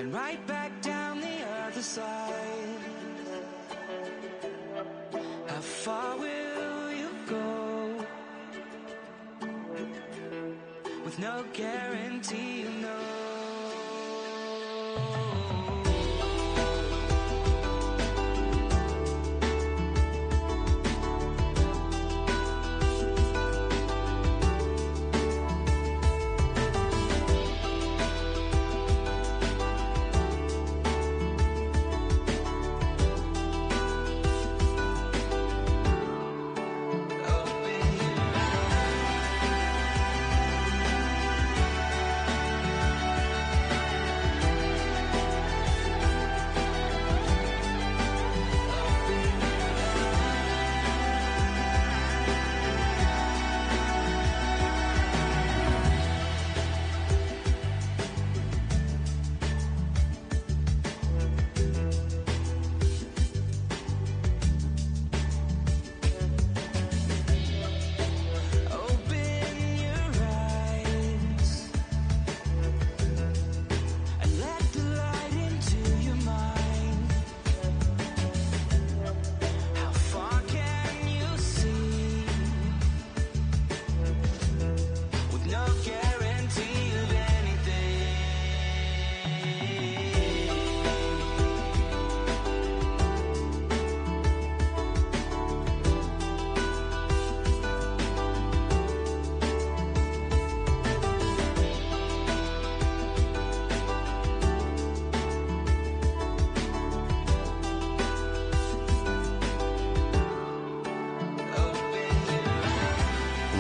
and right back down the other side. How far will you go? With no guarantee, you know.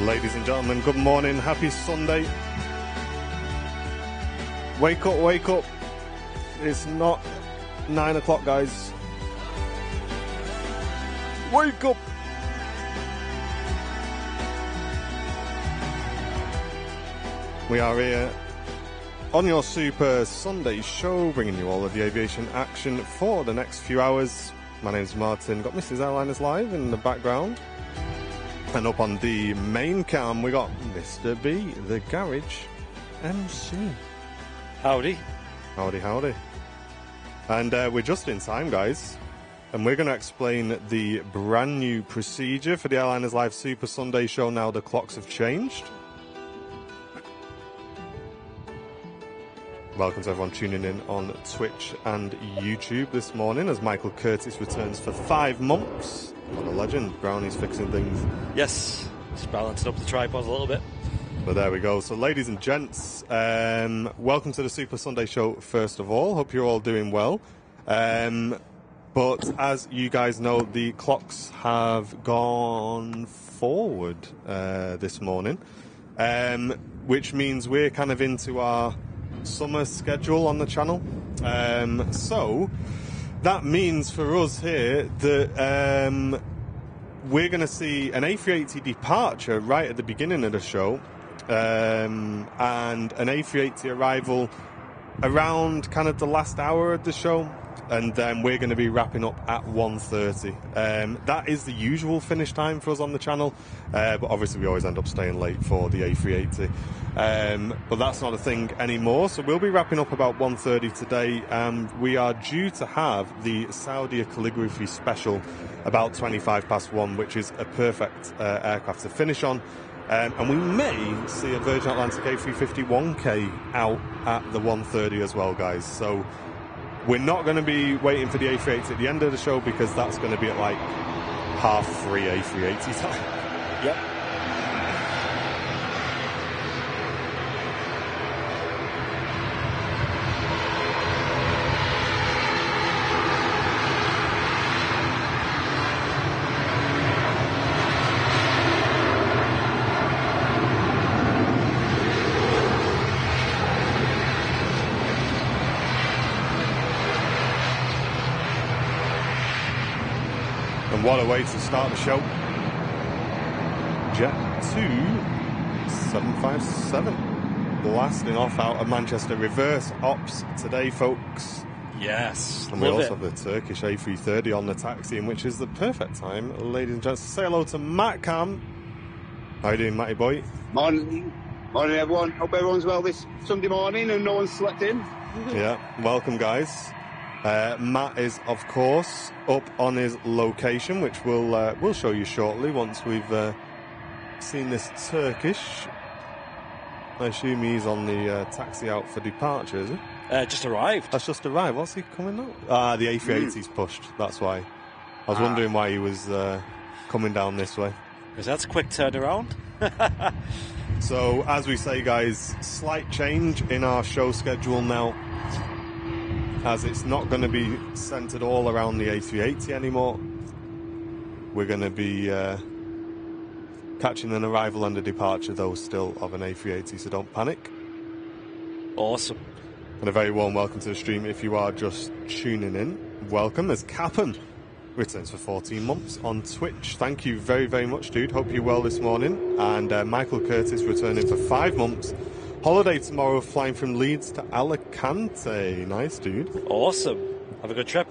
Ladies and gentlemen, good morning, happy Sunday. Wake up, wake up. It's not 9 o'clock, guys. Wake up. We are here on your Super Sunday show, bringing you all of the aviation action for the next few hours. My name's Martin, got Mrs. Airliners live in the background. And up on the main cam, we got Mr. B, the garage MC. Howdy. Howdy, howdy. And we're just in time, guys. And we're going to explain the brand new procedure for the Airliners Live Super Sunday show now the clocks have changed. Welcome to everyone tuning in on Twitch and YouTube this morning as Michael Curtis returns for 5 months. What a legend. Brownie's fixing things. Yes, just balancing up the tripod a little bit. But there we go. So ladies and gents, welcome to the Super Sunday show first of all. Hope you're all doing well. But as you guys know, the clocks have gone forward this morning, which means we're kind of into our summer schedule on the channel. So that means for us here that we're going to see an A380 departure right at the beginning of the show, and an A380 arrival around kind of the last hour of the show, and then we're going to be wrapping up at 1:30. That is the usual finish time for us on the channel, but obviously we always end up staying late for the A380. But that's not a thing anymore, so we'll be wrapping up about 1:30 today. We are due to have the Saudi calligraphy special about 1:25, which is a perfect aircraft to finish on. And we may see a Virgin Atlantic A350 1K out at the 1:30 as well, guys. So we're not going to be waiting for the A380 at the end of the show, because that's going to be at like 3:30 A380 time. Yep. What a way to start the show. Jet 2757 blasting off out of Manchester. Reverse ops today, folks. Yes. And we also have the Turkish A330 on the taxi, which is the perfect time, ladies and gents, to say hello to Matt Cam. How you doing, Matty boy? Morning. Morning, everyone. Hope everyone's well this Sunday morning and no one's slept in. Yeah, welcome, guys. Matt is, of course, up on his location, which we'll show you shortly once we've seen this Turkish. I assume he's on the taxi out for departure, is he? Just arrived. That's just arrived. What's he coming out? The A380's pushed. That's why. I was wondering why he was coming down this way. Because that's a quick turnaround. So, as we say, guys, slight change in our show schedule now, as it's not going to be centered all around the A380 anymore. We're going to be catching an arrival and a departure, though, still of an A380, so don't panic. Awesome. And a very warm welcome to the stream if you are just tuning in. Welcome as Cap'n returns for 14 months on Twitch. Thank you very, very much, dude. Hope you're well this morning. And Michael Curtis returning for 5 months. Holiday tomorrow, flying from Leeds to Alicante. Nice, dude. Awesome. Have a good trip.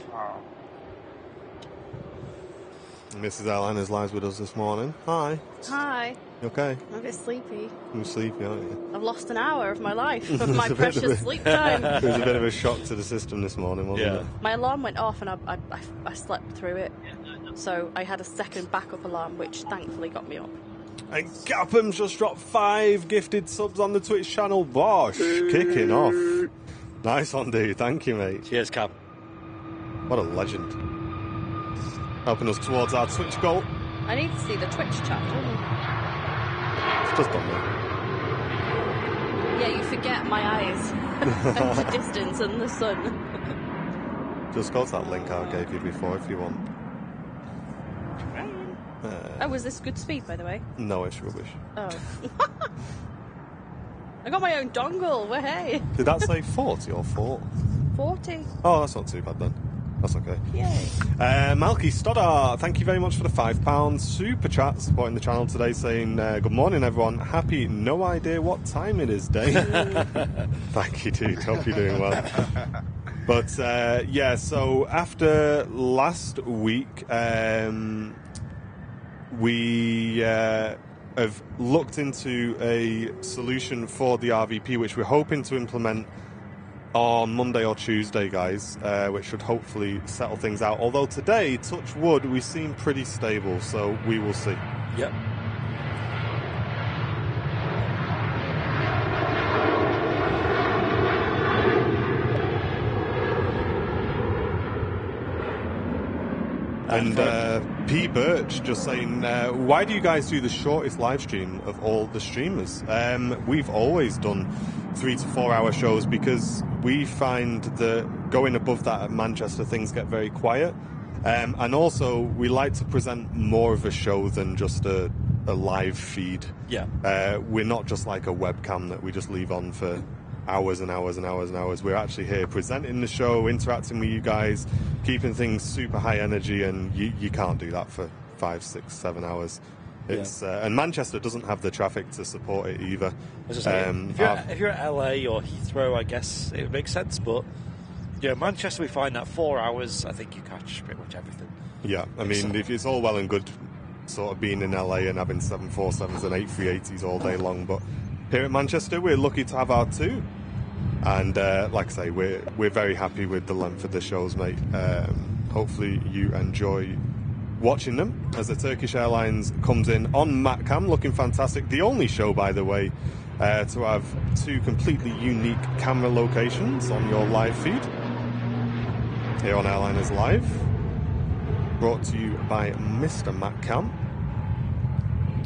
Mrs. Airliners lives with us this morning. Hi. Hi. You okay? I'm a bit sleepy. You're sleepy, aren't you? I've lost an hour of my life, of my It's a bit precious of a- sleep time. It was a bit of a shock to the system this morning, wasn't it? My alarm went off and I slept through it. So I had a second backup alarm, which thankfully got me up. And Gapham's just dropped 5 gifted subs on the Twitch channel. Bosh, kicking off. Nice one, dude. Thank you, mate. Cheers, Cap. What a legend. Helping us towards our Twitch goal. I need to see the Twitch chat, don't you? It's just on there. Yeah, you forget my eyes. And the distance and the sun. Just go to that link I gave you before if you want. Oh, was this good speed, by the way? No, it's rubbish. Oh. I got my own dongle. Well, hey. Did that say 40 or 4? 40. Oh, that's not too bad then. That's okay. Yay. Malky Stoddart, thank you very much for the £5 super chat supporting the channel today, saying good morning everyone, happy no idea what time it is day. Thank you, dude. Hope you're doing well. But yeah, so after last week, we have looked into a solution for the RVP, which we're hoping to implement on Monday or Tuesday, guys, which should hopefully settle things out. Although today, touch wood, we seem pretty stable, so we will see. Yep. And P. Birch just saying, why do you guys do the shortest live stream of all the streamers? We've always done 3 to 4 hour shows because we find that going above that at Manchester, things get very quiet. And also, we like to present more of a show than just a live feed. Yeah. We're not just like a webcam that we just leave on for hours and hours and hours and hours. We're actually here presenting the show, interacting with you guys, keeping things super high energy, and you can't do that for 5, 6, 7 hours. It's and Manchester doesn't have the traffic to support it either. If you're at LA or Heathrow, I guess it makes sense, but yeah, Manchester, we find that 4 hours, I think you catch pretty much everything. Yeah, I mean, if it's all well and good sort of being in LA and having 747s and A380s all day long, but here at Manchester, we're lucky to have our 2. And like I say, we're very happy with the length of the shows, mate. Hopefully you enjoy watching them as the Turkish Airlines comes in on MatCam, looking fantastic. The only show, by the way, to have 2 completely unique camera locations on your live feed here on Airliners Live. Brought to you by Mr. MatCam.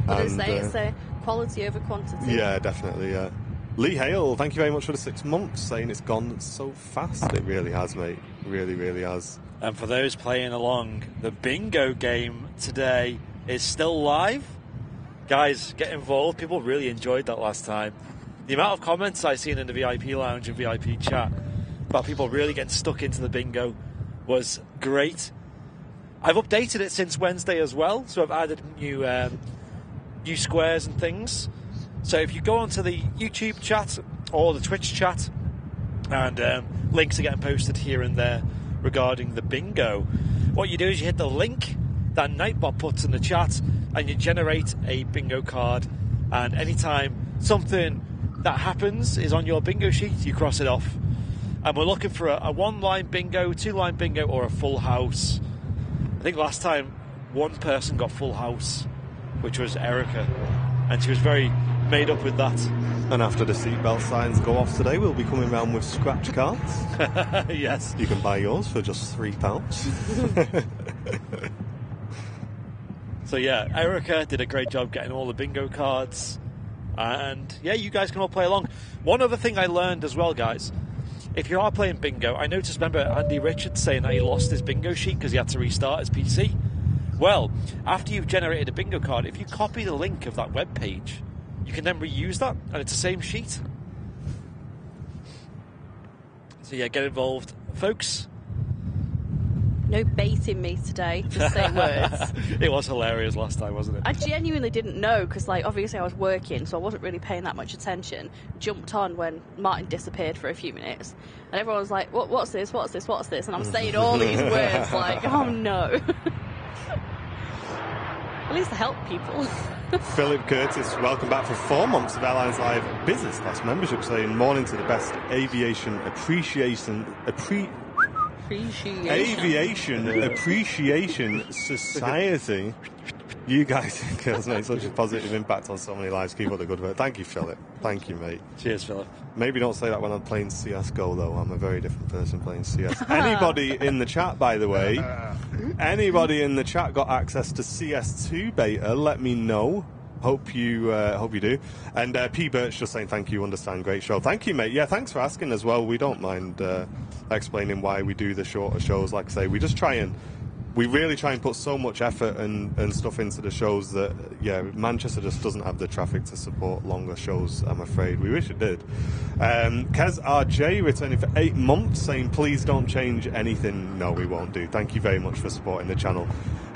What did it say? It's a quality over quantity. Yeah, definitely, yeah. Lee Hale, thank you very much for the 6 months, saying it's gone so fast. It really has, mate. Really, really has. And for those playing along, the bingo game today is still live. Guys, get involved. People really enjoyed that last time. The amount of comments I've seen in the VIP lounge and VIP chat about people really getting stuck into the bingo was great. I've updated it since Wednesday as well, so I've added new squares and things. So if you go onto the YouTube chat or the Twitch chat, and links are getting posted here and there regarding the bingo, what you do is you hit the link that Nightbot puts in the chat and you generate a bingo card, and anytime something that happens is on your bingo sheet, you cross it off. And we're looking for a one-line bingo, two-line bingo, or a full house. I think last time one person got full house, which was Erica, and she was very made up with that. And after the seatbelt signs go off today, we'll be coming round with scratch cards. Yes. You can buy yours for just £3. So yeah, Erica did a great job getting all the bingo cards. And yeah, you guys can all play along. One other thing I learned as well, guys. If you are playing bingo, I noticed, remember Andy Richards saying that he lost his bingo sheet because he had to restart his PC? Well, after you've generated a bingo card, if you copy the link of that web page, you can then reuse that, and it's the same sheet. So yeah, get involved, folks. No baiting me today, just say words. It was hilarious last time, wasn't it? I genuinely didn't know, because like, obviously I was working, so I wasn't really paying that much attention. Jumped on when Martin disappeared for a few minutes, and everyone was like, what's this, what's this, what's this? And I'm saying all these words like, oh no. At least I help people. Philip Curtis, welcome back for 4 months of Airlines Live Business Class membership, saying morning to the best aviation appreciation society. You guys has made such a positive impact on so many lives. Keep up the good work. Thank you, Philip. Thank you, mate. Cheers, Philip. Maybe don't say that when I'm playing CSGO, though. I'm a very different person playing CS. Anybody in the chat, by the way, anybody in the chat got access to CS2 beta? Let me know. Hope you do. And P. Birch just saying thank you, understand, great show. Thank you, mate. Yeah, thanks for asking as well. We don't mind explaining why we do the shorter shows. Like I say, we really try and put so much effort and stuff into the shows that, yeah, Manchester just doesn't have the traffic to support longer shows, I'm afraid. We wish it did. Kez RJ returning for 8 months, saying please don't change anything. No, we won't do. Thank you very much for supporting the channel.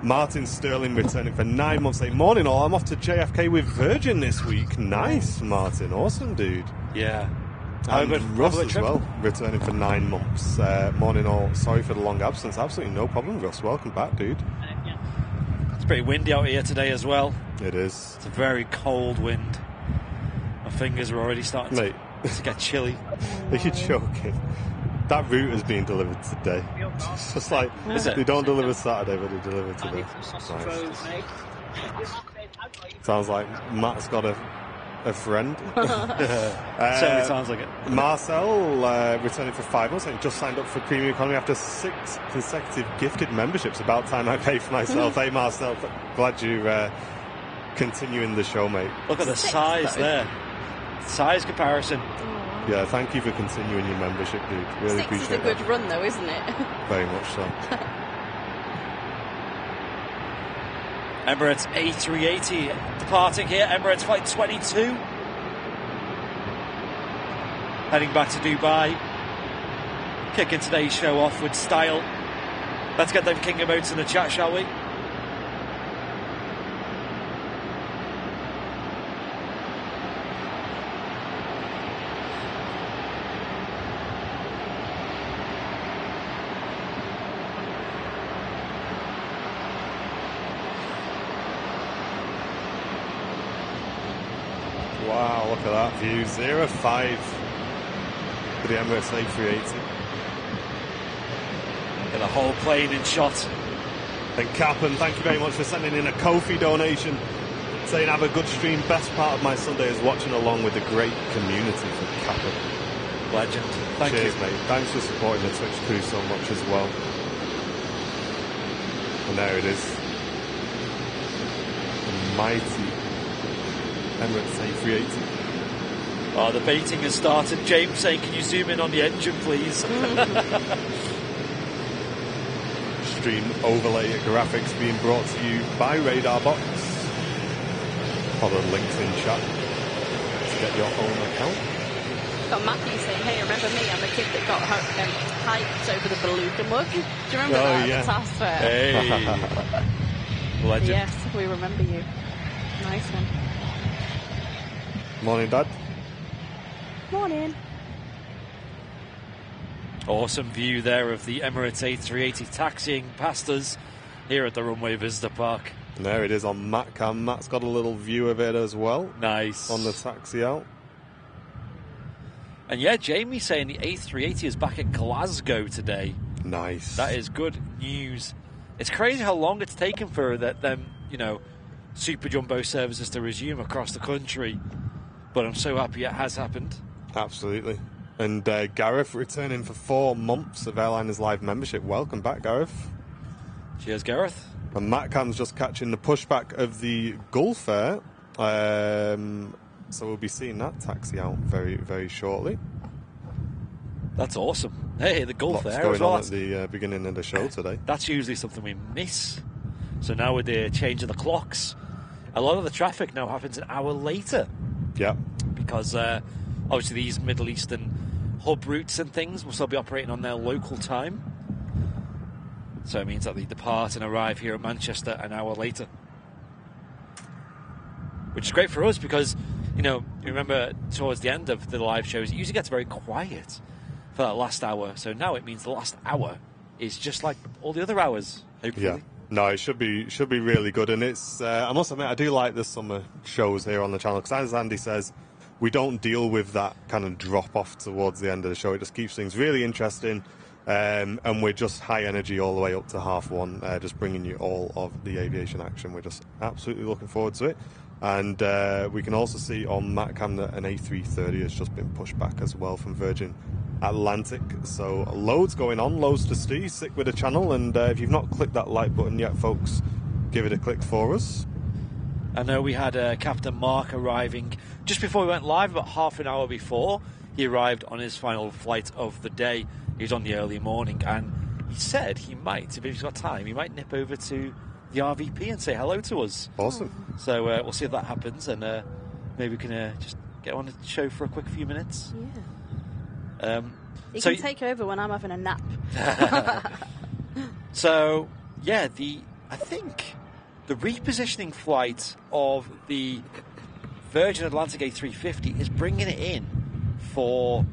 Martin Sterling returning for 9 months, saying morning all, I'm off to JFK with Virgin this week. Nice, Martin. Awesome, dude. Yeah. And Russ as well, returning for 9 months. Morning all, sorry for the long absence. Absolutely no problem, Russ. Welcome back, dude. It's pretty windy out here today as well. It is. It's a very cold wind. My fingers are already starting to get chilly. Are you joking? That route is being delivered today. It's just like, they don't deliver Saturday, but they deliver today. Nice. Sounds like Matt's got a friend. Certainly sounds like it. Marcel returning for 5 months. I just signed up for Premium Economy after 6 consecutive gifted memberships. About time I pay for myself. Hey Marcel, glad you're continuing the show, mate. Look at the size there. Size comparison. Yeah, thank you for continuing your membership, dude. Really 6 appreciate it. is a good run though, isn't it? Very much so. Emirates A380 departing here. Emirates flight 22. Heading back to Dubai. Kicking today's show off with style. Let's get them king emotes in the chat, shall we? Wow, look at that view. 0-5 for the Emirates A380. Get the whole plane in shot. And Cap'n, thank you very much for sending in a Ko-fi donation, saying have a good stream. Best part of my Sunday is watching along with the great community for Cap'n. Legend. Thank Cheers, you. mate. Thanks for supporting the Twitch crew so much as well. And there it is. The mighty Emirates A380. Oh, the baiting has started. James saying, can you zoom in on the engine, please? Stream overlay graphics being brought to you by Radar Box. Follow the links in chat to get your own account. Got Matthew saying, hey, remember me? I'm the kid that got hyped over the Beluga mug. Do you remember that at the task fair? Hey. Legend. Yes, we remember you. Nice one. Morning, Dad. Morning. Awesome view there of the Emirates A380 taxiing past us here at the Runway Visitor Park. And there it is on MatCam. Matt's got a little view of it as well. Nice. On the taxi out. And yeah, Jamie saying the A380 is back at Glasgow today. Nice. That is good news. It's crazy how long it's taken for them, super jumbo services to resume across the country. But I'm so happy it has happened. Absolutely. And Gareth returning for 4 months of Airliners Live membership. Welcome back, Gareth. Cheers, Gareth. And Matt Cam's just catching the pushback of the Gulf Air. So we'll be seeing that taxi out very, very shortly. That's awesome. Hey, the Gulf Lots Air going as well. on at the beginning of the show today. That's usually something we miss. So now with the change of the clocks, a lot of the traffic now happens an hour later. Yeah. Because obviously these Middle Eastern hub routes and things will still be operating on their local time. So it means that they depart and arrive here at Manchester an hour later. Which is great for us because, you remember towards the end of the live shows, it usually gets very quiet for that last hour. So now it means the last hour is just like all the other hours, hopefully. Yeah. No, it should be really good. And it's, I must admit, I do like the summer shows here on the channel because, as Andy says, we don't deal with that kind of drop off towards the end of the show. It just keeps things really interesting. And we're just high energy all the way up to 1:30, just bringing you all of the aviation action. We're just absolutely looking forward to it. And we can also see on MatCam that an A330 has just been pushed back as well from Virgin Atlantic. So loads going on, loads to see. Stick with the channel, and if you've not clicked that like button yet, folks, give it a click for us. I know we had Captain Mark arriving just before we went live, about half an hour before. He arrived on his final flight of the day. He was on the early morning, and he said he might, if he's got time, he might nip over to the RVP and say hello to us. Awesome. So we'll see if that happens, and maybe we can just get on the show for a quick few minutes. Yeah. You can take over when I'm having a nap. So, yeah, I think the repositioning flight of the Virgin Atlantic A350 is bringing it in for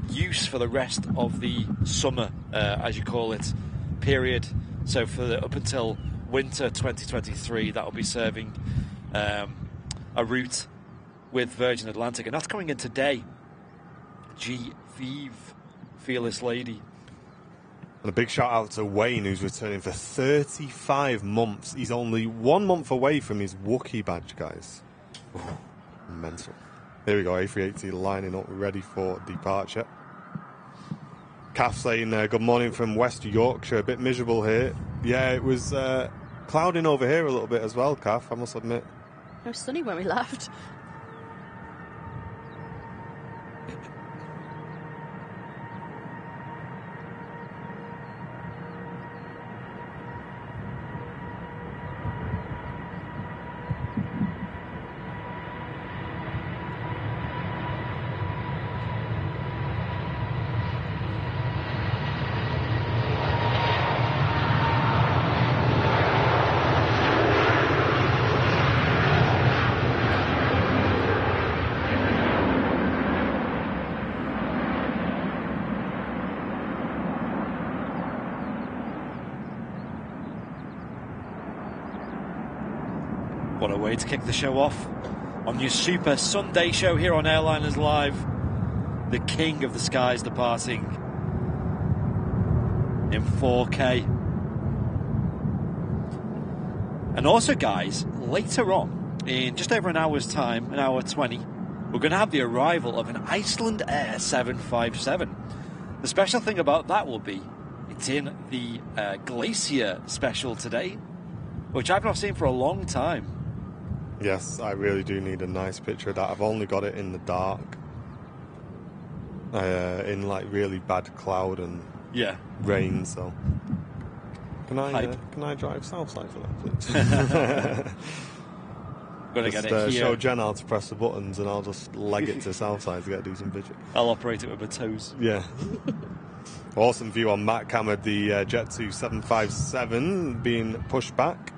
use for the rest of the summer, as you call it, period. So up until winter 2023, that will be serving a route with Virgin Atlantic, and that's coming in today. Vive, Fearless Lady. And a big shout out to Wayne, who's returning for 35 months. He's only 1 month away from his Wookiee badge, guys. Ooh, mental. Here we go, A380 lining up, ready for departure. Kath saying, good morning from West Yorkshire. A bit miserable here. Yeah, it was clouding over here a little bit as well, Kath, I must admit. It was sunny when we left. What a way to kick the show off on your Super Sunday show here on Airliners Live. The king of the skies departing in 4K. And also, guys, later on, in just over an hour's time, an hour 20, we're going to have the arrival of an Iceland Air 757. The special thing about that will be it's in the Glacier special today, which I've not seen for a long time. Yes, I really do need a nice picture of that. I've only got it in the dark, in like really bad cloud and rain. So, can I drive Southside for that, please? Gonna just, get it here. Show Jen how to press the buttons, and I'll just leg it to Southside to get a decent picture. I'll operate it with my toes. Yeah. Awesome view on Matt Cam of the Jet 2 757 being pushed back.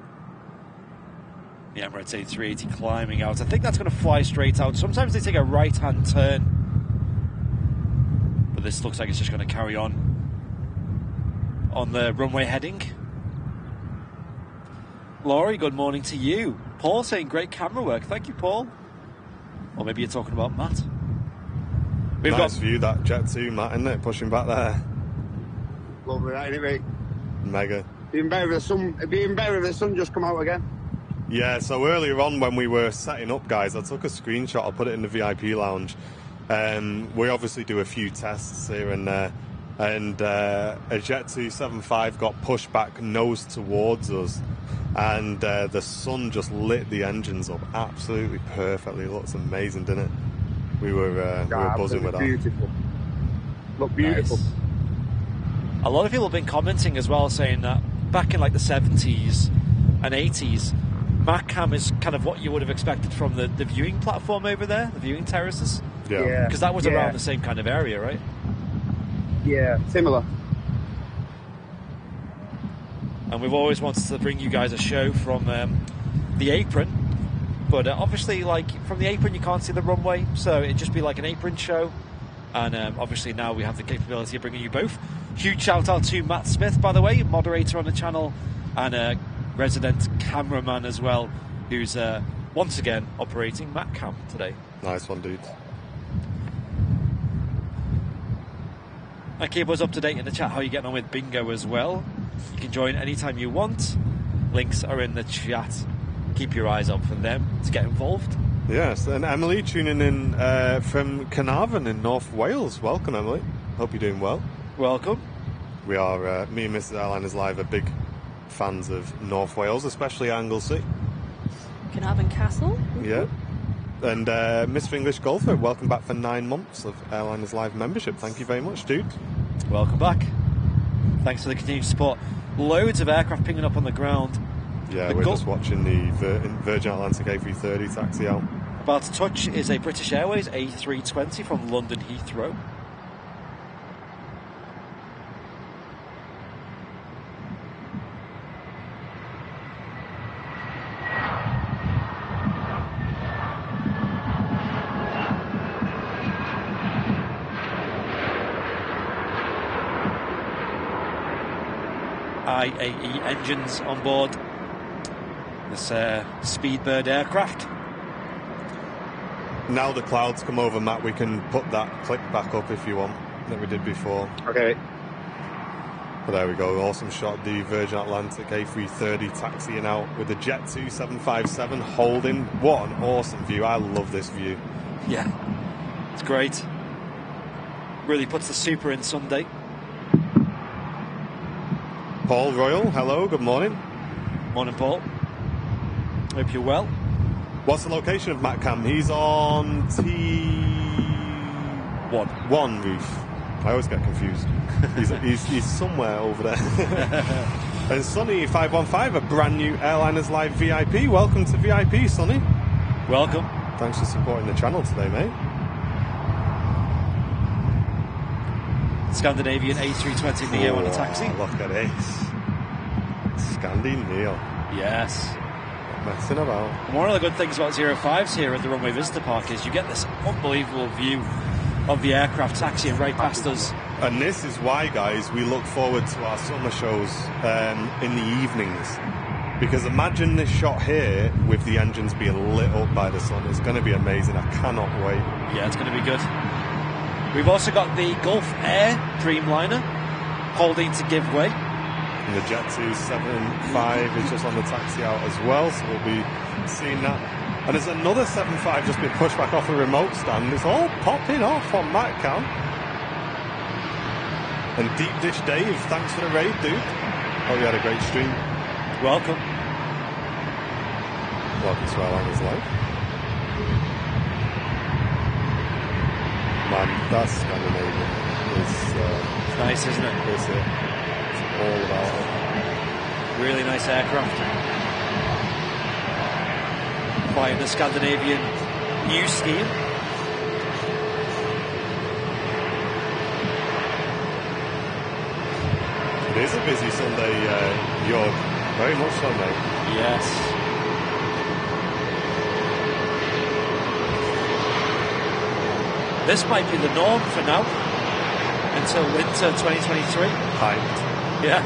The Emirates A380 climbing out. I think that's going to fly straight out. Sometimes they take a right-hand turn, but this looks like it's just going to carry on the runway heading. Laurie, good morning to you. Paul saying great camera work. Thank you, Paul. Or maybe you're talking about Matt. We've Nice got view, that Jet 2, Matt, isn't it? Pushing back there. Lovely, that, anyway. Mega. Being better if the sun just come out again. Yeah, so earlier on when we were setting up, guys, I took a screenshot, I put it in the VIP lounge. We obviously do a few tests here and there, and a Jet 275 got pushed back nose towards us, and the sun just lit the engines up absolutely perfectly. It looks amazing, didn't it? We were buzzing with that. Beautiful. Look beautiful. Nice. A lot of people have been commenting as well, saying that back in like the 70s and 80s, MacCam is kind of what you would have expected from the viewing platform over there, the viewing terraces. Yeah. Because that was around the same kind of area, right? Yeah, similar. And we've always wanted to bring you guys a show from the apron. But obviously, like, from the apron you can't see the runway, so it'd just be like an apron show. And obviously now we have the capability of bringing you both. Huge shout out to Matt Smith, by the way, moderator on the channel, and a resident cameraman as well, who's once again operating MacCam today. Nice one, dude. And keep us up to date in the chat how you're getting on with bingo as well. You can join anytime you want. Links are in the chat. Keep your eyes up for them to get involved. Yes, and Emily tuning in from Carnarvon in North Wales. Welcome, Emily. Hope you're doing well. Welcome. We are, me and Mrs. Airliners Live are big fans of North Wales, especially Anglesey. Carnarvon Castle. Yeah. And Miss English Golfer, welcome back for 9 months of Airliners Live membership. Thank you very much, dude. Welcome back. Thanks for the continued support. Loads of aircraft pinging up on the ground. Yeah, we're just watching the Virgin Atlantic A330 taxi out. About to touch is a British Airways A320 from London Heathrow. IAE engines on board this Speedbird aircraft. Now the clouds come over, Matt, we can put that clip back up if you want, that we did before. Okay. But there we go, awesome shot of the Virgin Atlantic A330 taxiing out with the Jet 2757 holding. What an awesome view, I love this view. Yeah, it's great. Really puts the super in Sunday. Paul Royal, hello, good morning. Morning, Paul. Hope you're well. What's the location of MacCam? He's on T1 roof. I always get confused. He's somewhere over there. And Sonny 515, a brand new Airliners Live VIP. Welcome to VIP, Sonny. Welcome. Thanks for supporting the channel today, mate. Scandinavian A320 Neo on a taxi. Look at this. Scandi Neo. Yes. Not messing about. And one of the good things about 05s here at the Runway Visitor Park is you get this unbelievable view of the aircraft taxiing right past us. And this is why, guys, we look forward to our summer shows in the evenings. Because imagine this shot here with the engines being lit up by the sun. It's going to be amazing. I cannot wait. Yeah, it's going to be good. We've also got the Gulf Air Dreamliner holding to give way. And the Jet 275 is just on the taxi out as well, so we'll be seeing that. And there's another 75 just been pushed back off a remote stand. It's all popping off on MacCam. And Deep Dish Dave, thanks for the raid, dude. Hope you had a great stream. Welcome. Welcome to Airliners Live. Man, that's Scandinavian. It's nice, isn't it? It's all about it. Really nice aircraft. Flying the Scandinavian new scheme. It is a busy Sunday, Jörg. Very much so, mate. Yes. This might be the norm for now until winter 2023. Hyped. Yeah.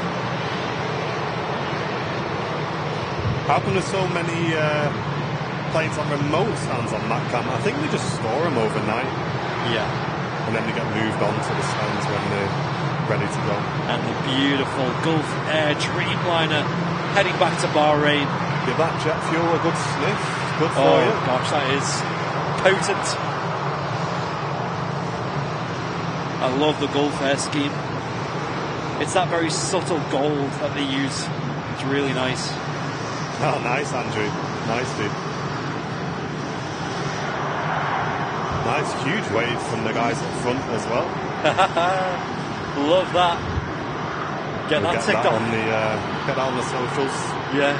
How come there's so many planes on remote stands on MacCam? I think they just store them overnight. Yeah. and then they get moved on to the stands when they're ready to go. And the beautiful Gulf Air Dreamliner heading back to Bahrain. Give that jet fuel a good sniff. Good for Oh you. gosh, that is potent. I love the Gulf Air scheme. It's that very subtle gold that they use. It's really nice. Oh, nice, Andrew. Nice, dude. Nice, huge wave from the guys up front as well. Love that. Get We'll that ticked that off. on the get that on the socials. Yeah.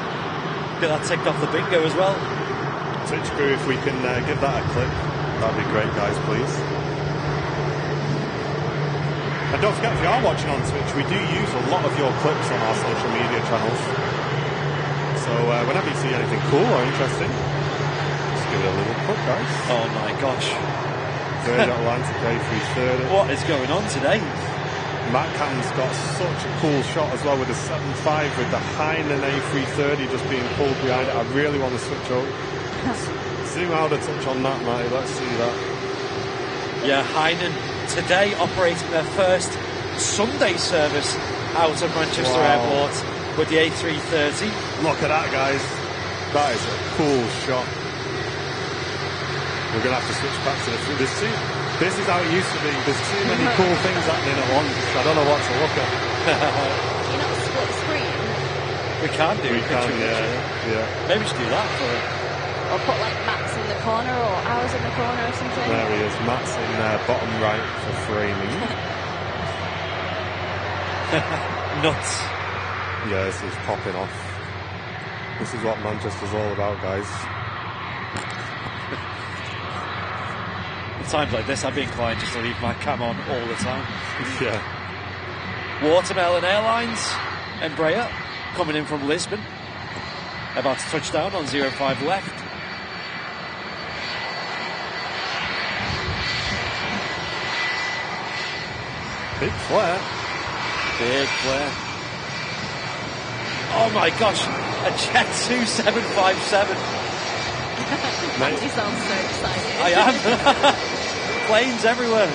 Get that ticked off the bingo as well. Twitch crew, if we can give that a click, that'd be great, guys, please. And don't forget, if you are watching on Twitch, we do use a lot of your clips on our social media channels. So whenever you see anything cool or interesting, just give it a little click, guys. Oh my gosh. Virgin Atlantic A330. What is going on today? Matt Cam's got such a cool shot as well with the 7.5 with the Hainan A330 just being pulled behind it. I really want to switch over. Zoom out a touch on that, Matty. Let's see that. Yeah, Hainan today operating their first Sunday service out of Manchester Wow. Airport with the A330. Look at that, guys. That is a cool shot. We're going to have to switch back to the... This is how it used to be. There's too many cool things happening at once. I don't know what to look at. You're not split screen? We can do. We can, yeah. Maybe we should do that for... Or put like Matt's in the corner or ours in the corner or something? There he is. Matt's in bottom right for framing. Nuts. Yeah, this is popping off. This is what Manchester's all about, guys. At times like this, I'd be inclined just to leave my cam on all the time. Yeah. Watermelon Airlines, Embraer, coming in from Lisbon. About to touch down on 05 left. Big flare. Big flare. Oh my gosh, a Jet 2757. Andy sounds so excited. I am. Planes everywhere.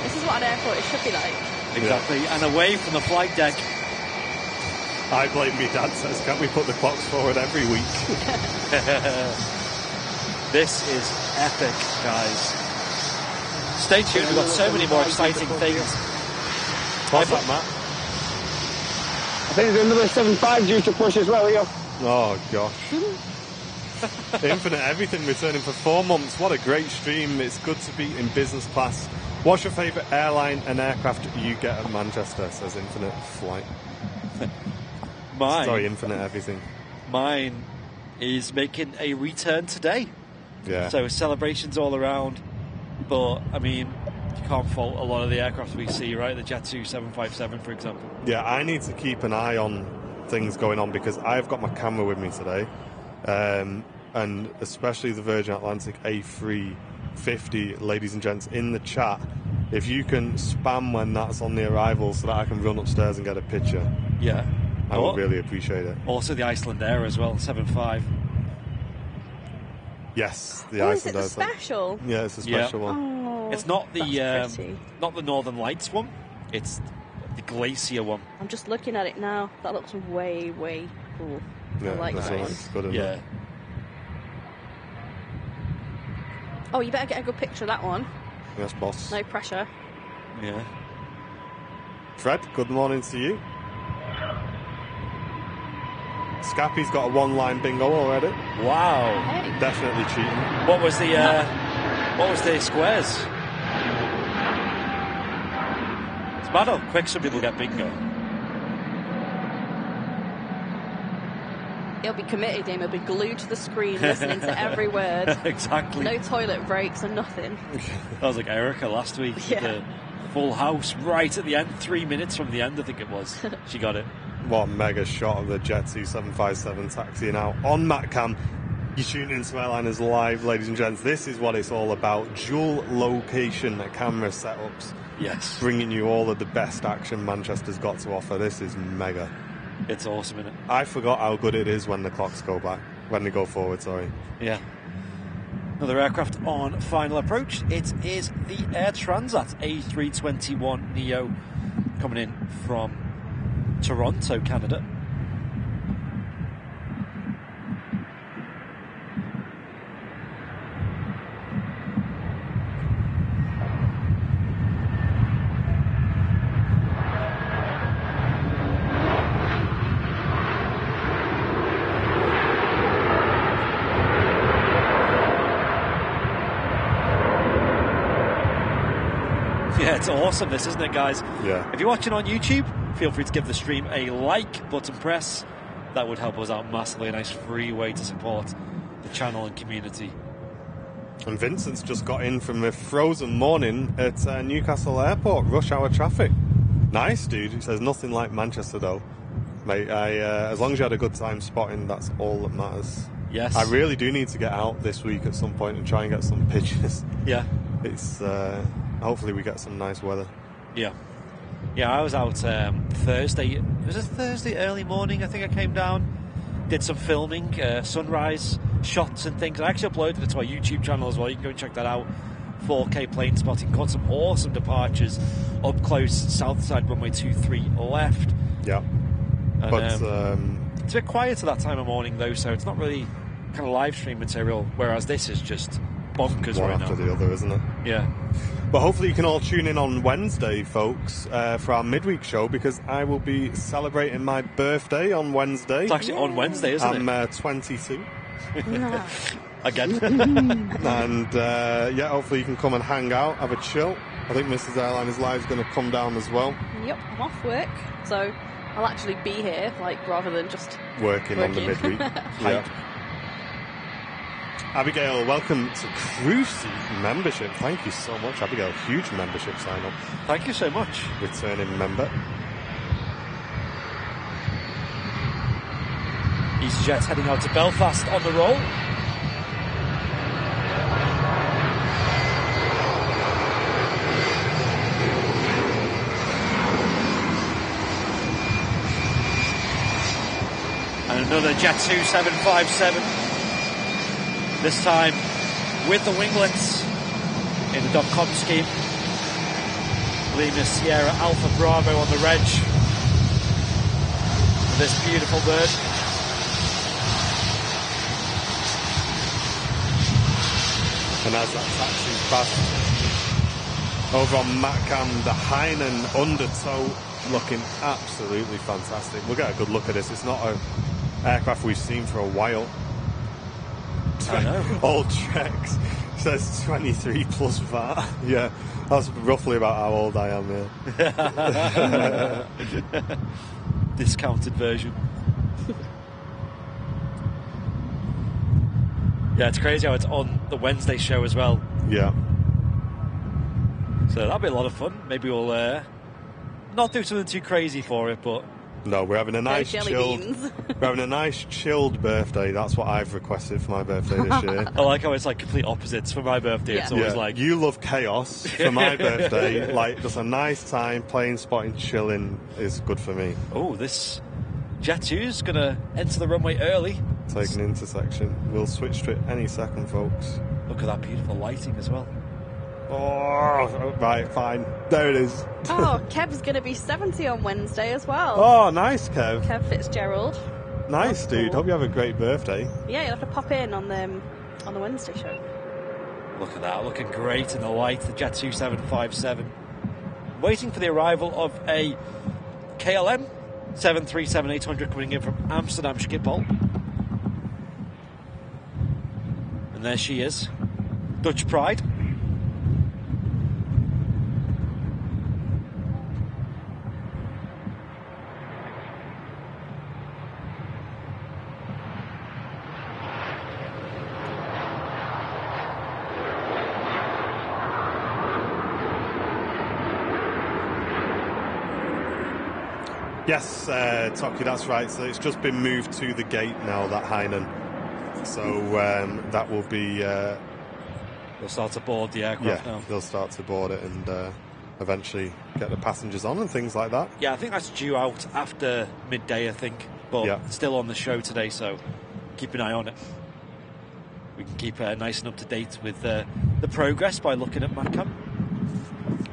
This is what an airport should be like. Exactly, and away from the flight deck. I blame me dad says, can't we put the clocks forward every week? This is epic, guys. Stay tuned, we've got so many more exciting things. What's that, Matt? I think there's another 7.5 due to push as well here. Oh, gosh. Infinite Everything returning for 4 months. What a great stream. It's good to be in business class. What's your favourite airline and aircraft you get at Manchester, says Infinite Flight. Sorry, Infinite Everything. Mine is making a return today. Yeah. So celebrations all around. But, I mean, you can't fault a lot of the aircraft we see, right? The Jet 757, for example. Yeah, I need to keep an eye on things going on because I've got my camera with me today. And especially the Virgin Atlantic A350, ladies and gents, in the chat, if you can spam when that's on the arrival so that I can run upstairs and get a picture. Yeah. I would really appreciate it. Also the Iceland Air as well, 7.5. Yes, the Oh, Iceland is it the Air. special? Yeah, it's a special one. Oh, It's not the that's pretty. not the Northern Lights one. It's the Glacier one. I'm just looking at it now. That looks way, way cool. Yeah, I like that's that one. always good, isn't Yeah. it? Oh, you better get a good picture of that one. Yes, boss. No pressure. Yeah. Fred, good morning to you. Scappy's got a one-line bingo already. Wow. Hey. Definitely cheating. What was the squares? It's mad how quick some people get bingo. He'll be committed, him. He'll be glued to the screen, listening to every word. Exactly. No toilet breaks and nothing. That was like Erica last week. Yeah. The full house right at the end, 3 minutes from the end, I think it was. She got it. What a mega shot of the Jet 757 taxiing out on MatCam. You tune into Airliners Live, ladies and gents. This is what it's all about. Dual location camera setups. Yes. Bringing you all of the best action Manchester's got to offer. This is mega. It's awesome, isn't it? I forgot how good it is when the clocks go back. When they go forward, sorry. Yeah. Another aircraft on final approach. It is the Air Transat A321neo coming in from Toronto, Canada. Yeah, it's awesome, this, isn't it, guys? Yeah. If you're watching on YouTube, feel free to give the stream a like button press. That would help us out massively. A nice free way to support the channel and community. And Vincent's just got in from a frozen morning at Newcastle Airport, rush hour traffic. Nice, dude. He says nothing like Manchester, though. Mate, as long as you had a good time spotting, that's all that matters. Yes. I really do need to get out this week at some point and try and get some pictures. Yeah. It's hopefully we get some nice weather. Yeah. Yeah, I was out Thursday. It was a Thursday early morning, I think I came down. Did some filming, sunrise shots and things. I actually uploaded it to our YouTube channel as well. You can go and check that out. 4K plane spotting. Caught some awesome departures up close, south side runway 23 left. Yeah. And, But it's a bit quiet at that time of morning, though, so it's not really kind of live stream material, whereas this is just bonkers one right after now. the other, isn't it? Yeah. But hopefully you can all tune in on Wednesday, folks, for our midweek show, because I will be celebrating my birthday on Wednesday. It's actually on Wednesday, isn't I'm 22. No. Again. And yeah, hopefully you can come and hang out, have a chill. I think Mrs. Airliners Live is going to come down as well. Yep, I'm off work, so I'll actually be here, like, rather than just Working on the midweek. Yeah. Abigail, welcome to Cruisey membership. Thank you so much, Abigail. Huge membership sign up. Thank you so much. Returning member. easyJets heading out to Belfast on the roll. And another Jet 2757. This time with the winglets in the .com scheme. Lima Sierra Alpha Bravo on the reg. This beautiful bird. And as that taxi's past over on Matcam, the Hainan undertow looking absolutely fantastic. We'll get a good look at this. It's not an aircraft we've seen for a while. I know. Old Treks says 23 plus VAT. Yeah, that's roughly about how old I am, yeah. Discounted version. Yeah, it's crazy how it's on the Wednesday show as well. Yeah. So that'll be a lot of fun. Maybe we'll not do something too crazy for it, but No, we're having a nice jelly chilled. beans. We're having a nice chilled birthday. That's what I've requested for my birthday this year. I like how it's like complete opposites. For my birthday, it's always like you love chaos. For my birthday, like just a nice time, plane spotting, chilling is good for me. oh, this Jet 2's gonna enter the runway early. Take an intersection. We'll switch to it any second, folks. Look at that beautiful lighting as well. Oh, right, fine. There it is. Oh, Kev's going to be 70 on Wednesday as well. Oh, nice, Kev. Kev Fitzgerald. Nice, That's dude. cool. Hope you have a great birthday. Yeah, you'll have to pop in on the Wednesday show. Look at that, looking great in the light. The Jet 2757. Waiting for the arrival of a KLM 737-800 coming in from Amsterdam Schiphol. And there she is. Dutch Pride. Yes, Toki, that's right. So it's just been moved to the gate now, that Hainan. So that will be... They'll start to board the aircraft now. they'll start to board it and eventually get the passengers on and things like that. Yeah, I think that's due out after midday, I think. But Yeah. still on the show today, so keep an eye on it. We can keep nice and up to date with the progress by looking at MacCam.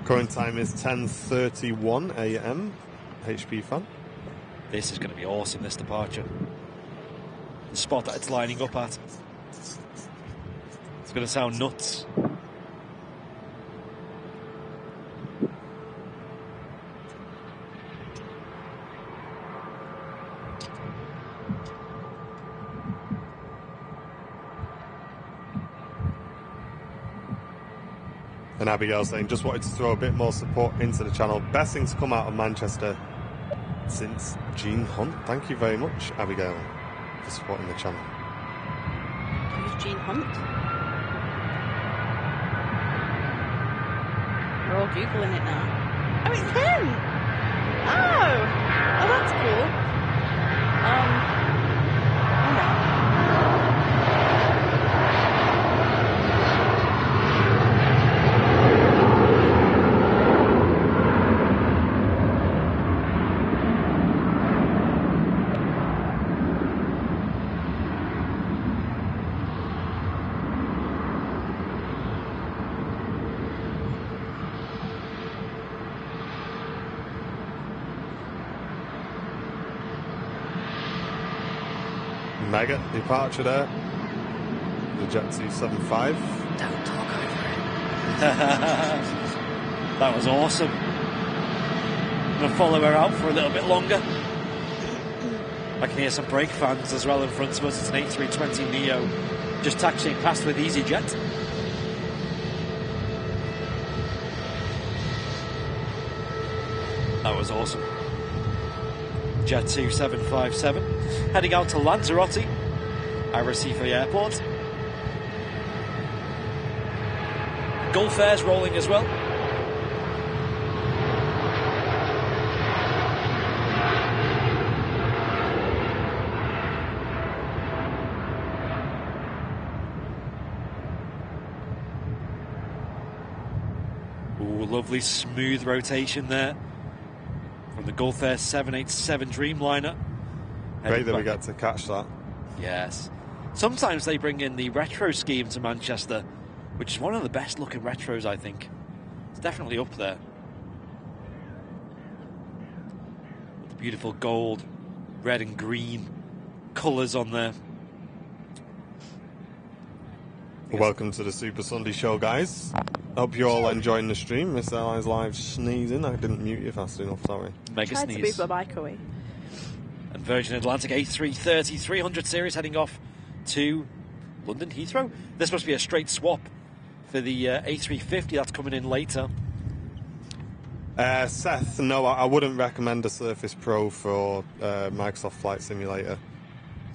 Current time is 10:31 a.m. HP fan. This is going to be awesome, this departure. The spot that it's lining up at. It's going to sound nuts. And Abigail saying, just wanted to throw a bit more support into the channel. Best thing to come out of Manchester since Gene Hunt. Thank you very much, Abigail, for supporting the channel. Who's Gene Hunt? We're all Googling it now. Oh, it's him! Oh! Oh, that's cool. Oh no. Mega departure there. The Jet 275. Don't talk over it. That was awesome. I'm going to follow her out for a little bit longer. I can hear some brake fans as well in front of us. It's an A320neo just taxiing past with easyJet. That was awesome. Jet 2757 heading out to Lanzarote, Arrecife Airport. Gulf Air's rolling as well. Ooh, lovely smooth rotation there from the Gulf Air 787 Dreamliner. Great that we get to catch that. Yes. Sometimes they bring in the retro scheme to Manchester, which is one of the best looking retros, I think. It's definitely up there. With the beautiful gold, red and green colours on there. Welcome to the Super Sunday show, guys. Hope you're all enjoying the stream. Miss Airlines Live sneezing. I didn't mute you fast enough, sorry. Mega Tried sneeze. to move my mic away. And Virgin Atlantic A330 300 series heading off to London Heathrow. This must be a straight swap for the A350 that's coming in later. Seth, no, I wouldn't recommend a Surface Pro for Microsoft Flight Simulator.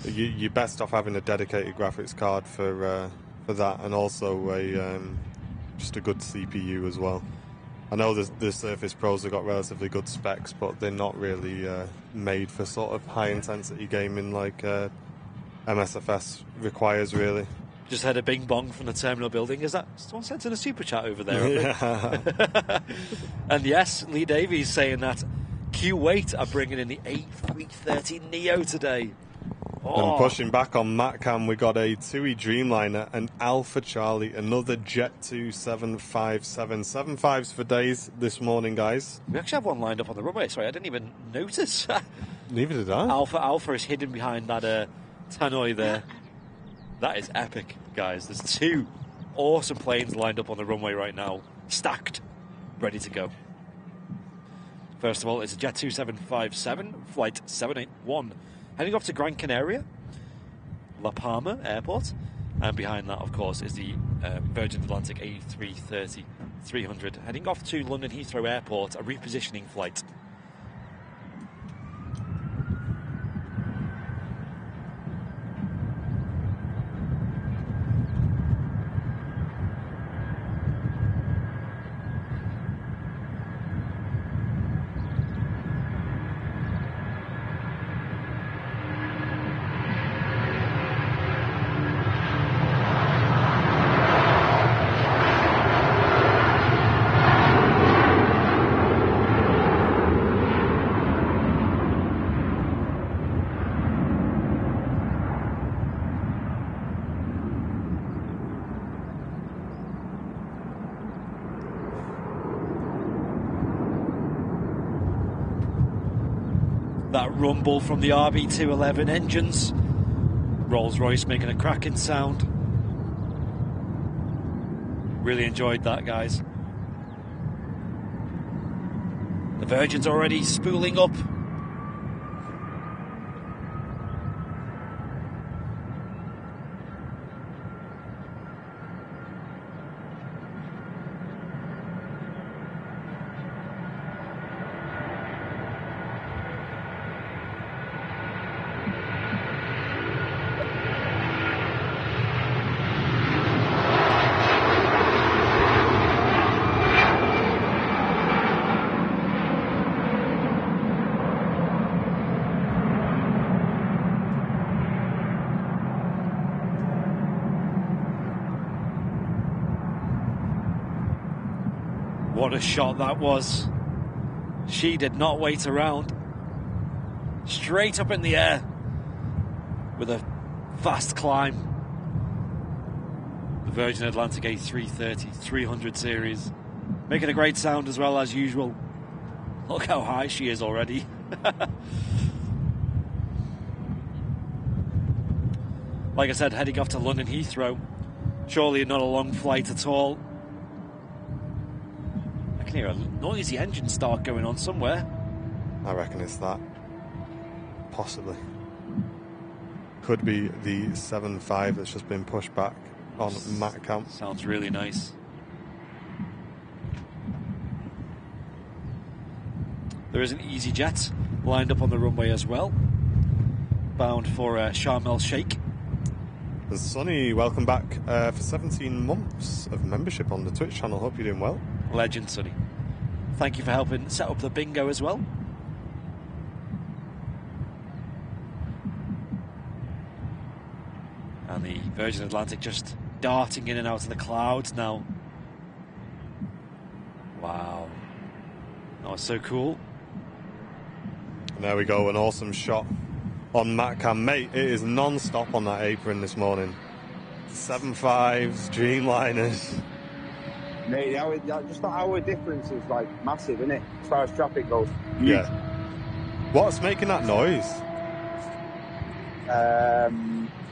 You're best off having a dedicated graphics card for that, and also just a good CPU as well. I know the Surface Pros have got relatively good specs, but they're not really made for sort of high-intensity gaming like MSFS requires, really. Just had a bing bong from the terminal building. Is that someone sent in a super chat over there? Yeah. And yes, Lee Davies saying that Kuwait are bringing in the A330neo today. And pushing back on MatCam, we got a TUI Dreamliner, an Alpha Charlie, another Jet 2757. 75s for days this morning, guys. We actually have one lined up on the runway. Sorry, I didn't even notice. Neither did I. Alpha is hidden behind that tannoy there. That is epic, guys. There's two awesome planes lined up on the runway right now, stacked, ready to go. First of all, it's a Jet 2757, flight 781, heading off to Gran Canaria, La Palma Airport, and behind that, of course, is the Virgin Atlantic A330 300, heading off to London Heathrow Airport, a repositioning flight. That rumble from the RB211 engines. Rolls-Royce making a cracking sound. Really enjoyed that, guys. The Virgin's already spooling up. What a shot that was. She did not wait around. Straight up in the air with a fast climb. The Virgin Atlantic A330 300 series. Making a great sound as well as usual. Look how high she is already. Like I said, heading off to London Heathrow. Surely not a long flight at all. I can hear a noisy engine start going on somewhere. I reckon it's that. Possibly. Could be the 7.5 that's just been pushed back on Mac Camp. Sounds really nice. There is an easyJet lined up on the runway as well. Bound for Sharm el Sheikh. Sonny, welcome back for 17 months of membership on the Twitch channel. Hope you're doing well. Legend, Sonny. Thank you for helping set up the bingo as well. And the Virgin Atlantic just darting in and out of the clouds now. Wow. That was so cool. And there we go, an awesome shot on Matcam. Mate, it is non-stop on that apron this morning. 7.5s, Dreamliners. Mate, just the hour difference is like massive, isn't it? As far as traffic goes. Yeah. What's making that noise?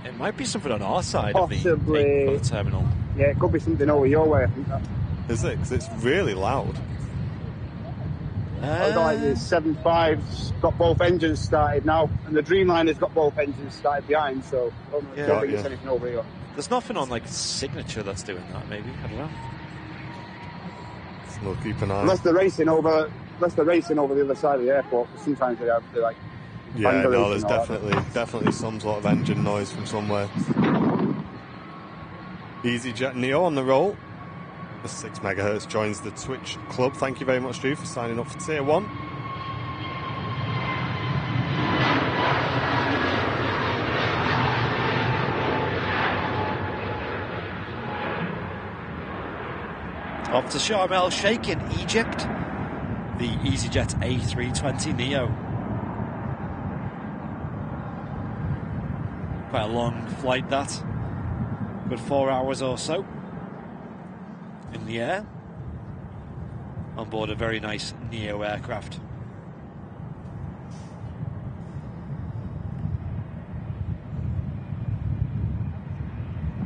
It might be something on our side possibly, of the terminal. Yeah, it could be something over your way, I think. Is it? Because it's really loud. Like the 7.5's got both engines started now, and the Dreamliner's got both engines started behind, so I don't think it's anything over here. There's nothing on like Signature that's doing that, maybe. I don't know. We'll keep an eye. Unless they're racing over the other side of the airport. Sometimes they're like. Yeah, no, there's definitely some sort of engine noise from somewhere. easyJet Neo on the roll. The 6 MHz joins the Twitch club. Thank you very much, Drew, for signing up for Tier 1. Off to Sharm el Sheikh in Egypt. The easyJet A320 Neo. Quite a long flight, that. Good 4 hours or so in the air on board a very nice Neo aircraft.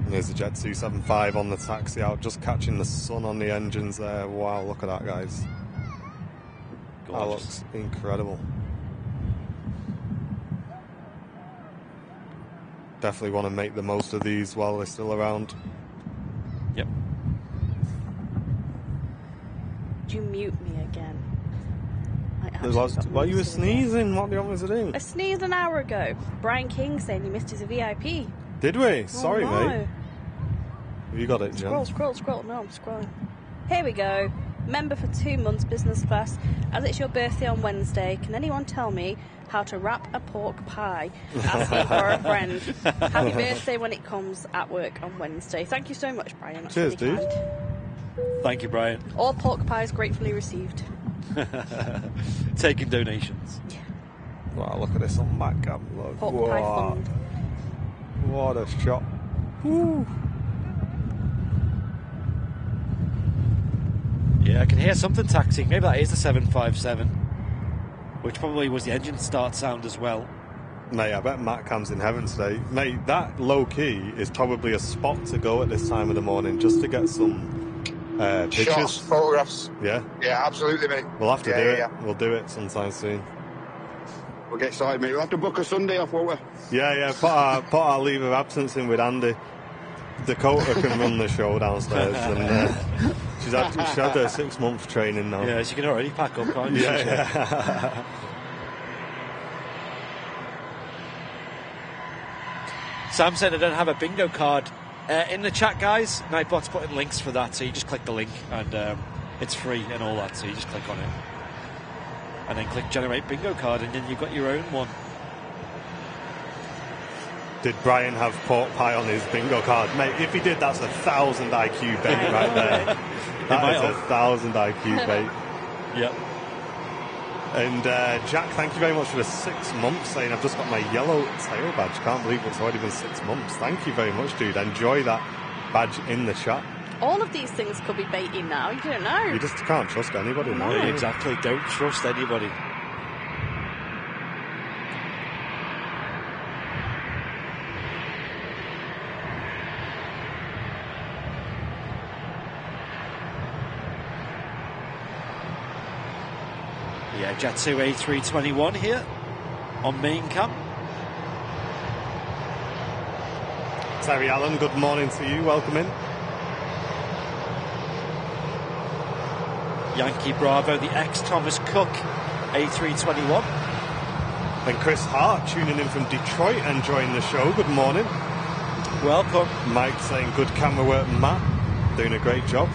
There's the Jet 275 on the taxi out, just catching the sun on the engines there. Wow, look at that, guys. Gorgeous. That looks incredible. Definitely want to make the most of these while they're still around. Yep. Did you mute me again? While you were sneezing, what do you want me to do? I sneezed an hour ago. Brian King saying he missed his VIP. Did we? Sorry, no. mate. Have you got it, Jen? Scroll. No, I'm scrolling. Here we go. Member for 2 months, business class. As it's your birthday on Wednesday, can anyone tell me how to wrap a pork pie? Asking for a friend. Happy birthday when it comes at work on Wednesday. Thank you so much, Brian. That's cheers, really dude. kind. Thank you, Brian. All pork pies gratefully received. Taking donations. Yeah. Wow, look at this on Matcam. Look. Pork pie fund. What a shot. Woo. Yeah, I can hear something taxiing. Maybe that is the 757. which probably was the engine start sound as well. Mate, I bet Matt Cam's in heaven today. Mate, that low-key is probably a spot to go at this time of the morning just to get some pictures. Shots, photographs. Yeah? Yeah, absolutely, mate. We'll have to do it. Yeah. We'll do it sometime soon. We'll get started, mate. We'll have to book a Sunday off, won't we? Yeah, put our leave of absence in with Andy. Dakota can run the show downstairs, and she had her 6-month training now. Yeah, she can already pack up, can't you? Yeah. Sam said I don't have a bingo card. In the chat, guys, Nightbot's putting links for that, so you just click the link, and it's free and all that, so you just click on it. And then click generate bingo card, and then you've got your own one. Did Brian have pork pie on his bingo card? Mate, if he did, that's 1,000 IQ bait right there. That is 1,000 IQ bait. Yep. And Jack, thank you very much for the 6 months, saying I've just got my yellow tail badge. Can't believe it's already been 6 months. Thank you very much, dude. Enjoy that badge in the chat. All of these things could be baiting now. You don't know. You just can't trust anybody now. Yeah, exactly. Don't trust anybody. Yeah, Jatsu A321 here on main cam. Terry Allen, good morning to you. Welcome in. Yankee Bravo, the ex-Thomas Cook A321. And Chris Hart tuning in from Detroit, enjoying the show. Good morning. Welcome. Mike saying good camera work, Matt. Doing a great job.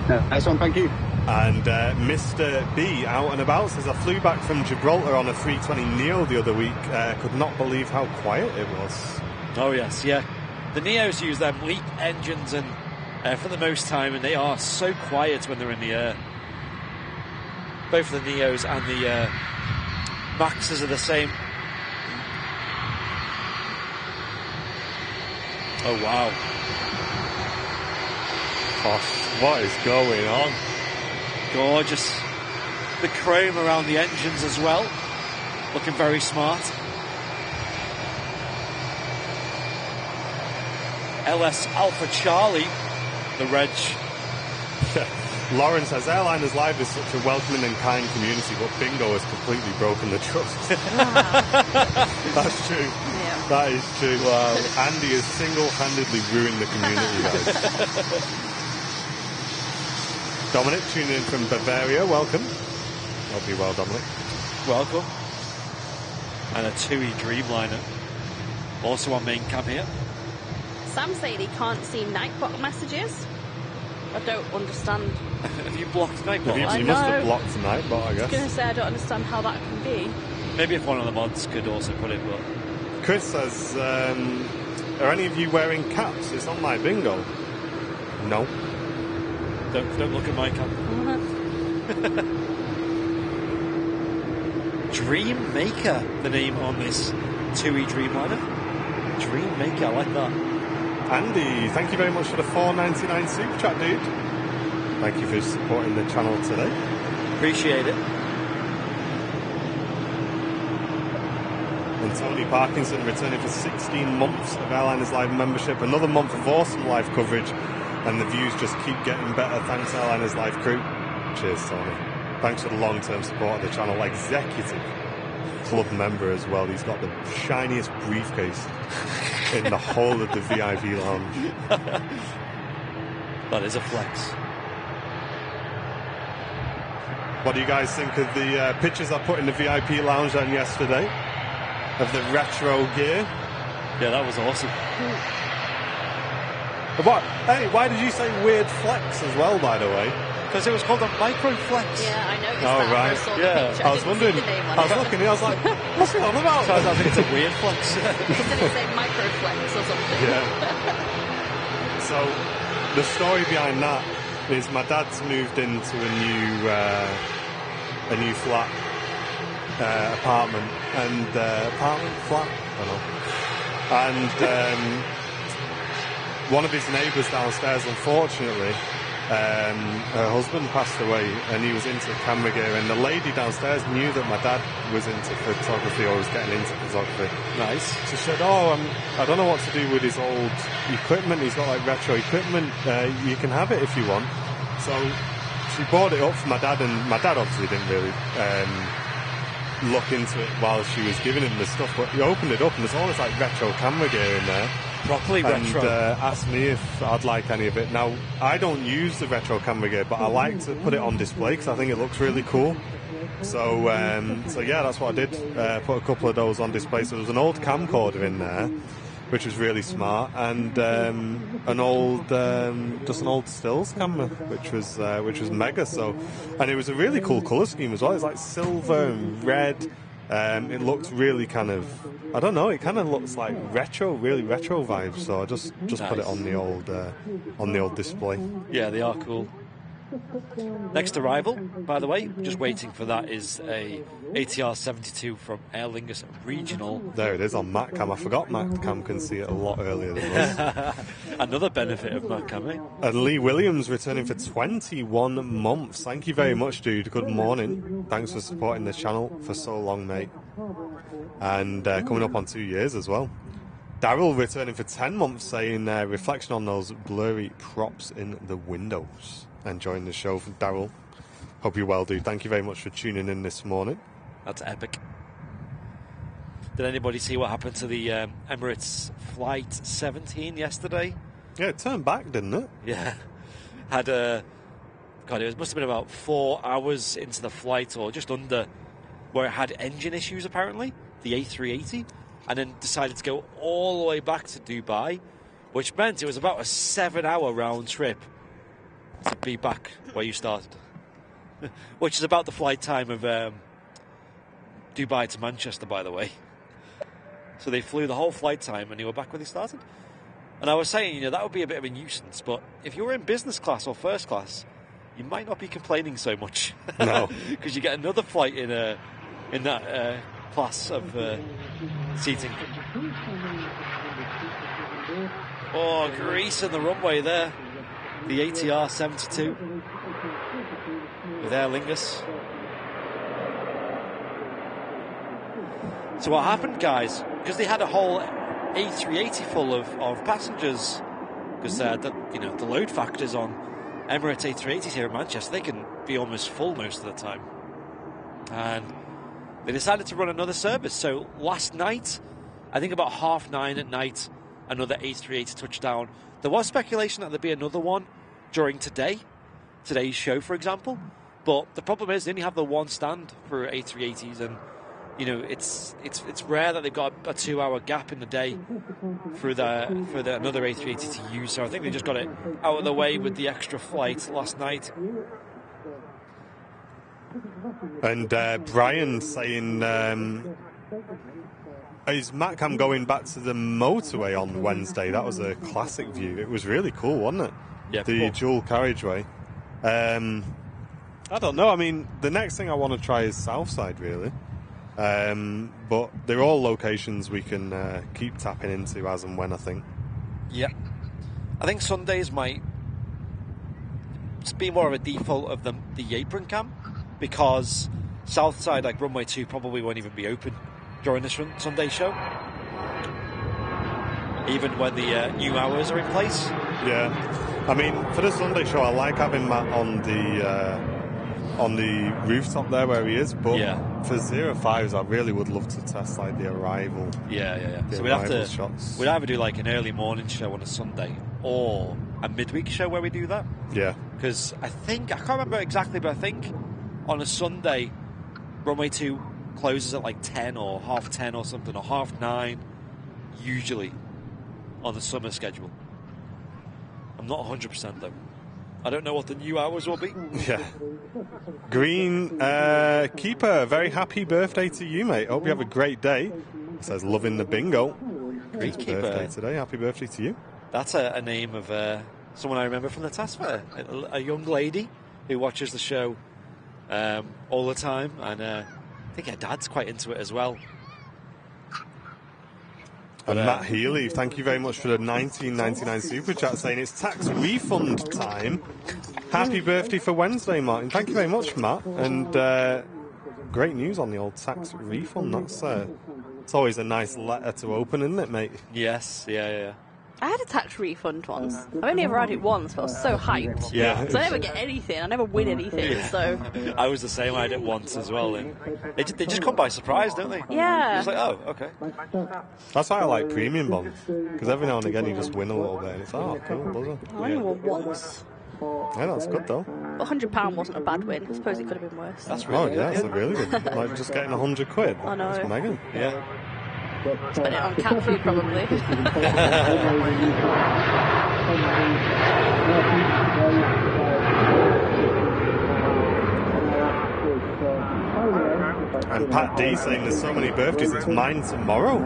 Nice one, thank you. And Mr. B, out and about, says I flew back from Gibraltar on a 320neo the other week. Could not believe how quiet it was. Oh, yes, yeah. The Neos use them LEAP engines and for the most time, and they are so quiet when they're in the air. Both the Neos and the Maxes are the same. Oh, wow. Gosh, what is going on? Gorgeous. The chrome around the engines as well. Looking very smart. LS Alpha Charlie, the reg. Lauren says, Airliners Live is such a welcoming and kind community, but bingo has completely broken the trust. That's true. Yeah. That is true. Wow. Andy has single-handedly ruined the community, guys. Dominic, tuning in from Bavaria, welcome. Hope you're well, Dominic. Welcome. And a TUI Dreamliner. Also on main cam here. Sam saying he can't see Nightbot messages. I don't understand. Have you blocked Nightbot? You must have blocked Nightbot, I I was guess. going to say I don't understand how that can be. Maybe if one of the mods could also put it, but... Chris says, are any of you wearing caps? It's on my bingo. No. Don't look at my cam. Dreammaker, the name on this TUI Dreamliner. Dreammaker, I like that. Andy, thank you very much for the $4.99 super chat, dude. Thank you for supporting the channel today. Appreciate it. And Tony Parkinson returning for 16 months of Airliners Live membership. Another month of awesome live coverage. And the views just keep getting better. Thanks, Airliners Live crew. Cheers, Tony. Thanks for the long-term support of the channel. Executive club member as well. He's got the shiniest briefcase in the whole of the VIP lounge. That is a flex. What do you guys think of the pictures I put in the VIP lounge on yesterday? Of the retro gear? Yeah, that was awesome. What? Hey, why did you say weird flex as well, by the way? Because it was called a micro flex. Yeah, I noticed Oh, that. right. I saw the Yeah. picture. I was didn't wondering, see the name on I was it. looking, I was like, what's it on about? So I think it's a weird flex. Did it say microflex or something? Yeah. So, the story behind that is my dad's moved into a new flat, apartment, and flat, I don't know. And one of his neighbours downstairs, unfortunately, her husband passed away, and he was into camera gear, and the lady downstairs knew that my dad was into photography or was getting into photography. Nice. So she said, "Oh, I don't know what to do with his old equipment. He's got like retro equipment. You can have it if you want." So she bought it up for my dad, and my dad obviously didn't really look into it while she was giving him the stuff, but he opened it up, and there's all this like retro camera gear in there. Properly retro. And asked me if I'd like any of it. Now, I don't use the retro camera gear, but I like to put it on display because I think it looks really cool. So yeah, that's what I did. Put a couple of those on display. So there was an old camcorder in there, which was really smart, and just an old stills camera, which was mega. So, and it was a really cool colour scheme as well. It's like silver and red. It looked really kind of, I don't know, it kind of looks like retro, really retro vibes. So I just Nice. put it on the old display. Yeah, they are cool. Next arrival, by the way, just waiting for that, is a ATR 72 from Aer Lingus Regional. There it is on MatCam. I forgot MatCam can see it a lot earlier than us. Another benefit of MatCam, eh? And Lee Williams returning for 21 months. Thank you very much, dude. Good morning. Thanks for supporting the channel for so long, mate. And coming up on 2 years as well. Daryl returning for 10 months, saying reflection on those blurry props in the windows. Enjoying the show from Daryl. Hope you're well, dude. Thank you very much for tuning in this morning. That's epic. Did anybody see what happened to the Emirates Flight 17 yesterday? Yeah, it turned back, didn't it? Yeah. Had it must have been about 4 hours into the flight, or just under, where it had engine issues, apparently, the A380, and then decided to go all the way back to Dubai, which meant it was about a 7-hour round trip to be back where you started. Which is about the flight time of Dubai to Manchester, by the way. So they flew the whole flight time and you were back where they started. And I was saying, that would be a bit of a nuisance, but if you were in business class or first class, you might not be complaining so much. No. Because you get another flight in that class of seating. Oh, grease in the runway there. The ATR 72 with Aer Lingus. So what happened, guys? Because they had a whole A380 full of passengers. Because the load factors on Emirates A380s here in Manchester, they can be almost full most of the time. And they decided to run another service. So last night, I think about 9:30 at night, another A380 touchdown. There was speculation that there'd be another one during today's show, for example. But the problem is they only have the one stand for A380s, and it's rare that they've got a 2-hour gap in the day for another A380 to use. So I think they just got it out of the way with the extra flight last night. And Brian saying, is MatCam going back to the motorway on Wednesday? That was a classic view. It was really cool, wasn't it? Yeah, the cool. dual carriageway. I don't know. I mean, the next thing I want to try is Southside, really. But they're all locations we can keep tapping into as and when, I think. Yeah. I think Sundays might be more of a default of the apron cam, because Southside, like Runway 2, probably won't even be open during this Sunday show, even when the new hours are in place. Yeah. I mean, for the Sunday show, I like having Matt on the rooftop there where he is, but for 05s, I really would love to test like the arrival. Yeah. The So we'd have to shots. We'd either do like an early morning show on a Sunday or a midweek show where we do that. Yeah. Because I can't remember exactly, but I think on a Sunday, Runway 2 closes at like 10 or 10:30 or something, or 9:30 usually on the summer schedule. I'm not 100% though. I don't know what the new hours will be. Yeah. Green Keeper, very happy birthday to you, mate. Hope you have a great day. Says loving the bingo. Green It's Keeper. birthday today. Happy birthday to you. That's a name of someone I remember from the task fair. A young lady who watches the show all the time, and I think her dad's quite into it as well. And Matt Healy, thank you very much for the 19.99 super chat, saying it's tax refund time. Happy birthday for Wednesday, Martin. Thank you very much, Matt. And great news on the old tax refund. It's always a nice letter to open, isn't it, mate? Yes, yeah. I had a tax refund once. I've only ever had it once, but I was so hyped. Yeah. So I never get anything. I never win anything. So I was the same. I had it once as well. And they just come by surprise, don't they? yeah. It's like, oh, okay. That's why I like premium bonds, because every now and again you just win a little bit, and it's cool, buzzer. I only won once. Yeah, that's good though. But £100 wasn't a bad win. I suppose it could have been worse. That's really good. That's really good. Like just getting £100. I know. That's mega. Yeah. Spent it on cat food, probably. And Pat D saying there's so many birthdays, it's mine tomorrow.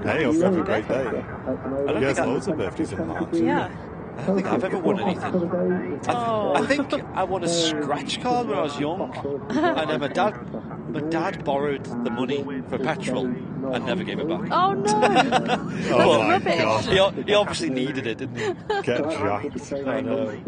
Hey, hope you have a great day. You guys loads of birthdays in March. Yeah. I don't think I've ever won anything. I think I won a scratch card when I was young, and then my dad borrowed the money for petrol and never gave it back. Oh no! Oh my rubbish. God. He obviously needed it, didn't he? Get jacked. I know.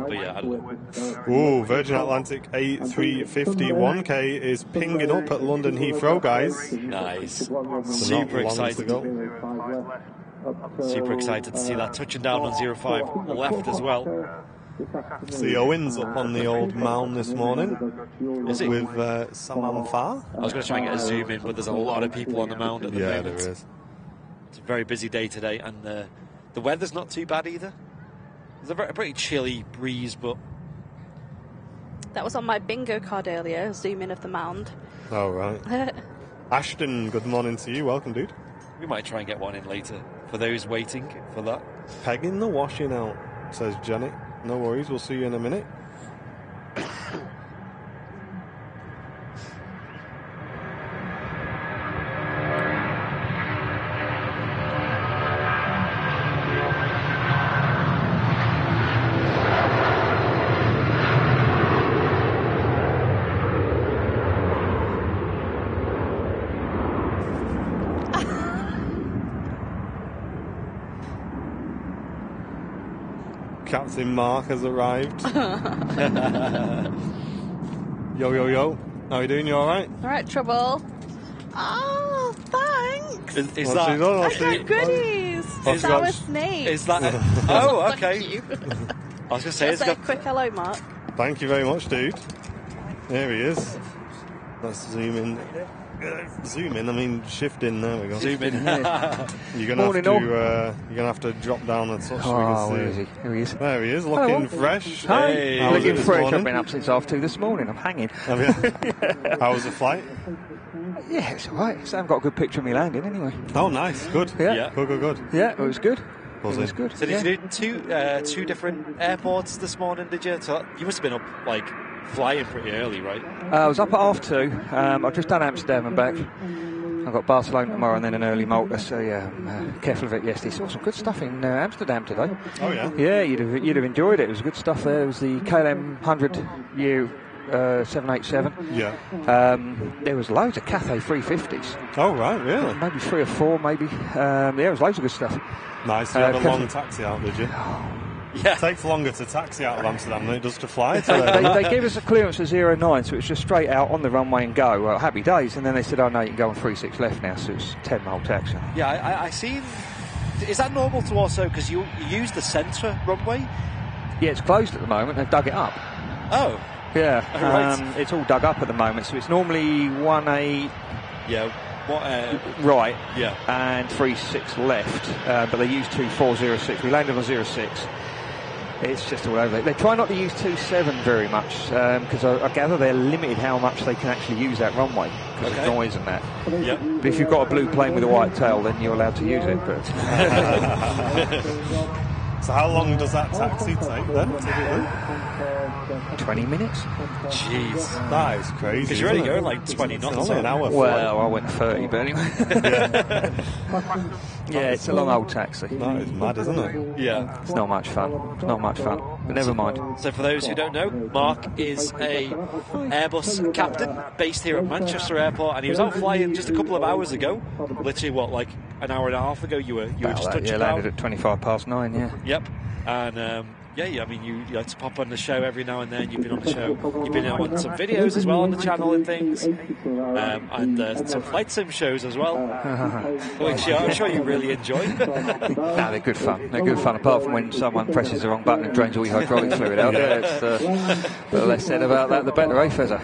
But yeah, I don't know. Ooh, Virgin Atlantic A350 1K is pinging up at London Heathrow, guys. Nice. So not Super long to excited. go. Super excited to see that touching down on 05 left as well. See Owens up on the old mound this morning. Is he? With Saman Far. I was going to try and get a zoom in, but there's a lot of people on the mound at the Yeah, moment. there is. It's a very busy day today, and the weather's not too bad either. There's a pretty chilly breeze, but That was on my bingo card earlier. Zoom in of the mound. Oh, right. Ashton, good morning to you. Welcome, dude. we might try and get one in later for those waiting for that. Pegging the washing out, says Janet. No worries, we'll see you in a minute. Captain Mark has arrived. Yo, yo, yo. How are you doing? You alright? Alright, Trouble. Oh, thanks. Is What's she that? done? I What's got she- goodies. What's she Sour got? snake. Is that? Oh, okay. Thank you. I was going to say, Let's it's say a got. quick hello, Mark. Thank you very much, dude. There he is. Let's zoom in. Zoom in, I mean shift in, there we go. Zoom in. You're gonna have to drop down a touch so we Oh, can where is see. he? Here he is. There he is, looking fresh. Hi. Hey. How was it Looking this fresh. I've morning? been up since half 2 this morning. I'm hanging. Have you? How was the flight? Yeah, it's all right. So I've got a good picture of me landing anyway. Oh, nice, good. Yeah. Yeah. Good. Yeah, it was good. Was it was it? good. So yeah. did you do two different airports this morning, did you? So you must have been up, like, flying pretty early, right? I was up at half 2. I've just done Amsterdam and back. I've got Barcelona tomorrow and then an early Malta. So yeah, I'm careful of it yesterday. Saw some good stuff in Amsterdam today. Oh, yeah? Yeah, you'd have enjoyed it. It was good stuff there. It was the KLM 100U 787. Yeah. There was loads of Cathay 350s. Oh, right, really? Maybe 3 or 4, maybe. Yeah, it was loads of good stuff. Nice. You had a Cathay- long taxi out, did you? Yeah. It takes longer to taxi out of Amsterdam than it does to fly. They gave us a clearance of 09, so it's just straight out on the runway and go. Well, happy days. And then they said, oh no, you can go on 36 left now, so it's 10-mile taxi. Yeah, I seen. Is that normal to also, because you use the centre runway? Yeah, it's closed at the moment. They've dug it up. Oh. Yeah, Oh, right. it's all dug up at the moment, so it's normally 18 Yeah. What? right Yeah. and 36 left, but they use 2406. We landed on 06. It's just all over. They try not to use 27 very much because I gather they're limited how much they can actually use that runway because of noise and that. Yep. But if you've got a blue plane with a white tail, then you're allowed to use it. But So how long does that taxi take then, typically? 20 minutes. Jeez. That is crazy. Because you're only isn't it? going like 20 knots. It's only an hour flight. Well, I went 30, but anyway. Yeah, it's a long old taxi. That is mad, isn't it? Yeah. It's not much fun. It's not much fun. But never mind. So for those who don't know, Mark is a Airbus captain based here at Manchester Airport, and he was out flying just a couple of hours ago. Literally, what, like an hour and a half ago? You were just touching Yeah, down. landed at 9:25. Yeah. Yep. And Yeah, I mean, you like to pop on the show every now and then. You've been on the show. You've been on some videos as well on the channel and things, and some flight sim shows as well, which I'm sure you really enjoy. No, they're good fun. They're good fun. Apart from when someone presses the wrong button and drains all your hydraulic fluid out. The less said about that, the better, eh, Fezzer?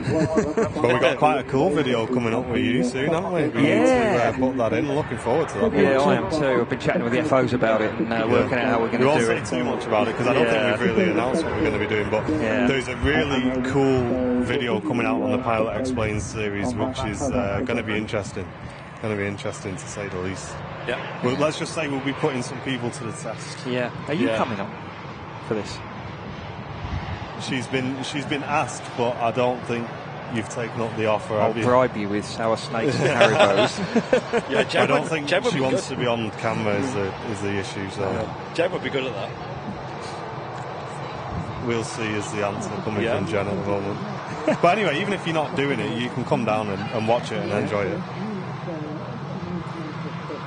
But we've got quite a cool video coming up with you soon, haven't we? We need to put that in. Looking forward to that. Yeah, I am too. I've been chatting with the FOs about it and working out how we're going to do it. We won't say too much about it because I don't think we've really announced what we're going to be doing, but there's a really cool video coming out on the Pilot Explains series, which is going to be interesting. Going to be interesting to say the least. Yeah. Well, let's just say we'll be putting some people to the test. Yeah. Are you coming on for this? She's been asked, but I don't think you've taken up the offer. I'll bribe you with sour snakes and Haribos. I don't think she wants to be on camera is the issue. So Jen would be good at that. We'll see is the answer coming from Jen at the moment. But anyway, even if you're not doing it, you can come down and watch it and enjoy it.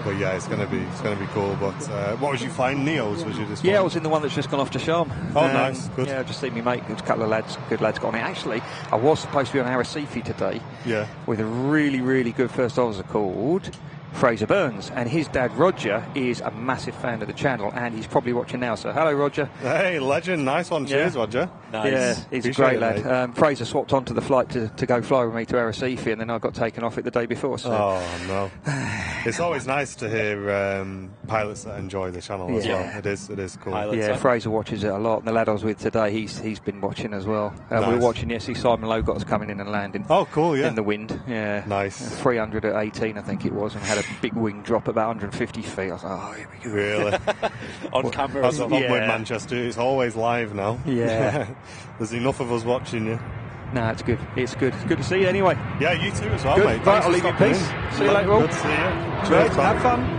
But yeah, it's gonna be cool. But what was you flying? Neos? Was you just? Yeah, I was in the one that's just gone off to Sharm. Oh, nice, good. Yeah, just seen me mate. There's a couple of good lads got on it. Actually, I was supposed to be on Arrecife today. Yeah. With a really, really good first officer called Fraser Burns, and his dad Roger is a massive fan of the channel, and he's probably watching now. So hello, Roger. Hey, legend, nice one. Cheers, Roger. Nice. Yeah, he's a great lad. Fraser swapped onto the flight to go fly with me to Arrecife, and then I got taken off it the day before. So. Oh no, it's always nice to hear pilots that enjoy the channel as well. It is cool. Pilots, Fraser watches it a lot, and the lad I was with today, he's been watching as well. Nice. We were watching yesterday. Simon Lowe got us coming in and landing. Oh, cool, yeah. In the wind, yeah. Nice. 300 at 18, I think it was, and had a big wing drop about 150 feet. I was like, oh, here we go. Really? On camera. That's the problem with Manchester. It's always live now. Yeah. There's enough of us watching you. No, it's good. It's good. It's good to see you anyway. Yeah, you too as well, good. mate. Right, I'll leave you in peace. See you later, all. Good to see you. Cheers, have fun.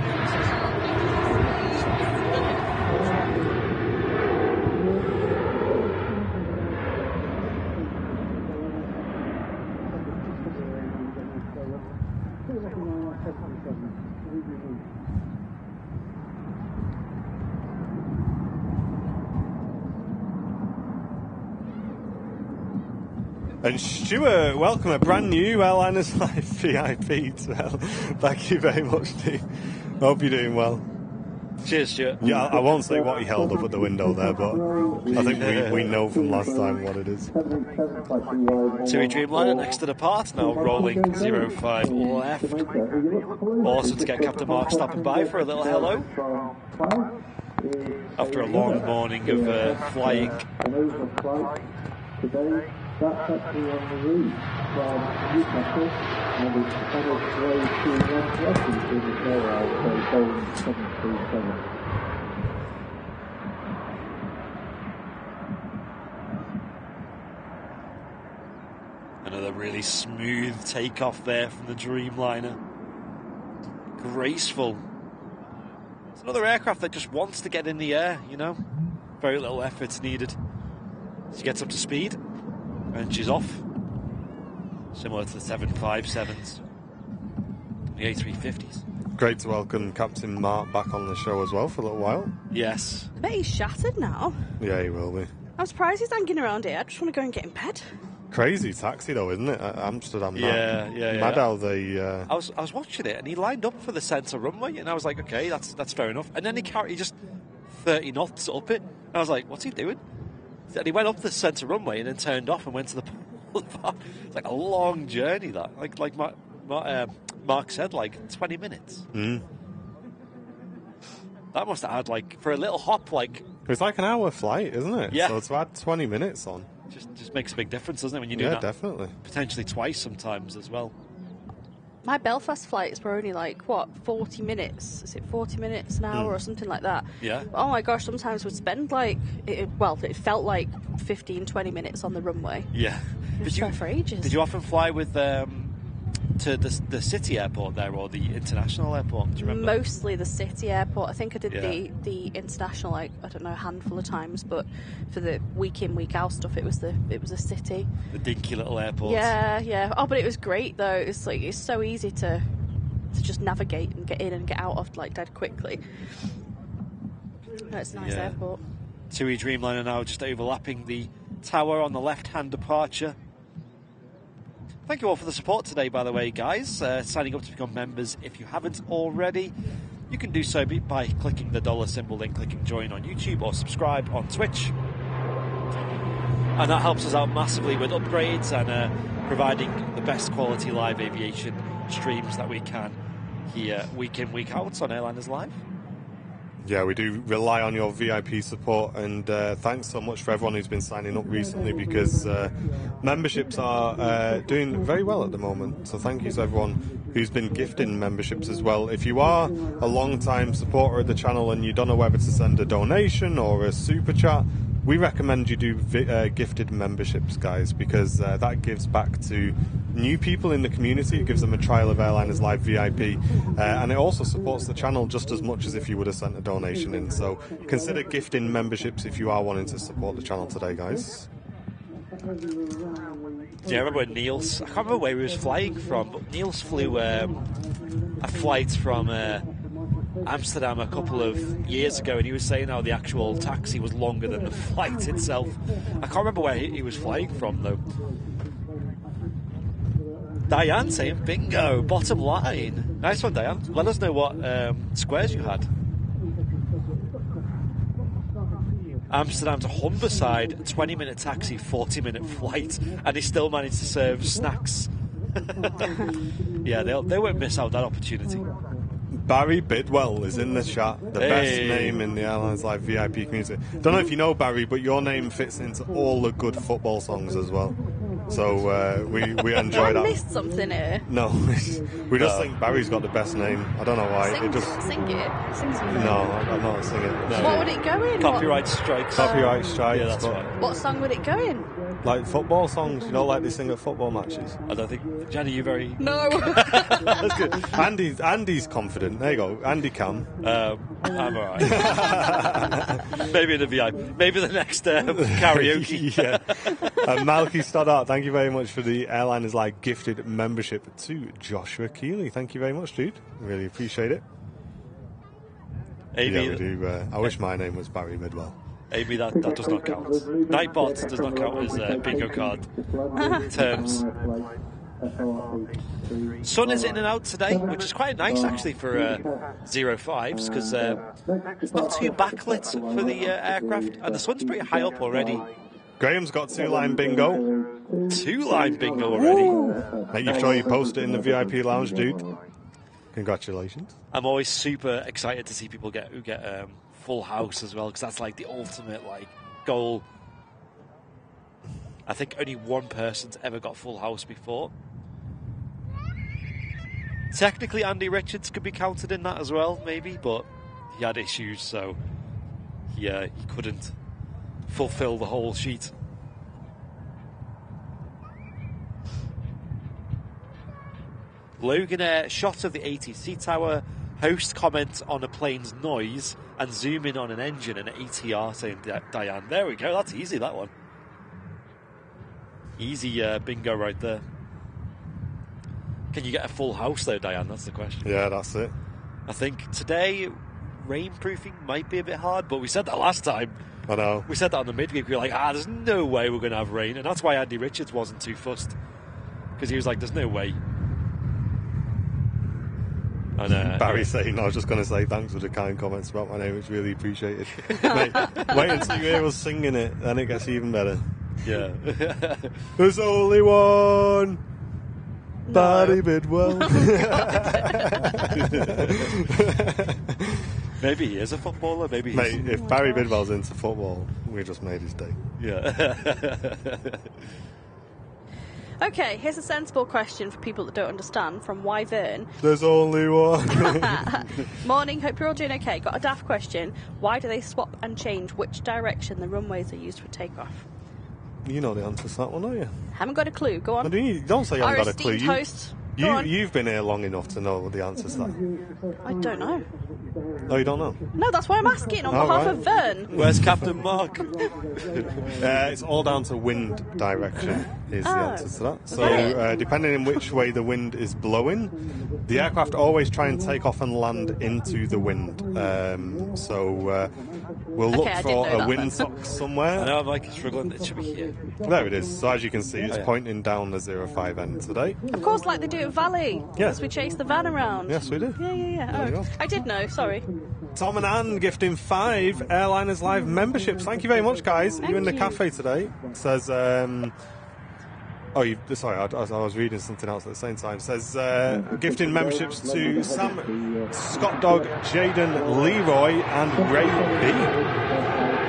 And Stuart, welcome, a brand new Airliners Live VIP. Well, thank you very much, Steve. Hope you're doing well. Cheers, Stuart. Yeah, I won't say what he held up at the window there, but I think we know from last time what it is. TUI Dreamliner next to the part, now rolling 05 left. Awesome to get Captain Mark stopping by for a little hello. After a long morning of flying. That's actually on the route from Newcastle, and it's on its way to West in the airline, so Boeing 737. Another really smooth takeoff there from the Dreamliner. Graceful. It's another aircraft that just wants to get in the air, you know. Very little effort's needed. She gets up to speed. And she's off. Similar to the 757s. The A350s. Great to welcome Captain Mark back on the show as well for a little while. Yes. I bet he's shattered now. Yeah, he will be. I'm surprised he's hanging around here. I just want to go and get in bed. Crazy taxi though, isn't it? Amsterdam. Yeah. Mad how they. I was watching it and he lined up for the centre runway and I was like, okay, that's fair enough. And then he just 30 knots up it. And I was like, what's he doing? And he went up the centre runway and then turned off and went to the boulevard. It's like a long journey, that. Like Mark said, like 20 minutes. That must have had, like, for a little hop, like... It's like an hour flight, isn't it? Yeah. So to add 20 minutes on. Just makes a big difference, doesn't it, when you do that? Yeah, definitely. Potentially twice sometimes as well. My Belfast flights were only like, 40 minutes? Is it 40 minutes an hour or something like that? Yeah. Oh my gosh, sometimes we'd spend like, it felt like 15, 20 minutes on the runway. Yeah. For ages. Did you often fly with to the city airport there or the international airport? Do you remember? Mostly the city airport. I think I did the international, like, I don't know, a handful of times, but for the week in, week out stuff, it was a city. The dinky little airport. Yeah. Oh, but it was great though. It's like it's so easy to just navigate and get in and get out of like dead quickly. No, it's a nice airport. TUI Dreamliner now just overlapping the tower on the left-hand departure. Thank you all for the support today, by the way, guys. Signing up to become members if you haven't already. You can do so by clicking the dollar symbol, then clicking join on YouTube or subscribe on Twitch. And that helps us out massively with upgrades and providing the best quality live aviation streams that we can here week in, week out on Airliners Live. Yeah, we do rely on your VIP support, and thanks so much for everyone who's been signing up recently, because memberships are doing very well at the moment. So thank you to everyone who's been gifting memberships as well. If you are a long-time supporter of the channel and you don't know whether to send a donation or a super chat, we recommend you do gifted memberships, guys, because that gives back to new people in the community. It gives them a trial of Airliners Live VIP, and it also supports the channel just as much as if you would have sent a donation in. So consider gifting memberships if you are wanting to support the channel today, guys. Yeah, I remember when Niels, I can't remember where he was flying from, but Niels flew a flight from Amsterdam a couple of years ago, and he was saying how the actual taxi was longer than the flight itself. I can't remember where he was flying from, though. Diane saying bingo, bottom line. Nice one, Diane. Let us know what squares you had. Amsterdam to Humberside, 20-minute taxi, 40-minute flight, and he still managed to serve snacks. Yeah, they won't miss out that opportunity. Barry Bidwell is in the chat. The best name in the Airlines Live VIP community. Don't know if you know Barry, but your name fits into all the good football songs as well. So we enjoy that. I missed something here. No, we just think Barry's got the best name. I don't know why. Sing it. Sing something. No, I'm not singing it. No. What would it go in? Copyright strikes. Copyright strikes. Yeah, that's right. What song would it go in? Like football songs, you know, like they sing at football matches. I don't think, Jenny, you very... No. That's good. Andy's confident. There you go. Andy can. I'm alright. Maybe in the VIP. Maybe the next karaoke. Yeah. Malky Stoddart, thank you very much for the Airliners Live gifted membership to Joshua Keeley. Thank you very much, dude. Really appreciate it. Amy, yeah, we do. I wish my name was Barry Bidwell. Amy, that does not count. Nightbot does not count as bingo card terms. Sun is in and out today, which is quite nice actually for 05s, because it's not too backlit for the aircraft, and the sun's pretty high up already. Graham's got 2-line bingo. 2-line bingo already. Make sure you post it in the VIP lounge, dude. Congratulations. I'm always super excited to see people get full house as well, because that's like the ultimate goal. I think only one person's ever got full house before. Technically Andy Richards could be counted in that as well, maybe, but he had issues, so he couldn't fulfill the whole sheet. Logan, shot of the ATC tower. Host comments on a plane's noise and zoom in on an engine and ATR, saying Diane. There we go, that's easy, that one. Easy bingo right there. Can you get a full house though, Diane? That's the question. Yeah, that's it. I think today rainproofing might be a bit hard, but we said that last time. I know. We said that on the midweek. We were like, there's no way we're going to have rain. And that's why Andy Richards wasn't too fussed, because he was like, there's no way. And, Barry saying, I was just going to say thanks for the kind comments about my name. It's really appreciated. Mate, wait until you hear us singing it, then it gets even better. Yeah. There's only one. No. Barry Bidwell. Maybe he is a footballer. Maybe he's... Mate, if Barry Bidwell's into football, we just made his day. Yeah. Okay, here's a sensible question for people that don't understand from Wyvern. There's only one. Morning, hope you're all doing okay. Got a daft question. Why do they swap and change which direction the runways are used for takeoff? You know the answer to that one, don't you? Haven't got a clue. Go on. Don't say you haven't got a clue. Host. You've been here long enough to know the answers to that. I don't know. Oh, you don't know? No, that's why I'm asking on behalf of Vern. Where's Captain Mark? It's all down to wind direction is the answer to that. So depending on which way the wind is blowing, the aircraft always try and take off and land into the wind. We'll look for a windsock somewhere. I know I'm like struggling. It should be here. There it is. So as you can see, it's pointing down the 05 end today. Of course, like they do at Valley. Yes. We chase the van around. Yes, we do. Yeah. Oh, I did know. Sorry. Tom and Anne gifting 5 Airliners Live memberships. Thank you very much, guys. Are you in the cafe today? It says, sorry, I was reading something else at the same time. It says, gifting memberships to Sam, Scott Dog, Jaden, Leroy, and Ray B.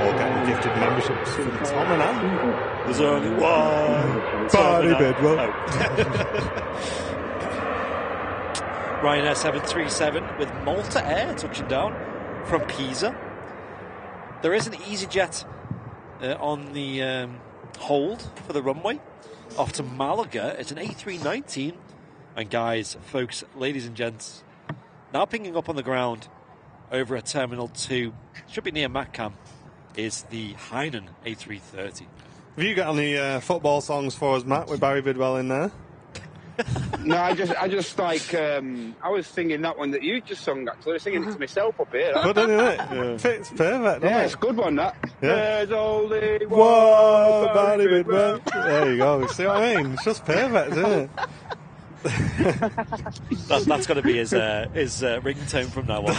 All getting gifted memberships from Tom and Anne. There's only one. Barney Bidwell. Ryanair 737 with Malta Air touching down from Pisa. There is an easyJet on the hold for the runway off to Malaga. It's an A319. And guys, folks, ladies and gents, now pinging up on the ground over at Terminal 2, should be near MACCAM, is the Hainan A330. Have you got any football songs for us, Matt, with Barry Bidwell in there? No, I just like, I was singing that one that you just sung, actually. I was singing it to myself up here. Good, isn't it? Yeah. Fits perfect, doesn't it? It's a good one, that. Yeah. There's only Whoa, one Barney Bidwell. There you go. See what I mean? It's just perfect, isn't it? That's going to be his ringtone from now on.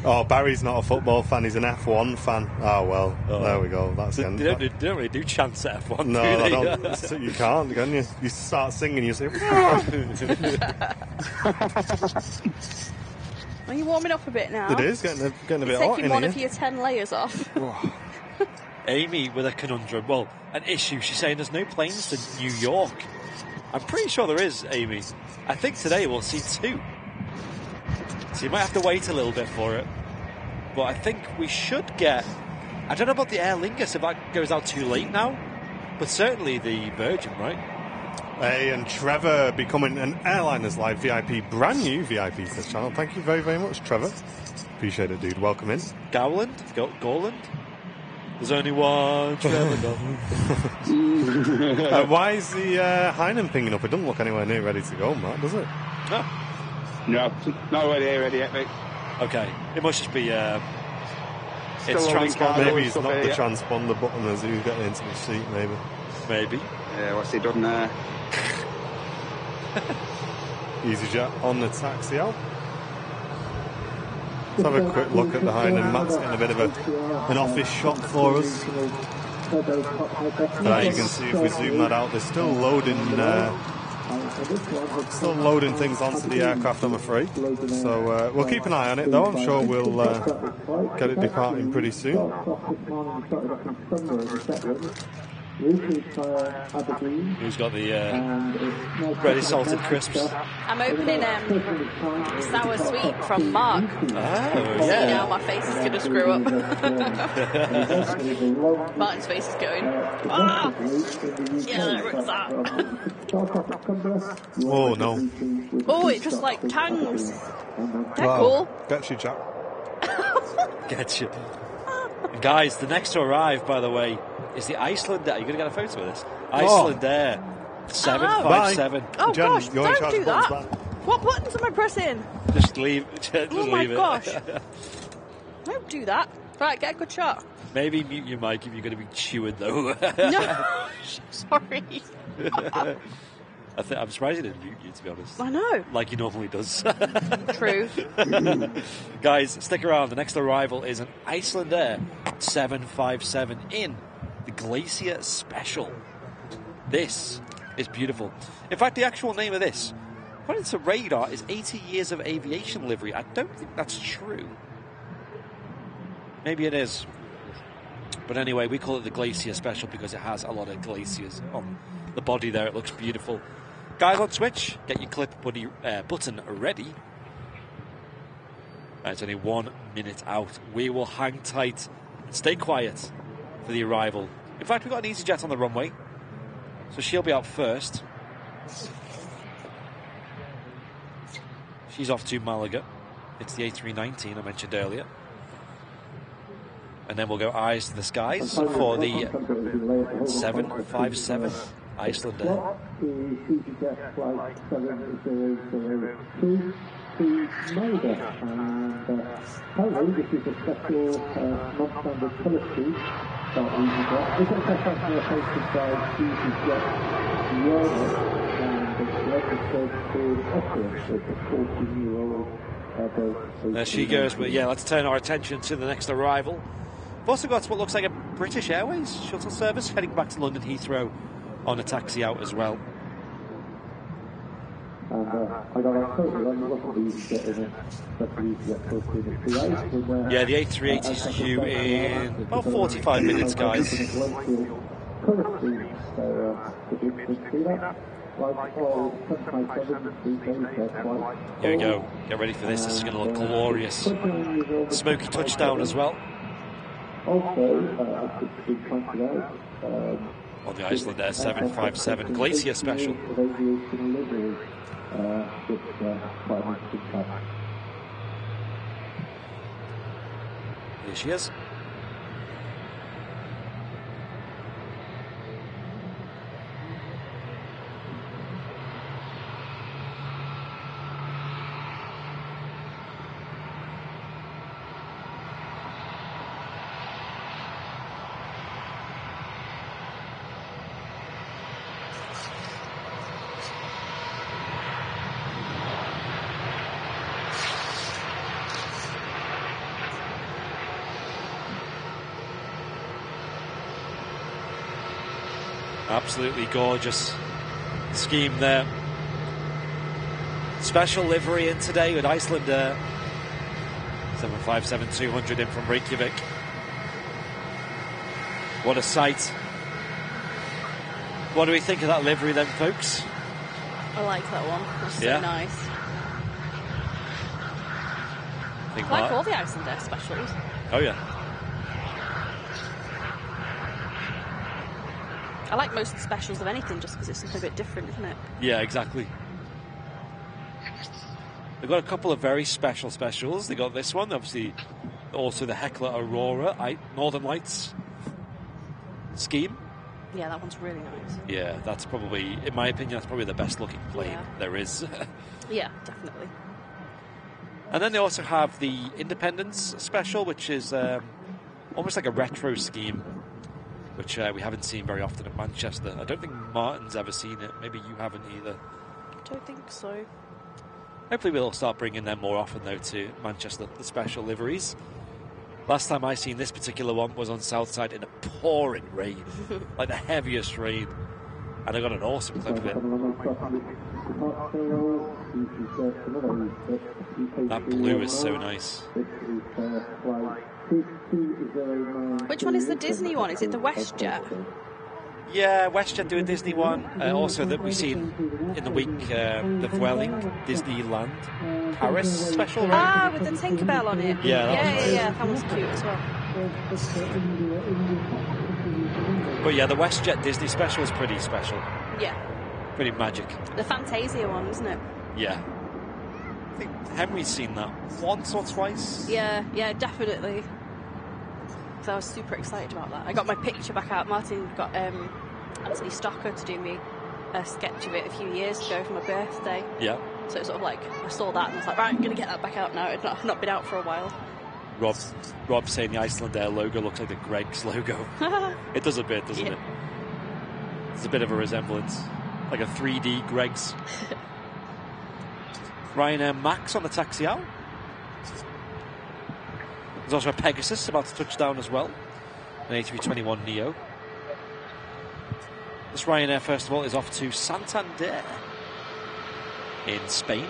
Oh, Barry's not a football fan, he's an F1 fan. Oh, well, there we go. That's They don't really do chants at F1, no, do they? don't. You can't, can you? You start singing, you say... Are you warming up a bit now? It is, getting a bit hot in taking one here. of your 10 layers off. Amy with a conundrum. Well, an issue. She's saying there's no planes to New York. I'm pretty sure there is, Amy. I think today we'll see 2. So you might have to wait a little bit for it. But I think we should get... I don't know about the Aer Lingus, if that goes out too late now. But certainly the Virgin, right? Hey, and Trevor becoming an Airliners Live VIP, brand new VIP to this channel. Thank you very, very much, Trevor. Appreciate it, dude. Welcome in. Gowland? Goland? There's only one Trevor. Why is the Hainan pinging up? It doesn't look anywhere near ready to go, Matt, does it? No. No, not ready yet, mate. Okay. It must just be... it's transponder. Maybe he's not the yet. transponder button as he's getting into the seat, maybe. Maybe. Yeah, what's he done there? EasyJet on the taxi out. Let's have a quick look at the Hainan. Matt's getting a bit of an office shot for us. You can see if we zoom that out, they're still loading things onto the aircraft, I'm afraid. So we'll keep an eye on it, though. I'm sure we'll get it departing pretty soon. Who's got the ready salted crisps? I'm opening sour sweet from Mark. Oh, yeah. Now my face is going to screw up. Martin's face is going, ah! Yeah, that rips out. Oh, no. Oh, it just like tangs. They're Wow. cool. Get you, Jack. Get you. Guys, the next to arrive, by the way, is the Iceland Air. You're going to get a photo of this? Iceland Air 757. Oh Jen, gosh, you're in don't charge do of that. buttons back. What buttons am I pressing? Just leave. Just Oh my leave gosh. it. Don't do that. Right, get a good shot. Maybe mute your mic if you're going to be chewing, though. No, sorry. I'm surprised he didn't mute you, to be honest. I know. Like he normally does. True. Guys, stick around. The next arrival is an Iceland Air 757 in the Glacier Special. This is beautiful. In fact, the actual name of this, according to Radar, is 80 years of aviation livery. I don't think that's true. Maybe it is. But anyway, we call it the Glacier Special because it has a lot of glaciers on the body there. It looks beautiful. Guys on Twitch, get your clip button ready. It's only 1 minute out. We will hang tight and stay quiet for the arrival. In fact, we've got an easyJet on the runway, so she'll be out first. She's off to Malaga. It's the A319 I mentioned earlier. And then we'll go eyes to the skies for the 757 Icelander. easyJet flight 7002 to Malaga, and apparently this is a special non-standard colour scheme for easyJet. This is a passenger hosted by easyJet Europe, and it's registered to Auckland with a 14-year-old. There she goes, but yeah, let's turn our attention to the next arrival. We've also got what looks like a British Airways shuttle service heading back to London Heathrow on a taxi out as well. And I got a photo on the easyJet in it, but easyJet posted it to ice. Yeah, the A380 is due in about 45 minutes, guys. Here we go. Get ready for this. This is going to look glorious. Smoky touchdown as well. Also, I should point out, on the Icelander 757 Glacier Special. Here she is. Absolutely gorgeous scheme there. Special livery in today with Icelander 757-200 in from Reykjavik. What a sight. What do we think of that livery then, folks? I like that one. That's so nice. I like all the Icelander specials. Oh yeah. I like most of the specials of anything just because it's something a bit different, isn't it? Yeah, exactly. They've got a couple of very special specials. They got this one, obviously, also the Heckler Aurora Northern Lights scheme. Yeah, that one's really nice. Yeah, that's probably, in my opinion, that's probably the best looking plane there is. Yeah, definitely. And then they also have the Independence special, which is almost like a retro scheme, which we haven't seen very often at Manchester. I don't think Martin's ever seen it. Maybe you haven't either. I don't think so. Hopefully we'll start bringing them more often, though, to Manchester, the special liveries. Last time I seen this particular one was on Southside in a pouring rain, like the heaviest rain. And I got an awesome clip of it. That blue is so nice. Which one is the Disney one? Is it the WestJet? Yeah, WestJet do a Disney one. Also, that we've seen in the week, the Vueling Disneyland Paris special, right? Ah, with the Tinkerbell on it. Yeah, that was cute as well. But yeah, the WestJet Disney special is pretty special. Yeah. Pretty magic. The Fantasia one, isn't it? Yeah. I think Henry's seen that once or twice. Yeah, definitely. So I was super excited about that. I got my picture back out. Martin got Anthony Stocker to do me a sketch of it a few years ago for my birthday. Yeah. So it was sort of like, I saw that and I was like, right, I'm going to get that back out now. It's not been out for a while. Rob saying the Icelander logo looks like the Greg's logo. It does a bit, doesn't it? There's a bit of a resemblance. Like a 3D Greg's. Ryanair Max on the taxi out. There's also a Pegasus about to touch down as well. An A321 Neo. This Ryanair, first of all, is off to Santander in Spain.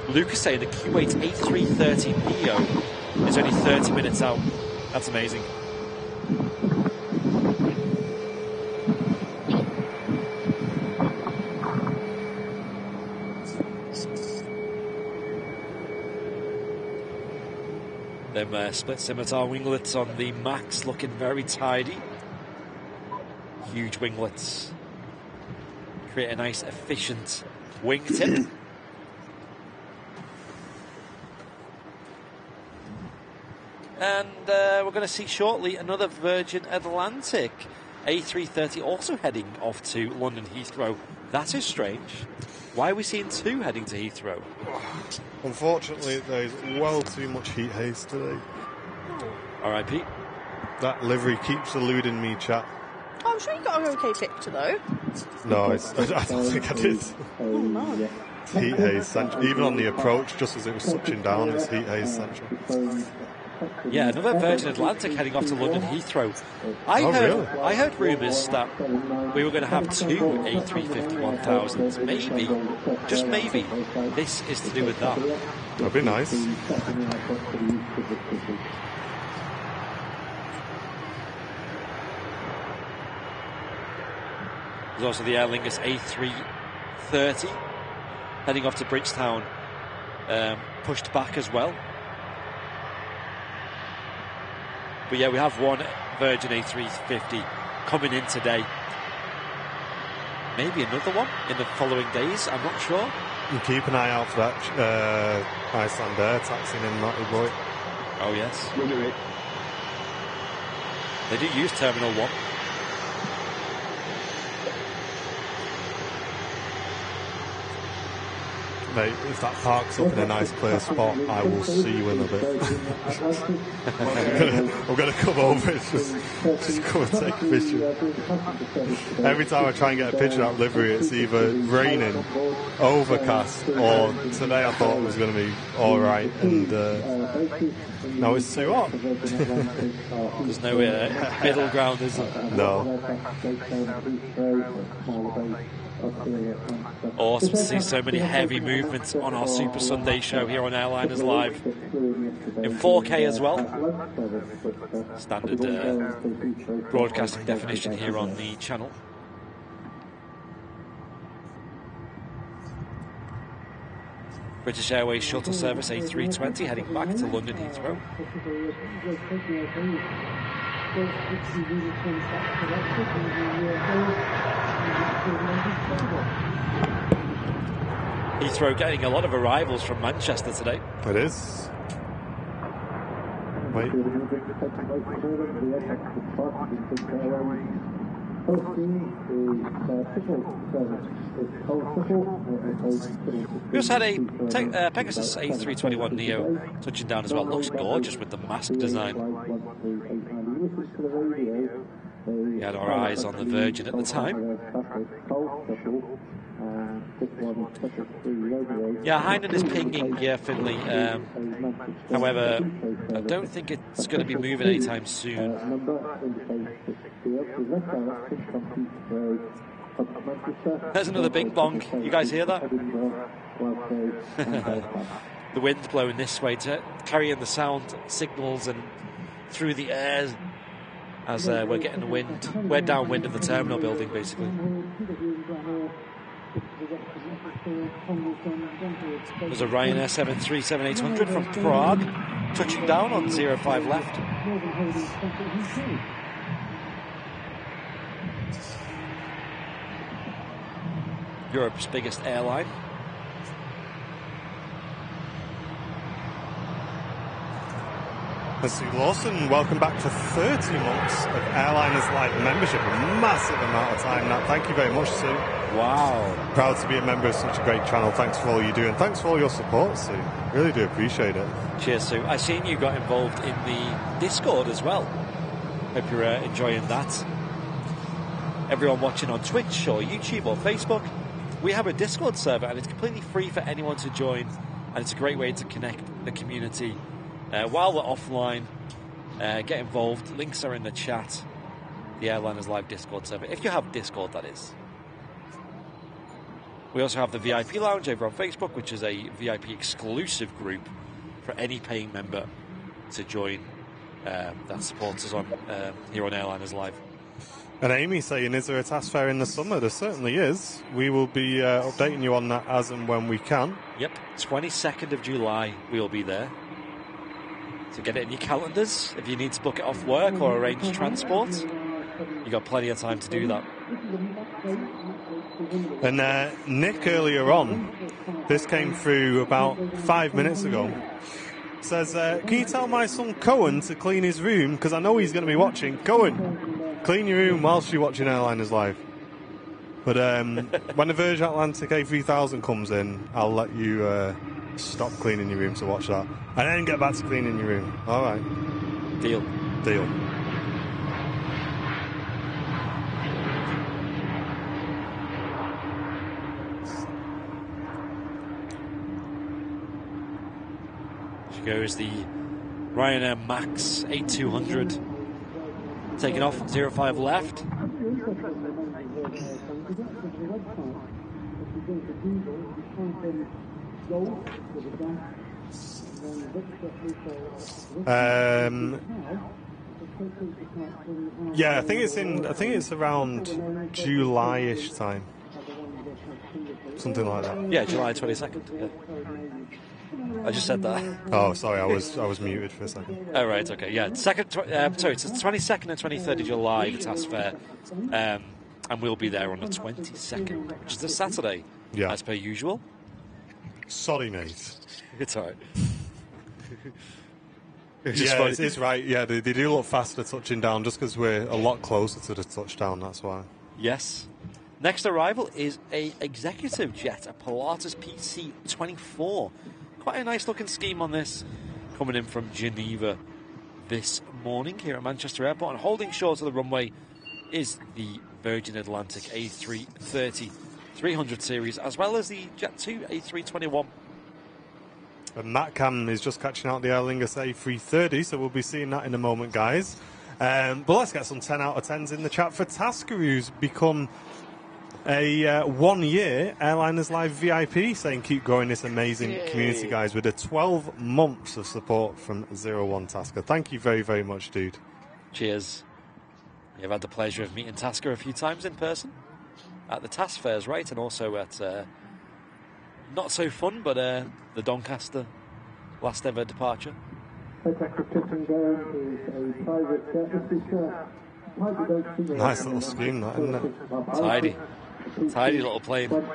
Lucas saying the Kuwait A330 Neo is only 30 minutes out. That's amazing. Them split scimitar winglets on the Max looking very tidy. Huge winglets. create a nice, efficient wingtip. And we're going to see shortly another Virgin Atlantic A330 also heading off to London Heathrow. That is strange. Why are we seeing two heading to Heathrow? Unfortunately, there's well too much heat haze today. R.I.P. That livery keeps eluding me, chat. Oh, I'm sure you got an okay picture though. No, I don't think I did. Oh no. It's heat haze central. Even on the approach, just as it was touching down, it's heat haze central. Yeah, another Virgin Atlantic heading off to London Heathrow. I heard rumours that we were going to have two A350-1000s. Maybe, just maybe, this is to do with that. That'd be nice. There's also the Aer Lingus A330 heading off to Bridgetown, pushed back as well. But yeah, we have one Virgin A350 coming in today. Maybe another one in the following days, I'm not sure. You keep an eye out for that Icelandair taxiing in Matty Boy. Oh yes. They do use Terminal 1. Mate, if that parks up in a nice clear spot, I will see you in a bit. I'm going to come over and just come and take a picture. Every time I try and get a picture of that livery, it's either raining, overcast, or today I thought it was going to be alright, and no, it's too hot. There's no middle ground, is there? No. Awesome to see so many heavy movements on our Super Sunday show here on Airliners Live in 4K as well. Standard broadcasting definition here on the channel. British Airways shuttle service A320 heading back to London Heathrow. Heathrow getting a lot of arrivals from Manchester today. It is. Wait. We also had a Pegasus A321neo touching down as well. Looks gorgeous with the mask design. We had our eyes on the Virgin at the time. Yeah, Heinen is pinging, yeah, Finley. However, I don't think it's going to be moving anytime soon. There's another bing bong. You guys hear that? The wind's blowing this way to carrying the sound signals and through the air as we're getting the wind. We're downwind of the terminal building, basically. There's a Ryanair 737-800 from Prague touching down on 05 left. Europe's biggest airline. Sue Lawson, welcome back to 30 months of Airliners Live membership. A massive amount of time now. Thank you very much, Sue. Wow. Proud to be a member of such a great channel. Thanks for all you do, and thanks for all your support, Sue. Really do appreciate it. Cheers, Sue. I seen you got involved in the Discord as well. Hope you're enjoying that. Everyone watching on Twitch or YouTube or Facebook, we have a Discord server, and it's completely free for anyone to join, and it's a great way to connect the community. While we're offline, get involved. Links are in the chat. The Airliners Live Discord server, if you have Discord, that is. We also have the VIP Lounge over on Facebook, which is a VIP exclusive group for any paying member to join that supports us on here on Airliners Live. And Amy saying, is there a task fair in the summer? There certainly is. We will be updating you on that as and when we can. Yep, 22nd of July we will be there. So get it in your calendars. If you need to book it off work or arrange transport, you've got plenty of time to do that. And Nick earlier on, this came through about 5 minutes ago, says, can you tell my son Cohen to clean his room? Because I know he's going to be watching. Cohen, clean your room whilst you're watching Airliners Live. But when the Virgin Atlantic A3000 comes in, I'll let you stop cleaning your room to watch that. And then get back to cleaning your room. All right. Deal. Deal. Goes the Ryanair Max 8200, taking off 05 left. Yeah, I think it's around July-ish time, something like that. Yeah, July 22nd. Yeah. I just said that. Oh, sorry, I was muted for a second. Oh, right, okay, yeah. It's the 22nd and 23rd of July, the TAS Fair, and we'll be there on the 22nd, which is a Saturday, as per usual. Sorry, mate. It's all right. It's right. Yeah, they do look faster touching down just because we're a lot closer to the touchdown, that's why. Yes. Next arrival is a executive jet, a Pilatus PC-24. Quite a nice looking scheme on this, coming in from Geneva this morning here at Manchester Airport, and holding short of the runway is the Virgin Atlantic A330 300 series, as well as the Jet 2 A321. And Matt Cam is just catching out the Aer Lingus A330, so we'll be seeing that in a moment, guys. But let's get some 10 out of 10s in the chat for Tasker, who's become a 1 year Airliners Live VIP, saying keep growing this amazing community, guys, with the 12 months of support from 01 Tasker. Thank you very, very much, dude. Cheers. You've had the pleasure of meeting Tasker a few times in person at the TAS fairs, right? And also at not so fun, but the Doncaster last ever departure. Nice little scheme, that, isn't it? Tidy little plane. From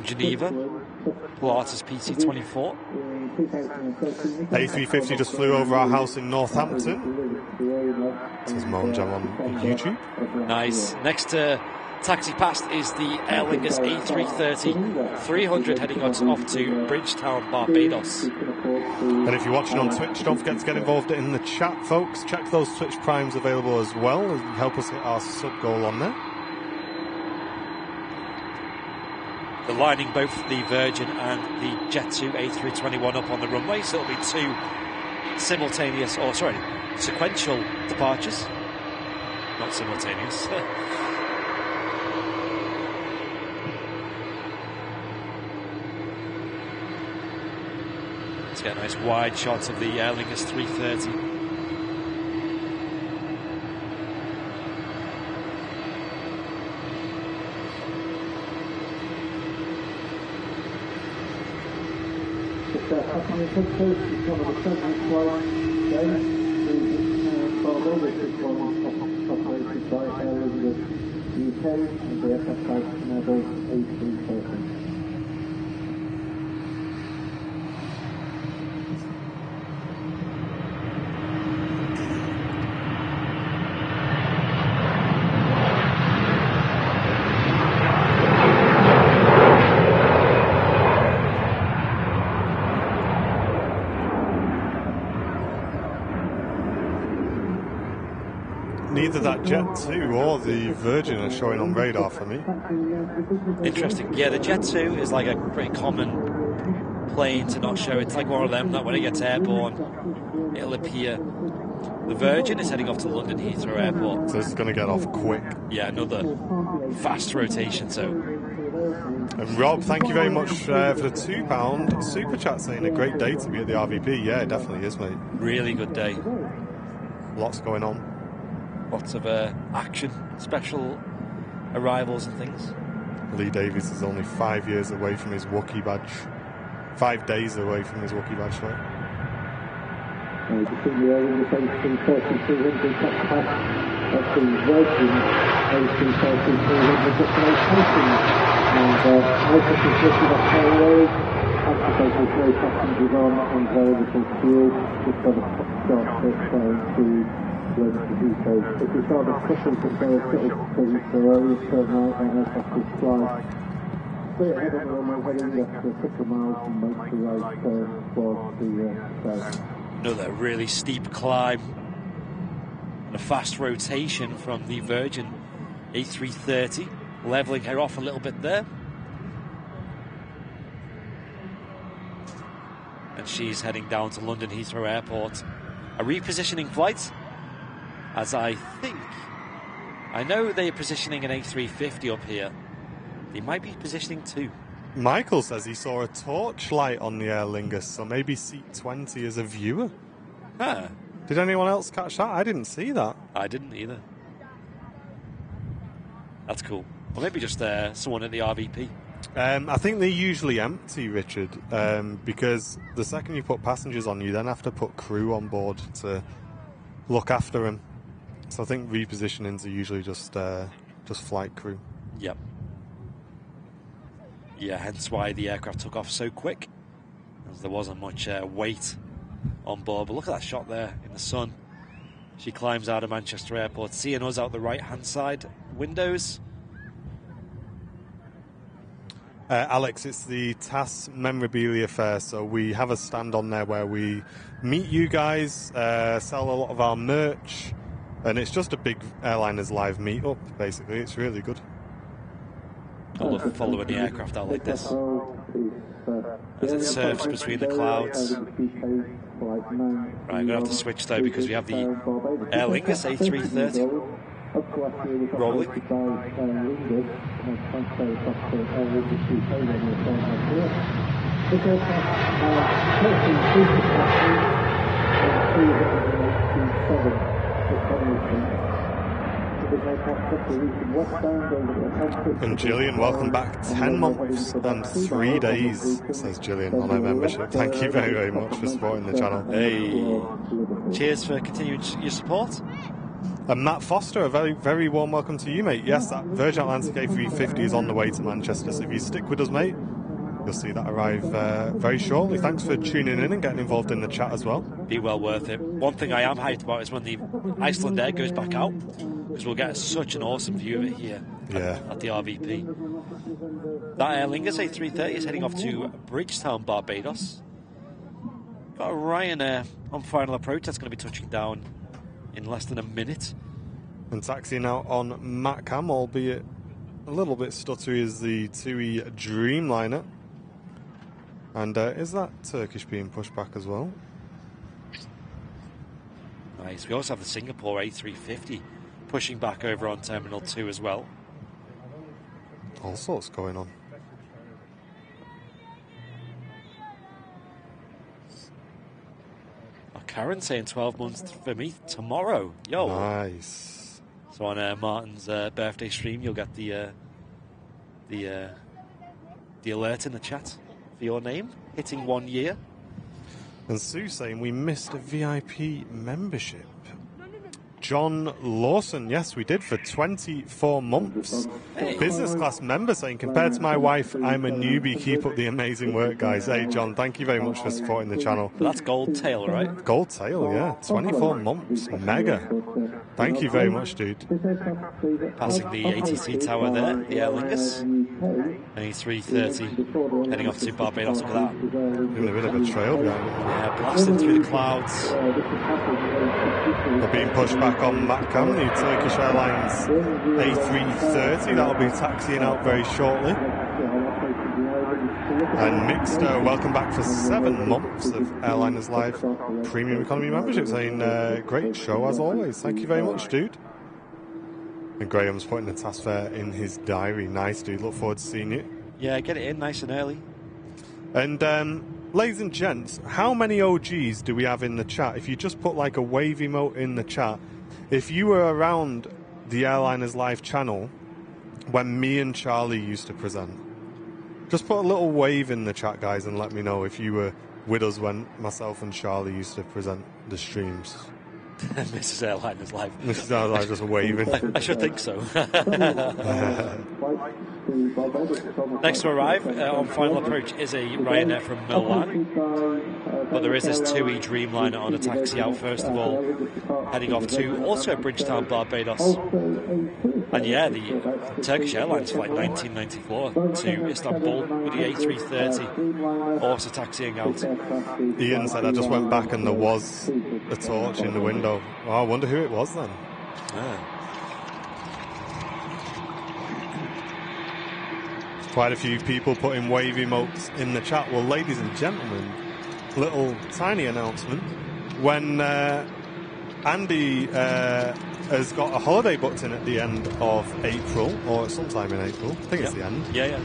Geneva, Pilatus PC-24. A350 just flew over our house in Northampton. Says Moan Jam on YouTube. Nice. Next taxi past is the Aer Lingus A330 300 heading off to Bridgetown, Barbados. And if you're watching on Twitch, don't forget to get involved in the chat, folks. Check those Twitch Primes available as well, and help us hit our sub goal on there. They're lining both the Virgin and the Jet 2 A321 up on the runway, so it'll be two sequential departures. Not simultaneous. Let's get a nice wide shot of the Aer Lingus 330. Neither that Jet 2 or the Virgin are showing on radar for me. Interesting. Yeah, the Jet 2 is like a pretty common plane to not show. It's like one of them that when it gets airborne, it'll appear. The Virgin is heading off to London Heathrow Airport. So it's going to get off quick. Yeah, another fast rotation. So. And Rob, thank you very much for the £2 super chat, saying a great day to be at the RVP. Yeah, it definitely is, mate. Really good day. Lots going on. Lots of action, special arrivals and things. Lee Davies is only 5 years away from his Wookiee badge. 5 days away from his Wookiee badge, right? of the Virgin A330-300 destination. And most is lifted off tailways, transportation with no passengers on and very little fuel, just got a stop to London Heathrow. If you saw the shuttles that go to Heathrow earlier tonight, that aircraft is flying straight ahead on the runway, heading up to a couple of miles and makes the right turn towards the south. Another really steep climb and a fast rotation from the Virgin A330, levelling her off a little bit there. And she's heading down to London Heathrow Airport. A repositioning flight, as I know they're positioning an A350 up here. They might be positioning two. Michael says he saw a torchlight on the Aer Lingus, so maybe seat 20 as a viewer. Huh. Did anyone else catch that? I didn't see that. I didn't either. That's cool. Or maybe just someone at the RVP. I think they're usually empty, Richard, because the second you put passengers on, you then have to put crew on board to look after them. So I think repositionings are usually just flight crew. Yep. Yeah, hence why the aircraft took off so quick, as there wasn't much weight on board. But look at that shot there in the sun. She climbs out of Manchester Airport, seeing us out the right-hand side windows. Alex, it's the TAS Memorabilia Fair, so we have a stand on there where we meet you guys, sell a lot of our merch, and it's just a big Airliners live meet-up, basically. It's really good. I love following the aircraft out like this, as it surfs between the clouds. Right, I'm going to have to switch though, because we have the Aer Lingus A330 rolling. And Gillian, welcome back. 10 months and 3 days, says Gillian on our membership. Thank you very, very much for supporting the channel. Hey, cheers for continuing your support. And Matt Foster, a very, very warm welcome to you, mate. Yes, that Virgin Atlantic A350 is on the way to Manchester, so if you stick with us, mate, you'll see that arrive very shortly. Thanks for tuning in and getting involved in the chat as well. Be well worth it. One thing I am hyped about is when the Iceland Air goes back out, because we'll get such an awesome view of it here at the RVP. That Aer Lingus A330 is heading off to Bridgetown, Barbados. Got a Ryanair on final approach. That's going to be touching down in less than a minute. And taxiing out on Matcam, albeit a little bit stuttery, is the TUI Dreamliner. And is that Turkish being pushed back as well? Nice. We also have the Singapore A350 pushing back over on Terminal 2 as well. All sorts going on. Karen saying 12 months for me tomorrow. Yo. Nice. So on Martin's birthday stream, you'll get the alert in the chat for your name hitting 1 year. And Sue saying we missed a VIP membership. John Lawson, yes, we did, for 24 months. Hey. Business class member saying, compared to my wife, I'm a newbie. Keep up the amazing work, guys. Hey, John, thank you very much for supporting the channel. That's gold tail, right? Gold tail, yeah. 24 months. Mega. Thank you very much, dude. Passing the ATC tower there, the Aer Lingus. A330 heading off to Barbados. Look at that. Doing a bit of a trail behind it. Yeah, blasting through the clouds. They're being pushed back on Matcam, the Turkish Airlines A330. That'll be taxiing out very shortly. And Mixter, welcome back for 7 months of Airliners Live Premium Economy membership, saying great show as always. Thank you very much, dude. And Graham's putting the task fair in his diary. Nice, dude. Look forward to seeing you. Yeah, get it in nice and early. And ladies and gents, how many OGs do we have in the chat? If you just put like a wave emote in the chat, if you were around the Airliners Live channel when me and Charlie used to present, just put a little wave in the chat, guys, and let me know if you were with us when myself and Charlie used to present the streams. Mrs. Airliners live. Mrs. Airliners just waving. I should think so. Next to arrive on final approach is a Ryanair from Milan. But there is this TUI Dreamliner on a taxi out first of all, heading off to also Bridgetown, Barbados. And yeah, the Turkish Airlines flight 1994 to Istanbul with the A330 also taxiing out. Ian said, I just went back and there was a torch in the window. Oh, I wonder who it was then. Quite a few people putting wave emotes in the chat. Well, ladies and gentlemen, little tiny announcement. When Andy has got a holiday booked in at the end of April, or sometime in April, I think it's the end. Yeah.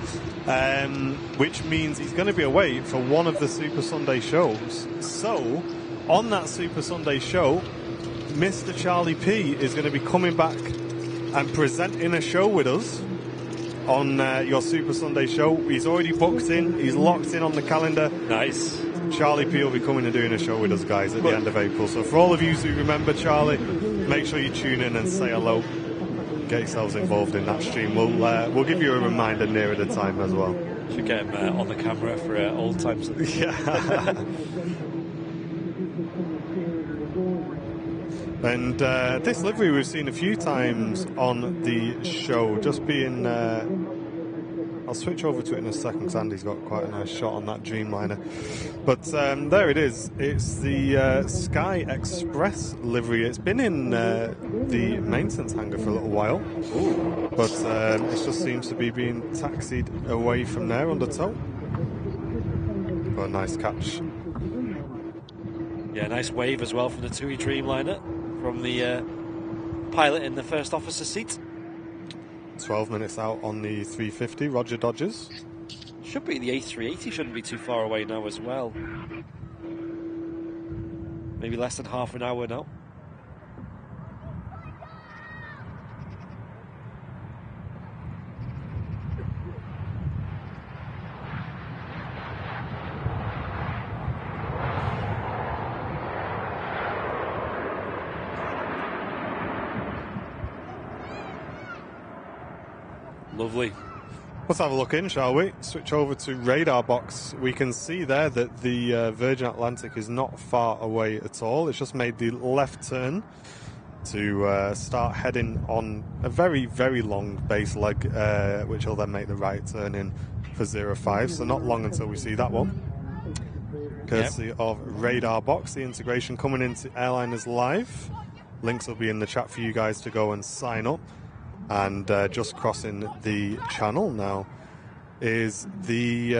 Which means he's going to be away for one of the Super Sunday shows. So, on that Super Sunday show, Mr. Charlie P is going to be coming back and presenting a show with us on your Super Sunday show. He's already booked in. He's locked in on the calendar. Nice. Charlie P will be coming and doing a show with us, guys, at the end of April. So for all of you who remember Charlie, make sure you tune in and say hello. Get yourselves involved in that stream. We'll give you a reminder nearer the time as well. Should get him on the camera for old times. Yeah. And this livery we've seen a few times on the show, just being... I'll switch over to it in a second because Andy's got quite a nice shot on that Dreamliner. But there it is. It's the Sky Express livery. It's been in the maintenance hangar for a little while. But it just seems to be being taxied away from there under tow. Got a nice catch. Yeah, nice wave as well from the TUI Dreamliner, from the pilot in the first officer seat. 12 minutes out on the 350, Roger Dodgers. Should be the A380, shouldn't be too far away now as well. Maybe less than half an hour now. Lovely. Let's have a look in, shall we? Switch over to radar box. We can see there that the Virgin Atlantic is not far away at all. It's just made the left turn to start heading on a very, very long base leg, which will then make the right turn in for 05. So not long until we see that one. Courtesy of radar box, the integration coming into Airliners Live. Links will be in the chat for you guys to go and sign up. And just crossing the channel now is the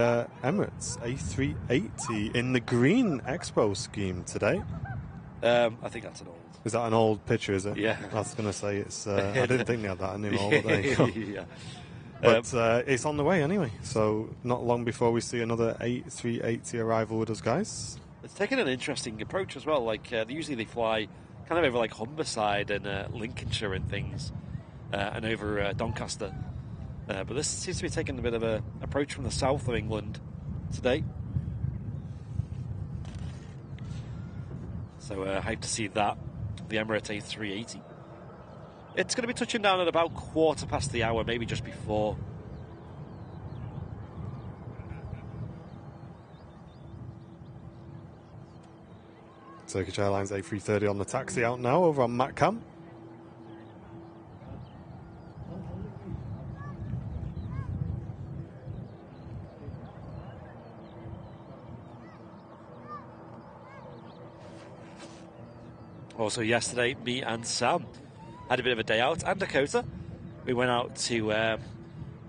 Emirates A380 in the green Expo scheme today. I think that's an old. Is that an old picture, is it? Yeah. I was going to say it's... I didn't think they had that anymore, but there you go. Yeah. But it's on the way anyway, so not long before we see another A380 arrival with us, guys. It's taken an interesting approach as well. Like usually they fly kind of over like Humberside and Lincolnshire and things. And over Doncaster. But this seems to be taking a bit of an approach from the south of England today. So hyped to see that, the Emirates A380. It's going to be touching down at about 1/4 the hour, maybe just before. Turkish Airlines A330 on the taxi out now over on MatCam. Also yesterday, me and Sam had a bit of a day out, and Dakota. We went out to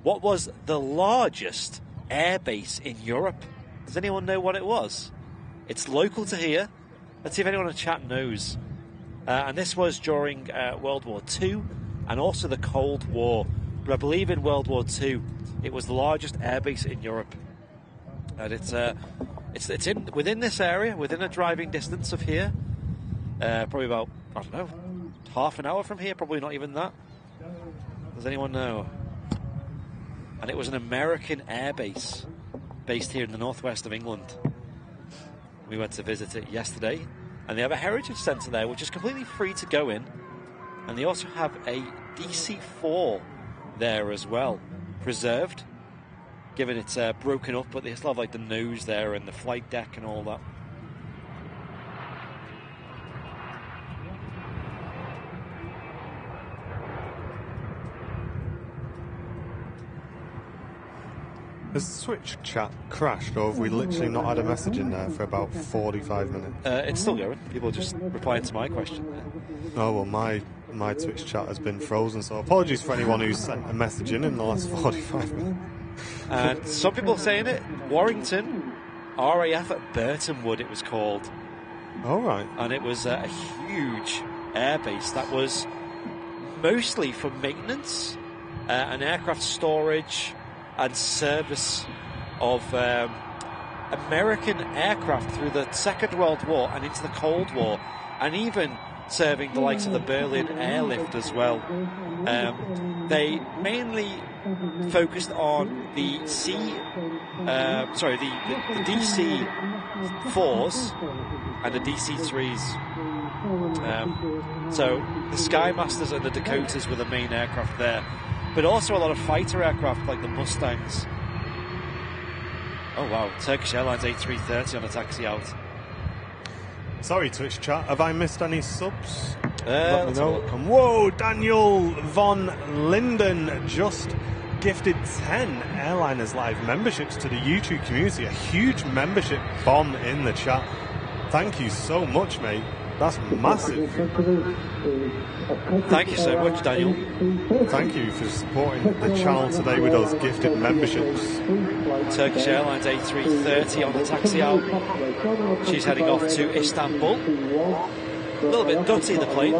what was the largest airbase in Europe. Does anyone know what it was? It's local to here. Let's see if anyone in the chat knows. And this was during World War II and also the Cold War. But I believe in World War II, it was the largest airbase in Europe. And it's within this area, within a driving distance of here. Probably about, I don't know, half an hour from here, probably not even that. Does anyone know? And it was an American airbase based here in the northwest of England. We went to visit it yesterday And they have a heritage centre there, which is completely free to go in. And they also have a DC-4 there as well, preserved, given it's broken up, but they still have like the nose there and the flight deck and all that. Has Switch chat crashed, or have we literally not had a message in there for about 45 minutes? It's still going. People are just replying to my question. Oh, well, my Twitch chat has been frozen, so apologies for anyone who's sent a message in the last 45 minutes. And some people are saying it. Warrington, RAF at Burtonwood, it was called. All right. And it was a huge airbase that was mostly for maintenance, and aircraft storage, and service of American aircraft through the Second World War and into the Cold War, and even serving the likes of the Berlin airlift as well. They mainly focused on the the DC-4s and the DC-3s. So the Skymasters and the Dakotas were the main aircraft there, but also a lot of fighter aircraft like the Mustangs. Oh wow, Turkish Airlines A330 on a taxi out. Sorry, Twitch chat, have I missed any subs? Let me know. Whoa, Daniel von Linden just gifted 10 Airliners Live memberships to the YouTube community. A huge membership bomb in the chat. Thank you so much, mate. That's massive. Thank you so much, Daniel. Thank you for supporting the channel today with those gifted memberships. Turkish Airlines A330 on the taxi out. She's heading off to Istanbul. A little bit dirty, the plane.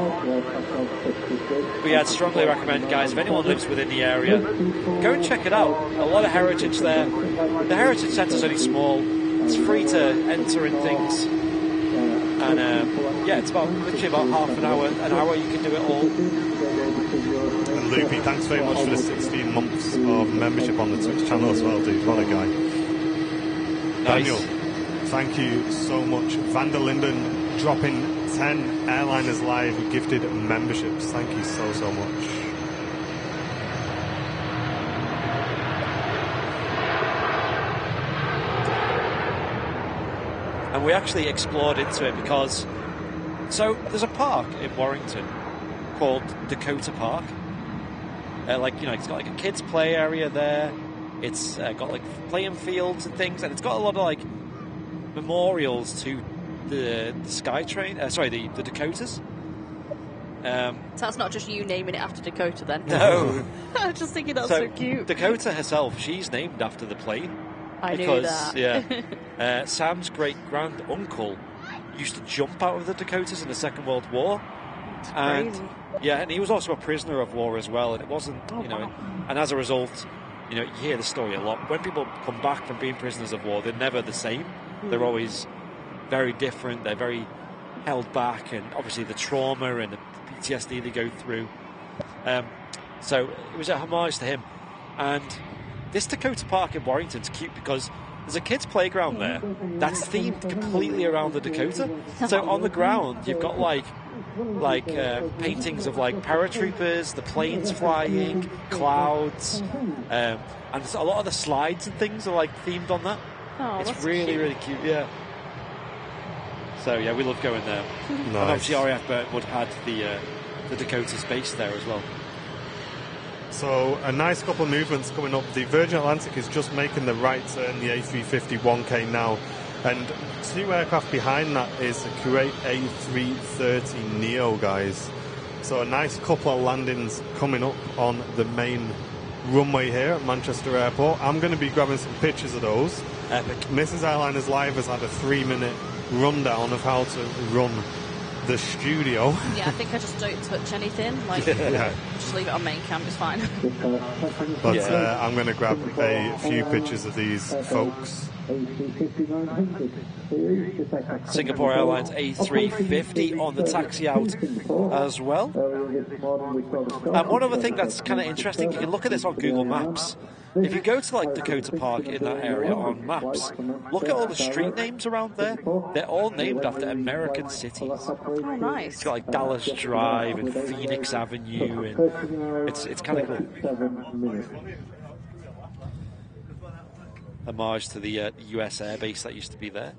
But yeah, I'd strongly recommend, guys, if anyone lives within the area, go and check it out. A lot of heritage there. The Heritage Centre's only small. It's free to enter and things. And yeah, it's literally about half an hour you can do it all. And Loopy, thanks very much for the 16 months of membership on the Twitch channel as well, dude. What a guy. Nice. Daniel, thank you so much. Van der Linden dropping 10 Airliners Live gifted memberships. Thank you so much. And we actually explored into it because, so there's a park in Warrington called Dakota Park. It's got like a kids play area there. It's got like playing fields and things, and it's got a lot of like memorials to the SkyTrain. The Dakotas. So that's not just you naming it after Dakota, then? No. I was just thinking that's so cute. Dakota herself, she's named after the plane. I knew that. Yeah. Sam's great-grand uncle used to jump out of the Dakotas in the Second World War. Crazy. And he was also a prisoner of war as well, and it wasn't, wow. And as a result, you hear the story a lot. When people come back from being prisoners of war, they're never the same. They're always very different. They're very held back, and obviously the trauma and the PTSD they go through. So it was a homage to him. And this Dakota Park in Warrington's cute because there's a kids' playground there that's themed completely around the Dakota. So on the ground, you've got like paintings of like paratroopers, the planes flying, clouds, and a lot of the slides and things are like themed on that. Oh, it's that's really, cute. really cute, yeah. So yeah, we love going there. Nice. And obviously RAF Burtonwood had the Dakota space there as well. So a nice couple of movements coming up. The Virgin Atlantic is just making the right turn, the A350 1K now. And two aircraft behind that is the Kuwait A330 Neo, guys. So a nice couple of landings coming up on the main runway here at Manchester Airport. I'm going to be grabbing some pictures of those. Epic. Mrs. Airliners Live has had a 3-minute rundown of how to run the studio. Yeah, I think I just don't touch anything. Just leave it on main cam, it's fine. But I'm going to grab a few pictures of these folks. A350-900 series. Singapore Airlines A350 on the taxi out as well. And one other thing that's kind of interesting, you can look at this on Google Maps. If you go to like Dakota Park in that area on maps, look at all the street names around there. They're all named after American cities. Oh, nice. It's got like Dallas Drive and Phoenix Avenue, and it's kind of cool. Homage to the US Air Base that used to be there.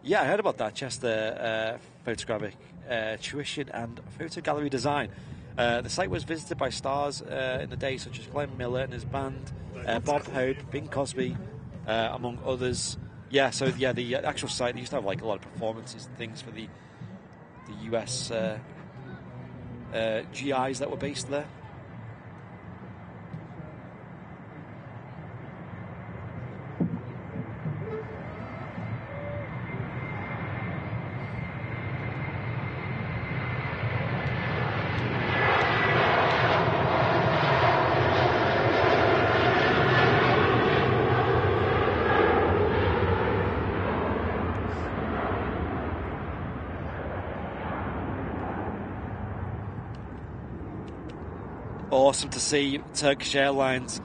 Yeah, I heard about that. Just the photographic tuition and photo gallery design. The site was visited by stars in the day such as Glenn Miller and his band, Bob Hope, Bing Crosby, among others. Yeah, so yeah, the actual site, they used to have like a lot of performances and things for the US GIs that were based there. Awesome to see Turkish Airlines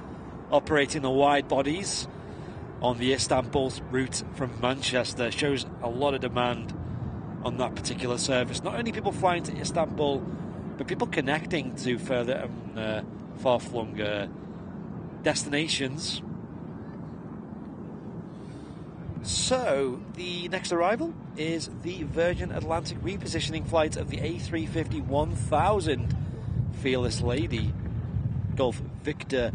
operating the wide bodies on the Istanbul route from Manchester. Shows a lot of demand on that particular service. Not only people flying to Istanbul, but people connecting to further far-flung destinations. So, the next arrival is the Virgin Atlantic repositioning flight of the A350-1000 Fearless Lady. Golf Victor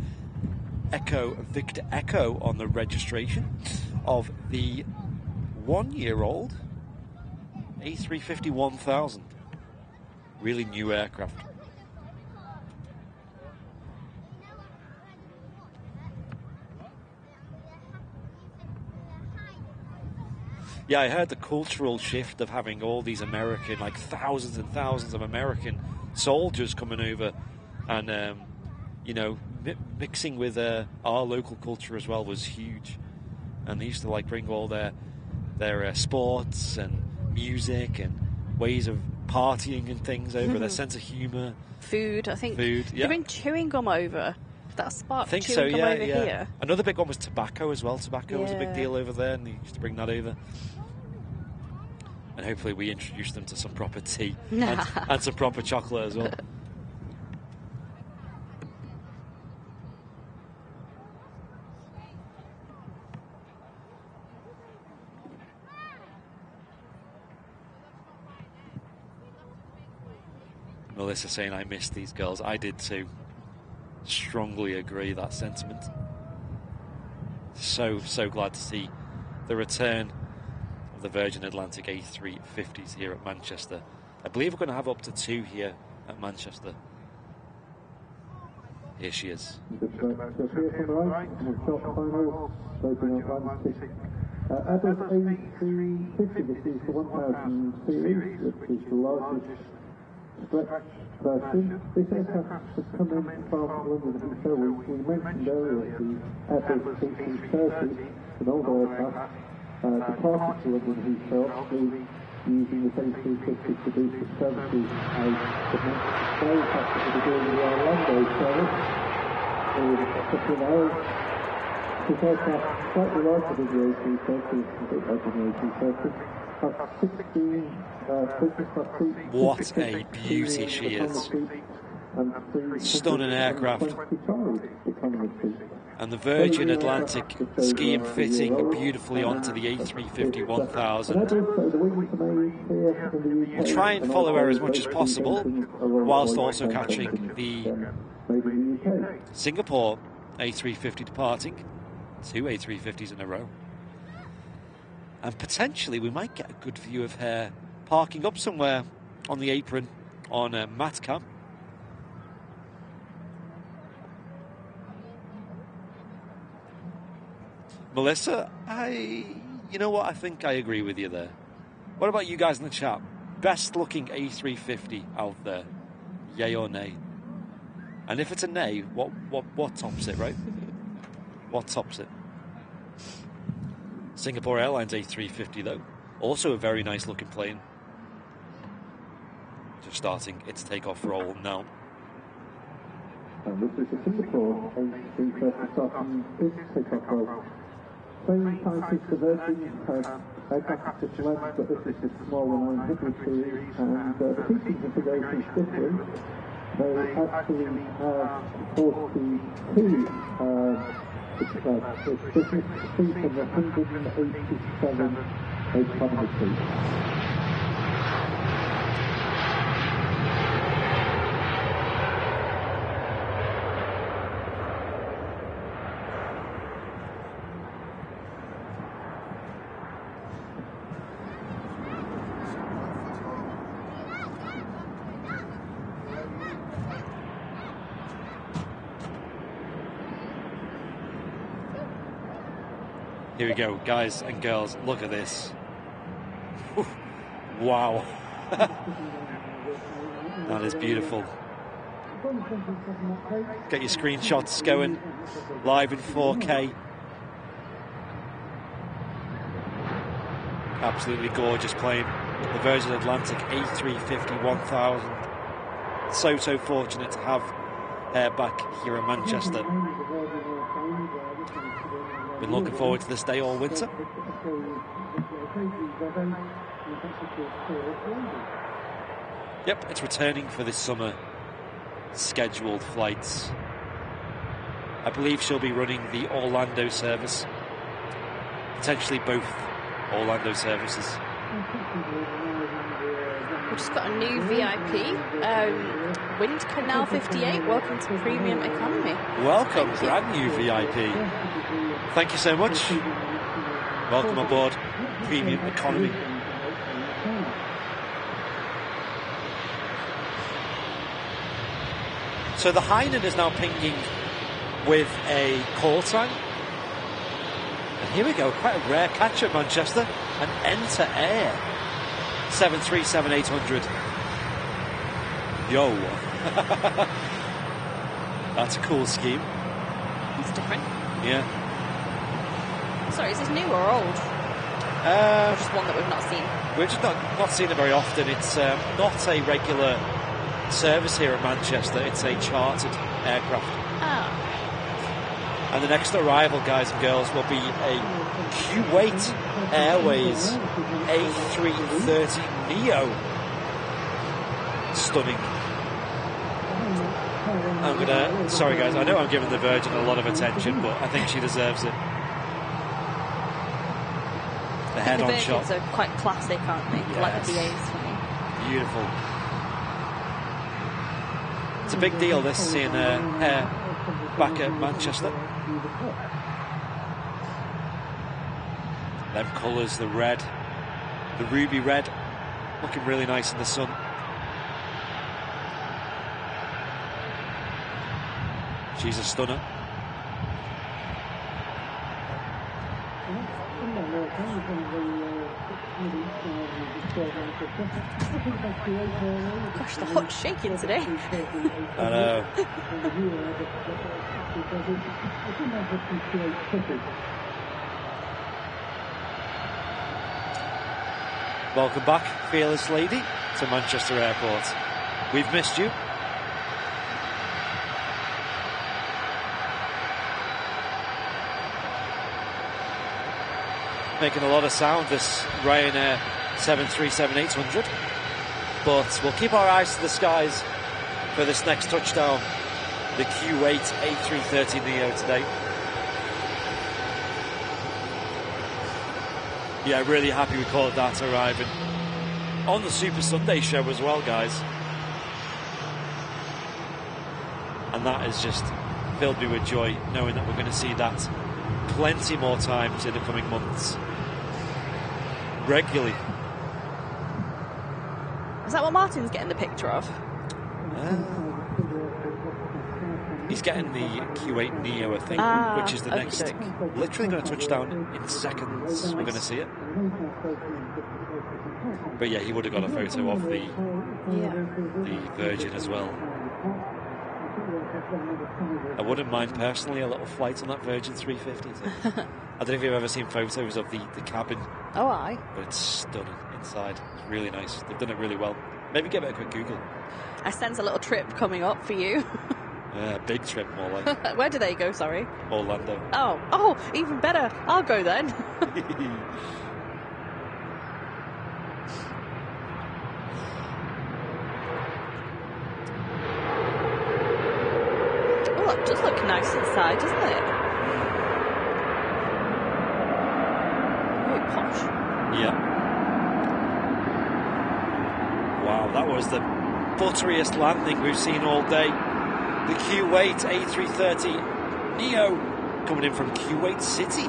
Echo on the registration of the 1-year-old A350-1000. Really new aircraft. Yeah, I heard the cultural shift of having all these American, like thousands and thousands of American soldiers coming over and, you know, mixing with our local culture as well was huge. And they used to like bring all their sports and music and ways of partying and things over, their sense of humour. Food, I think. Food, yeah. They bring chewing gum over. That sparked I think chewing so, gum yeah, over yeah. here. Another big one was tobacco as well. Tobacco was a big deal over there, and they used to bring that over. And hopefully we introduced them to some proper tea and some proper chocolate as well. Melissa saying, I missed these girls. I did too. Strongly agree that sentiment. So glad to see the return of the Virgin Atlantic A350s here at Manchester. I believe we're going to have up to 2 here at Manchester. Here she is. Airbus A350, this is the 1000 series, which is the largest stretch version. This aircraft has come in from London Heathrow. We mentioned earlier the Airbus A380, an older aircraft, departed to London Heathrow, using the A350 to do some services as the aircraft that will be doing the Orlando service in a couple of hours. This aircraft, slightly larger than the A330, a bit larger than the A330, has 16 what a beauty she is. Stunning aircraft. And the Virgin Atlantic skiing fitting beautifully onto the A350-1000. We'll try and follow her as much as possible, whilst also catching the Singapore A350 departing. 2 A350s in a row. And potentially we might get a good view of her parking up somewhere on the apron on Matcam. Melissa, you know what? I think I agree with you there. What about you guys in the chat? Best looking A350 out there? Yay or nay? And if it's a nay, what tops it, right? What tops it? Singapore Airlines A350 though, also a very nice looking plane. Just starting its takeoff roll now. And this is the Singapore A350 starting its takeoff roll. Same type as the Virgin aircraft just left, but this is the smaller 900 series, and the seating configuration is different. They actually have 42 it's business seats and 187 economy seats. Here we go, guys and girls, look at this. Wow. That is beautiful. Get your screenshots going, live in 4K. Absolutely gorgeous plane. The Virgin Atlantic A350 1000. So fortunate to have her back here in Manchester. Been looking forward to this day all winter. Yep, it's returning for this summer scheduled flights. I believe she'll be running the Orlando service. Potentially both Orlando services. We've just got a new VIP. Wind Canal 58. Welcome to Premium Economy. Welcome, brand new VIP. Thank you so much. Welcome aboard Premium Economy. So the Hainan is now pinging with a call sign. And here we go, quite a rare catch at Manchester. An Enter Air 737-800. Yo. That's a cool scheme. It's different. Yeah. Sorry, is this new or old? Or just one that we've not seen? We've just not seen it very often. It's not a regular service here at Manchester. It's a chartered aircraft. Ah. And the next arrival, guys and girls, will be a Kuwait Airways A330 Neo. Stunning. Sorry guys, I know I'm giving the Virgin a lot of attention, but I think she deserves it. The head-on shot. The Virgins are quite classic, aren't they? Yes. Like the BAs for me. Beautiful. It's a big deal, this, seeing her back at Manchester. Them colours, the red, the ruby red, looking really nice in the sun. She's a stunner. Gosh, the hut's shaking today. I know. Welcome back, fearless lady, to Manchester Airport. We've missed you. Making a lot of sound, this Ryanair 737-800. But we'll keep our eyes to the skies for this next touchdown, the Kuwait A330 Neo today. Yeah, really happy we caught that arriving on the Super Sunday show as well, guys. And that has just filled me with joy, knowing that we're going to see that plenty more times in the coming months. Regularly. Is that what Martin's getting the picture of? He's getting the Kuwait Neo, I think, which is the next. Literally going to touch down in seconds. We're going to see it. But yeah, he would have got a photo of the Virgin as well. I wouldn't mind personally a little flight on that Virgin 350. I don't know if you've ever seen photos of the cabin. Oh, aye. But it's stunning inside. It's really nice. They've done it really well. Maybe give it a quick Google. I sense a little trip coming up for you. Big trip, more like. Where do they go, sorry? Orlando. Oh, even better. I'll go then. Oh, it does look nice inside, doesn't it? Very posh. Yeah. Wow, that was the butteriest landing we've seen all day. The Kuwait A330 Neo coming in from Kuwait City.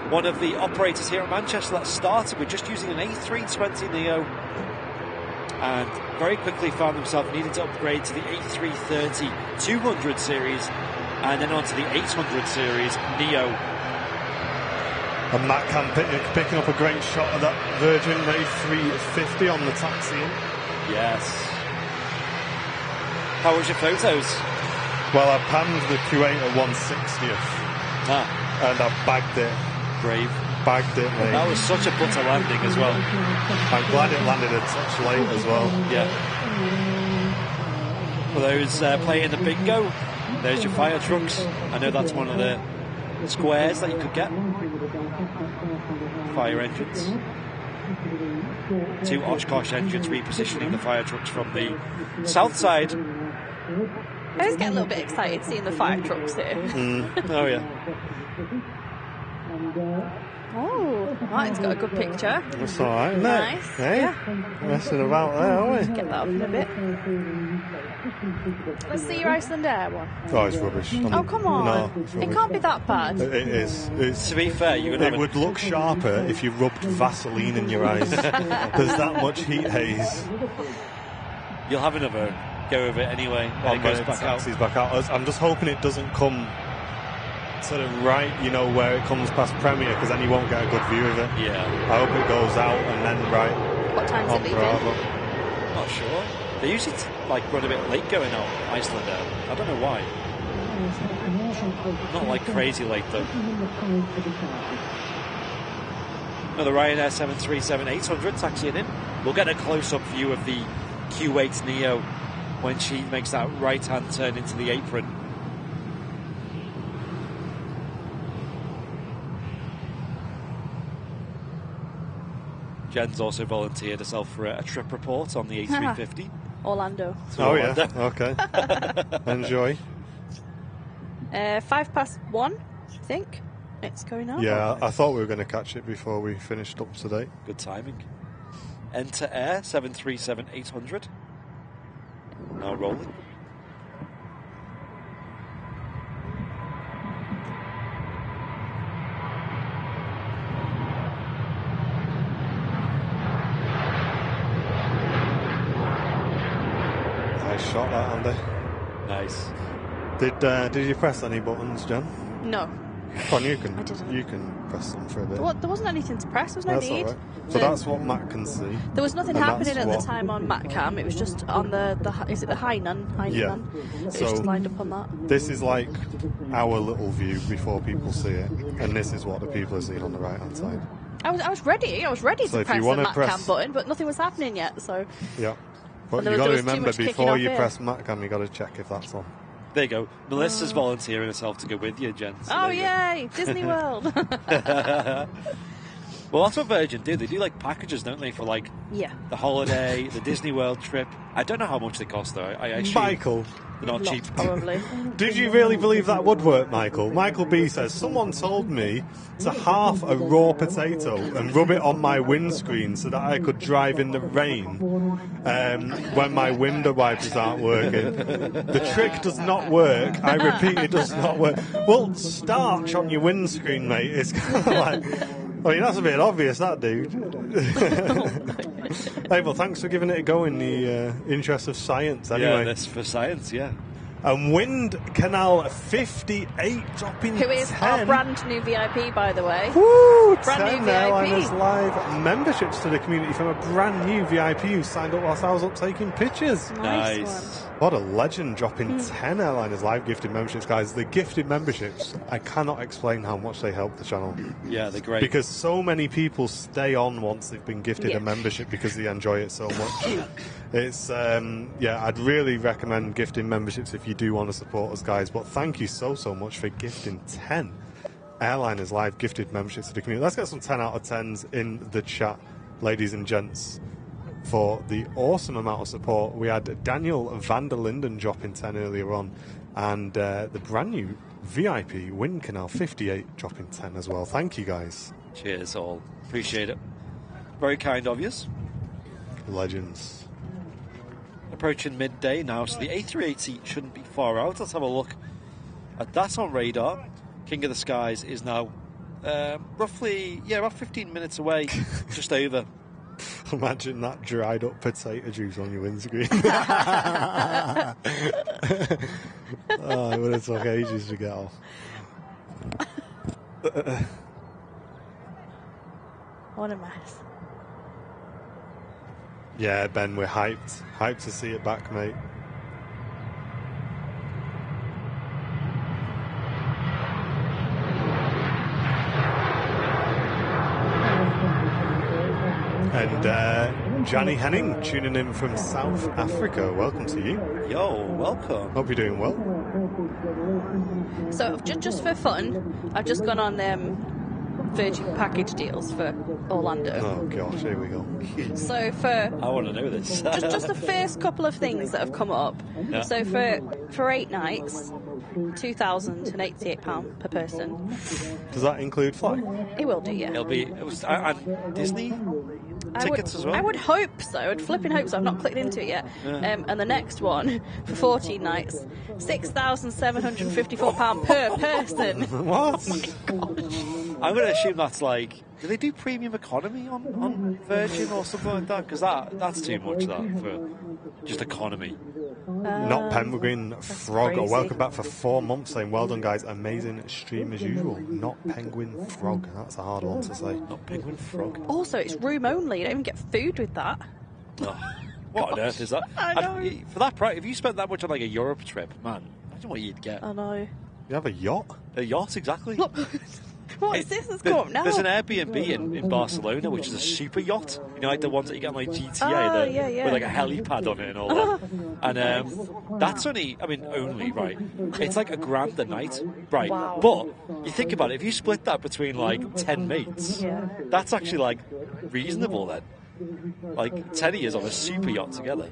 One of the operators here at Manchester that started with just using an A320 Neo and very quickly found himself needing to upgrade to the A330 200 series and then on to the 800 series Neo. And Matt Cam picking up a great shot of that Virgin A350 on the taxi. Yes. How was your photos? Well, I panned the Kuwait at 160th. And I bagged it. Brave. Bagged it, mate. That was such a butter landing as well. I'm glad it landed a touch late as well. Yeah. For those playing the bingo, there's your fire trucks. I know that's one of the squares that you could get. Fire engines. 2 Oshkosh engines repositioning the fire trucks from the south side. I just get a little bit excited seeing the fire trucks here. Oh, yeah. Oh, Martin's got a good picture. That's all right, isn't it? Nice. Hey? Yeah. Messing about there, aren't we? Get that up in a bit. Let's see your Iceland Air one. Oh, it's rubbish. Oh, come on. No, it's It rubbish. can't be that bad. It is. To be fair, it would look sharper if you rubbed Vaseline in your eyes. There's that much heat haze. You'll have another go of it anyway. When it goes back out. Back out. I'm just hoping it doesn't come sort of right, where it comes past Premier, because then you won't get a good view of it. Yeah. I hope it goes out and then right. What time's on it leaving? Bravo. Not sure. They usually run a bit late going out Iceland Air. I don't know why. Not like crazy late though. Another Ryanair 737-800 taxiing in. We'll get a close-up view of the Kuwait Neo when she makes that right-hand turn into the apron. Jen's also volunteered herself for a trip report on the A350. Orlando. Yeah, okay. Enjoy. 1:05, I think. It's going on. Yeah, I thought we were going to catch it before we finished up today. Good timing. Enter Air 737-800. Now rolling. Nice shot that, Andy. Nice. Did you press any buttons, Jen? No. Come on, I didn't. you can press them for a bit. There wasn't anything to press. There was no That's need. all right. So that's what Matt can see. There was nothing And happening that's at the what- time on MatCam. It was just on the is it the Hainan? Yeah. It was So- just lined up on that. This is like our little view before people see it, and this is what the people are seeing on the right hand side. I was ready. I was ready So to if press you the wanna MatCam press- button, but nothing was happening yet. So Yeah. But And there you was- got to there was too remember much kicking before off you here. press Matcam, you got to check if that's on. There you go. Melissa's volunteering herself to go with you, Jen. So oh there you go. yay, Disney World. Well, that's what Virgin do. They do like packages, don't they, for like Yeah. the holiday, the Disney World trip. I don't know how much they cost though. I assume Michael, they're not cheap. Probably. did you really believe that would work, Michael? Michael B says, someone told me to halve a raw potato and rub it on my windscreen so that I could drive in the rain when my window wipers aren't working. The trick does not work. I repeat, it does not work. Well, starch on your windscreen, mate, is kind of like... I mean, that's a bit obvious, that, dude. Hey, well, thanks for giving it a go in the interest of science, anyway. Yeah, that's for science, yeah. And Wind Canal 58 dropping Who is 10. our brand new VIP, by the way. Woo! Brand 10 new Airliners VIP. Live memberships to the community from a brand new VIP who signed up whilst I was up taking pictures. Nice Nice. one. What a legend, dropping 10 Airliners Live gifted memberships, guys. The gifted memberships, I cannot explain how much they help the channel. Yeah, they're great. Because so many people stay on once they've been gifted a membership because they enjoy it so much. It's, I'd really recommend gifting memberships if you do want to support us, guys. But thank you so much for gifting 10 Airliners Live gifted memberships to the community. Let's get some 10 out of 10s in the chat, ladies and gents, for the awesome amount of support. We had Daniel van der Linden dropping 10 earlier on, and the brand new VIP Wind Canal 58 dropping 10 as well. Thank you, guys. Cheers, all. Appreciate it. Very kind of yous. Legends. Approaching midday now, so the A380 shouldn't be far out. Let's have a look at that on radar. King of the Skies is now roughly, about 15 minutes away, just over. Imagine that dried up potato juice on your windscreen. It would have took ages to get off. What a mess. Yeah, Ben, we're hyped. Hyped to see it back, mate. And Johnny Henning tuning in from South Africa. Welcome to you. Yo, welcome. Hope you're doing well. So just for fun, I've just gone on Virgin package deals for Orlando. Oh gosh, here we go. So I want to know this. just the first couple of things that have come up. Yeah. So for 8 nights, £2,088 per person. Does that include flight? It will do, yeah. It'll be and Disney tickets as well. I would hope so. I'd flipping hope so. I've not clicked into it yet. Yeah. And the next one for 14 nights, £6,754 per person. What? I'm going to assume that's like, do they do premium economy on Virgin or something like that? Because that's too much that for just economy. Not Penguin Frog. crazy. Welcome back for 4 months. Saying well done, guys. Amazing stream as usual. Not Penguin Frog. That's a hard one to say. Not Penguin Frog. Also, it's room only. You don't even get food with that. Oh, what on earth is that? I know. For that price, if you spent that much on like a Europe trip, man, imagine what you'd get. I know. You have a yacht? A yacht, exactly. What is this that's come up now? There's an Airbnb in Barcelona, which is a super yacht. You know, like the ones that you get on like GTA, Oh, yeah. with like a helipad on it and all that. And that's only, right? It's like $1,000 a night, right? Wow. But you think about it, if you split that between like 10 mates, that's actually like reasonable then. Like 10 of years on a super yacht together.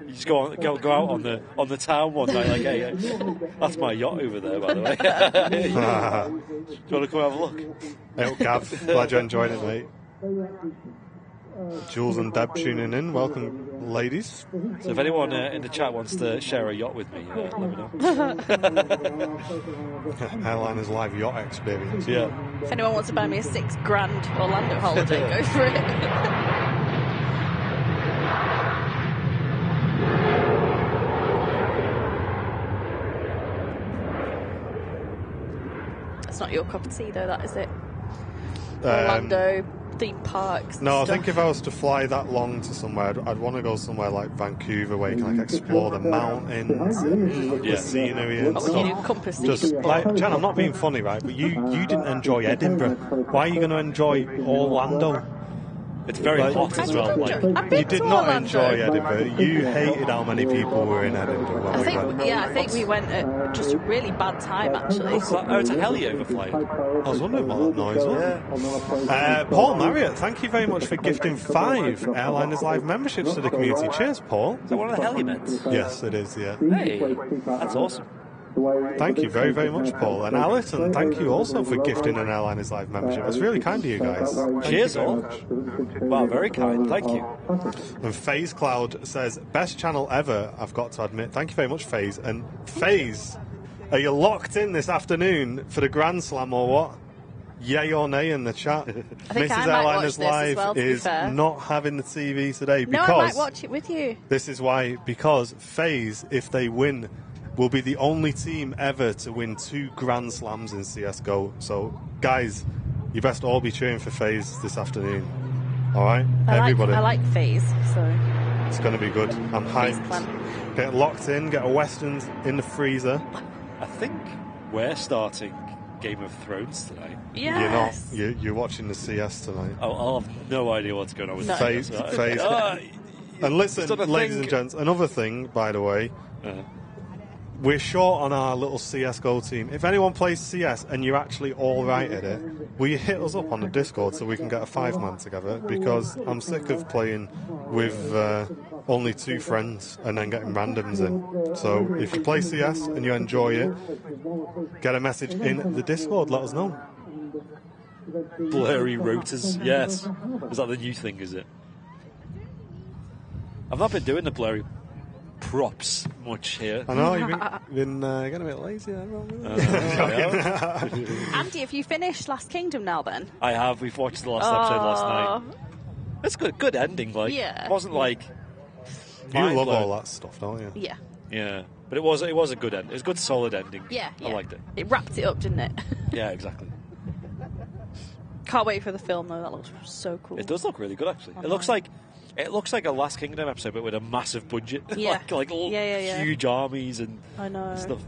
You just go out on the town one night, like, hey, that's my yacht over there, by the way. Do you want to come have a look? Hey, Gav, glad you enjoyed it, mate. Jules and Deb tuning in. Welcome, ladies. So if anyone in the chat wants to share a yacht with me, let me know. Airliners Live yacht experience. Yeah. If anyone wants to buy me a $6,000 Orlando holiday, go for it. That's not your cup of tea, though, that is it? Orlando, theme parks. No, stuff. I think if I was to fly that long to somewhere, I'd want to go somewhere like Vancouver where you can like explore the mountains, and the scenery and What would you do? stuff. Compass Just like Jan, I'm not being funny, right? But you didn't enjoy Edinburgh. Why are you going to enjoy Orlando? It's very hot as well. Like, You did not enjoy Edinburgh. You hated how many people were in Edinburgh when we went. I think we went at just a really bad time, actually. it's a heli overflight. I was wondering what that noise was. Paul Marriott, thank you very much for gifting 5 Airliners Live memberships to the community. Cheers, Paul. Is that one of the heli-meds? Yes, it is, yeah. Hey, that's awesome. Thank you very, very much, Paul. And Alison, thank you also for gifting an Airliners Live membership. That's really kind of you guys. Cheers, all. Wow, very kind. Thank you. And FaZe Cloud says, best channel ever, I've got to admit. Thank you very much, FaZe. And FaZe, are you locked in this afternoon for the Grand Slam or what? Yay or nay in the chat. think Mrs. I might watch Airliners this as Live well, to be is fair. not having the TV today No, because I might watch it with you. this is why, because FaZe, if they win, will be the only team ever to win 2 Grand Slams in CSGO. So, guys, you best all be cheering for FaZe this afternoon. All right? Everybody. I like FaZe, so... It's going to be good. I'm hyped. Get locked in, get a Western in the freezer. I think we're starting Game of Thrones tonight. Yes. You're not. You're watching the CS tonight. Oh, I'll have no idea what's going on with Phase. And listen, ladies and gents, another thing, by the way, we're short on our little CSGO team. If anyone plays CS and you're actually all right at it, will you hit us up on the Discord so we can get a 5-man together? Because I'm sick of playing with only 2 friends and then getting randoms in. So if you play CS and you enjoy it, get a message in the Discord, let us know. Blurry rotors, yes. Is that the new thing, is it? I've not been doing the blurry props much here. I know, you've been getting a bit lazy. Andy, have you finished Last Kingdom now then? I have. We've watched the last episode last night. It's good ending. Like, it wasn't like... You love all that stuff, don't you? Yeah. Yeah. But it was a good end. It was a good, solid ending. Yeah. I liked it. It wrapped it up, didn't it? Yeah, exactly. Can't wait for the film, though. That looks so cool. It does look really good, actually. It looks like a Last Kingdom episode, but with a massive budget. Yeah. like huge armies and stuff.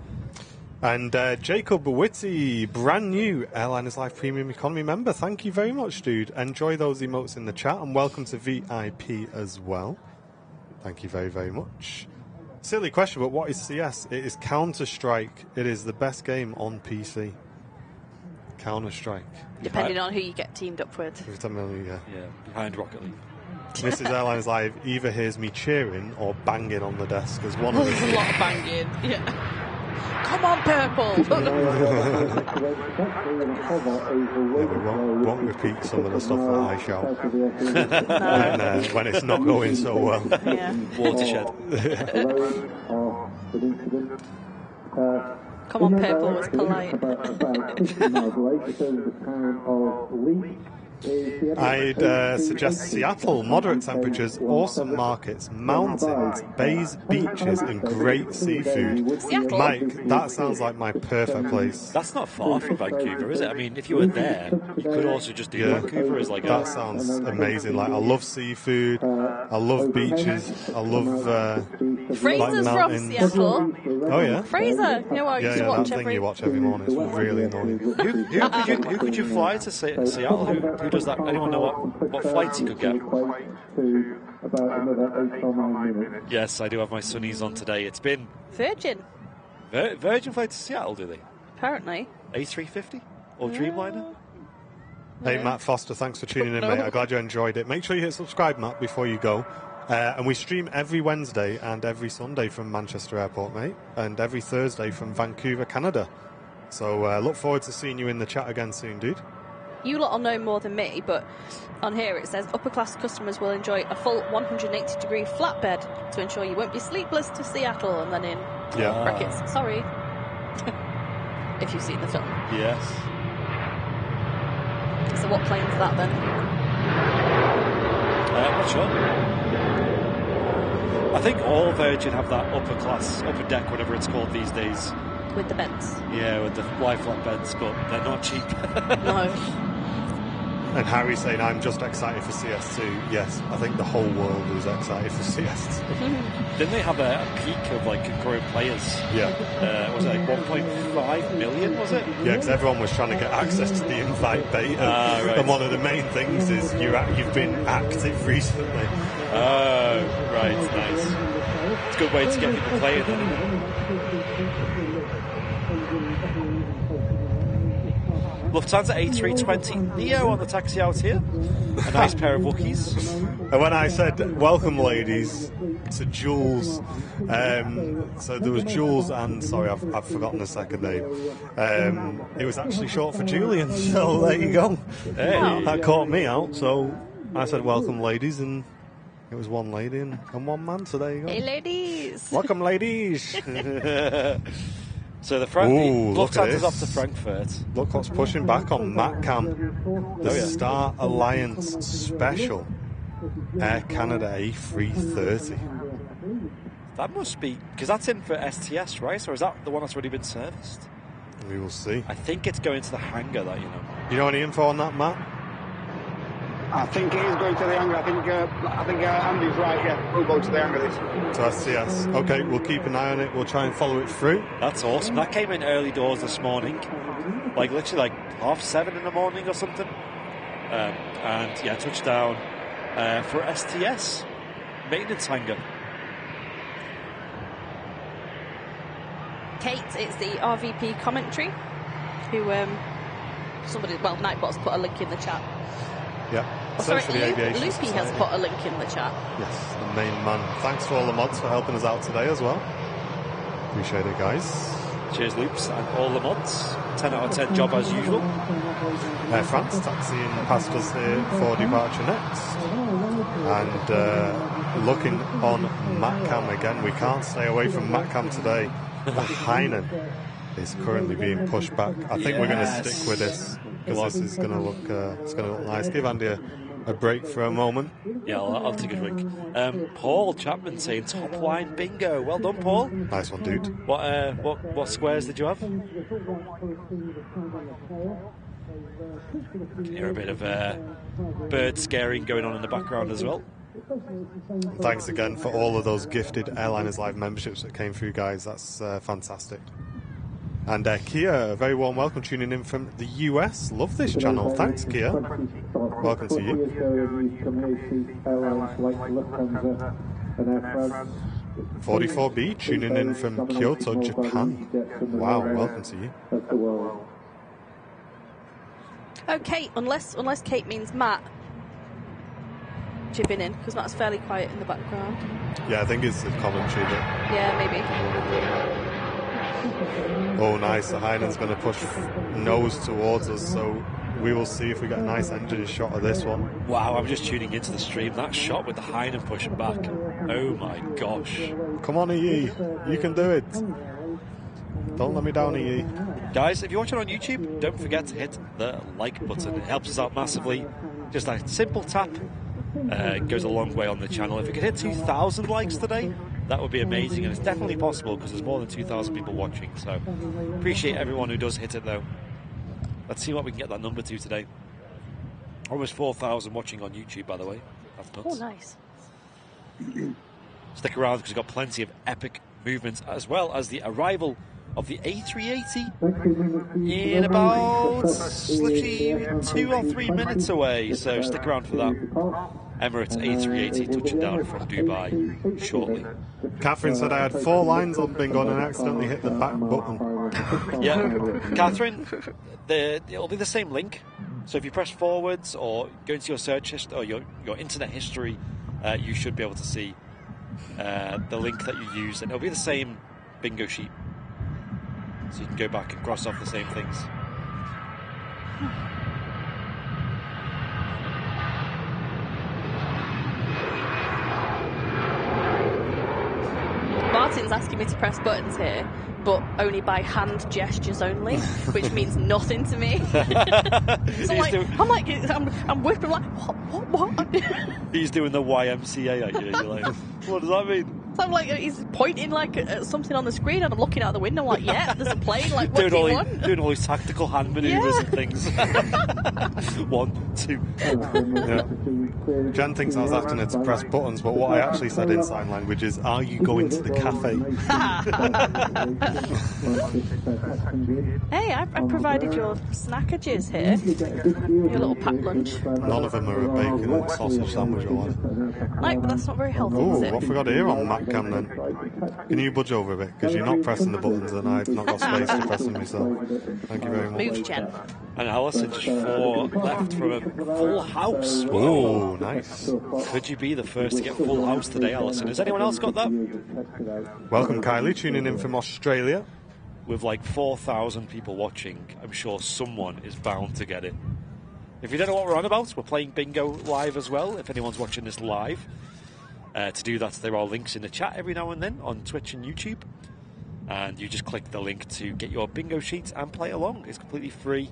And Jacob Whitty, brand new Airliners Live Premium Economy member. Thank you very much, dude. Enjoy those emotes in the chat, and welcome to VIP as well. Thank you very, very much. Silly question, but what is CS? It is Counter-Strike. It is the best game on PC. Counter-Strike. Depending on who you get teamed up with. Yeah, behind Rocket League. Mrs. Airlines Live either hears me cheering or banging on the desk as one of There's a lot of banging. Yeah. Come on, Purple! We won't repeat some of the stuff that I shout when it's not going so well. Yeah. Watershed. Come on, Purple was polite. I'd suggest Seattle. Moderate temperatures, awesome markets, mountains, bays, beaches, and great seafood. Seattle? Mike, that sounds like my perfect place. That's not far from Vancouver, is it? I mean, if you were there, you could also just do Vancouver as like that sounds amazing. Like, I love seafood, I love beaches, I love Fraser's from Seattle. Oh yeah, Fraser. You know what? That thing you watch every morning is really annoying. Who could you fly to Seattle? Who does that? Anyone know what flights you could get? Yes, I do have my sunnies on today. It's been Virgin. Virgin flight to Seattle, do they? Apparently. A350 or Dreamliner? Hey, Matt Foster, thanks for tuning in, mate. I'm glad you enjoyed it. Make sure you hit subscribe, Matt, before you go. And we stream every Wednesday and every Sunday from Manchester Airport, mate, and every Thursday from Vancouver, Canada. So look forward to seeing you in the chat again soon, dude. You lot will know more than me, but on here it says upper class customers will enjoy a full 180-degree flatbed to ensure you won't be sleepless to Seattle, and then in brackets, sorry. If you've seen the film. Yes. So what plane's that then? I'm not sure. I think all Virgin have that upper deck, whatever it's called these days. With the beds. Yeah, with the lie-flat beds, but they're not cheap. No. And Harry's saying, I'm just excited for CS2. Yes, I think the whole world is excited for CS2. Didn't they have a peak of like growing players? Yeah. Was it like 1.5 million, was it? Yeah, because everyone was trying to get access to the invite beta. Right. And one of the main things is you've been active recently. Oh, right, nice. It's a good way to get people playing. Lufthansa A320 Neo on the taxi out here. A nice pair of Wookiees. And when I said welcome, ladies, to Jules, so there was Jules and, sorry, I've forgotten the second name. It was actually short for Julian, so there you go. Hey. That caught me out, so I said welcome, ladies, and it was one lady and one man, so there you go. Hey, ladies. Welcome, ladies. So the Lufthansa's off to Frankfurt. Look what's pushing back on MatCam. The Star Alliance Special Air Canada A330. That must be, because that's in for STS, right? Or is that the one that's already been serviced? We will see. I think it's going to the hangar, that, you know. You know any info on that, Matt? I think it is going to the hangar. I think Andy's right. Yeah, we'll go to the hangar this. To SCS. Okay, we'll keep an eye on it. We'll try and follow it through. That's awesome. That came in early doors this morning, like literally like 7:30 in the morning or something. And yeah, touchdown for STS maintenance hangar. Kate, it's the RVP commentary, who Nightbot's put a link in the chat. Yeah. Oh, sorry, for the Aviation Loopy Society. has put a link in the chat. Yes, the main man. Thanks to all the mods for helping us out today as well. Appreciate it, guys. Cheers, Loops, and all the mods. 10 out of 10 job as usual. Air France taxiing past us here for departure next. And looking on MatCam again. We can't stay away from MatCam today. The Hainan is currently being pushed back. I think we're going to stick with this because this is going to look nice. Give Andy a break for a moment. Yeah, I'll take a drink. Paul Chapman saying top line bingo. Well done, Paul. Nice one, dude. What squares did you have? Hear a bit of bird scaring going on in the background as well. Thanks again for all of those gifted Airliners Live memberships that came through, guys. That's fantastic. And Kia, a very warm welcome tuning in from the US. Love this channel. Thanks, Kia. Welcome to you. 44B tuning in from Kyoto, Japan. Wow, welcome to you. Okay, unless Kate means Matt chipping in, because Matt's fairly quiet in the background. Yeah, I think it's the commentary that... Yeah, maybe. Oh, nice. The Hainan's going to push nose towards us, so we will see if we get a nice engine shot of this one. Wow, I'm just tuning into the stream. That shot with the Hainan pushing back. Oh my gosh. Come on, EE. You can do it. Don't let me down, EE. Guys, if you're watching on YouTube, don't forget to hit the like button. It helps us out massively. Just a simple tap goes a long way on the channel. If we could hit 2,000 likes today, that would be amazing, and it's definitely possible because there's more than 2,000 people watching. So appreciate everyone who does hit it, though. Let's see what we can get that number to today. Almost 4,000 watching on YouTube, by the way. That's nuts. Oh, nice. Stick around because we've got plenty of epic movements, as well as the arrival of the A380 in about literally 2 or 3 minutes away. So stick around for that. Emirates A380 touching down from Dubai shortly. Catherine said I had 4 lines on bingo and I accidentally hit the back button. Yeah, Catherine, it'll be the same link. So if you press forwards or go into your search history or your internet history, you should be able to see the link that you used, and it'll be the same bingo sheet. So you can go back and cross off the same things. Martin's asking me to press buttons here, but only by hand gestures only, which means nothing to me. So I'm whipping like, what? He's doing the YMCA at you. You're like, what does that mean? So I'm like, he's pointing like at something on the screen, and I'm looking out the window. I'm like, yeah, there's a plane. Like, what do you want? Doing all these tactical hand maneuvers and things. 1, 2. Yeah. Jen thinks I was asking her to press buttons, but what I actually said in sign language is, "Are you going to the cafe?" Hey, I provided your snackages here. Your little packed lunch. None of them are a bacon and sausage sandwich or what. Like, but that's not very healthy, Oh, is it? what have we got here on MatCam then? Can you budge over a bit? Because you're not pressing the buttons and I've not got space to press them myself. Thank you very much. Move, Jen. And Alison just 4 left from a full house. Oh, nice. Could you be the first to get full house today, Alison? Has anyone else got that? Welcome, Kylie, tuning in from Australia. With like 4,000 people watching, I'm sure someone is bound to get it. If you don't know what we're on about, we're playing bingo live as well, if anyone's watching this live. To do that, there are links in the chat every now and then on Twitch and YouTube. And you just click the link to get your bingo sheets and play along. It's completely free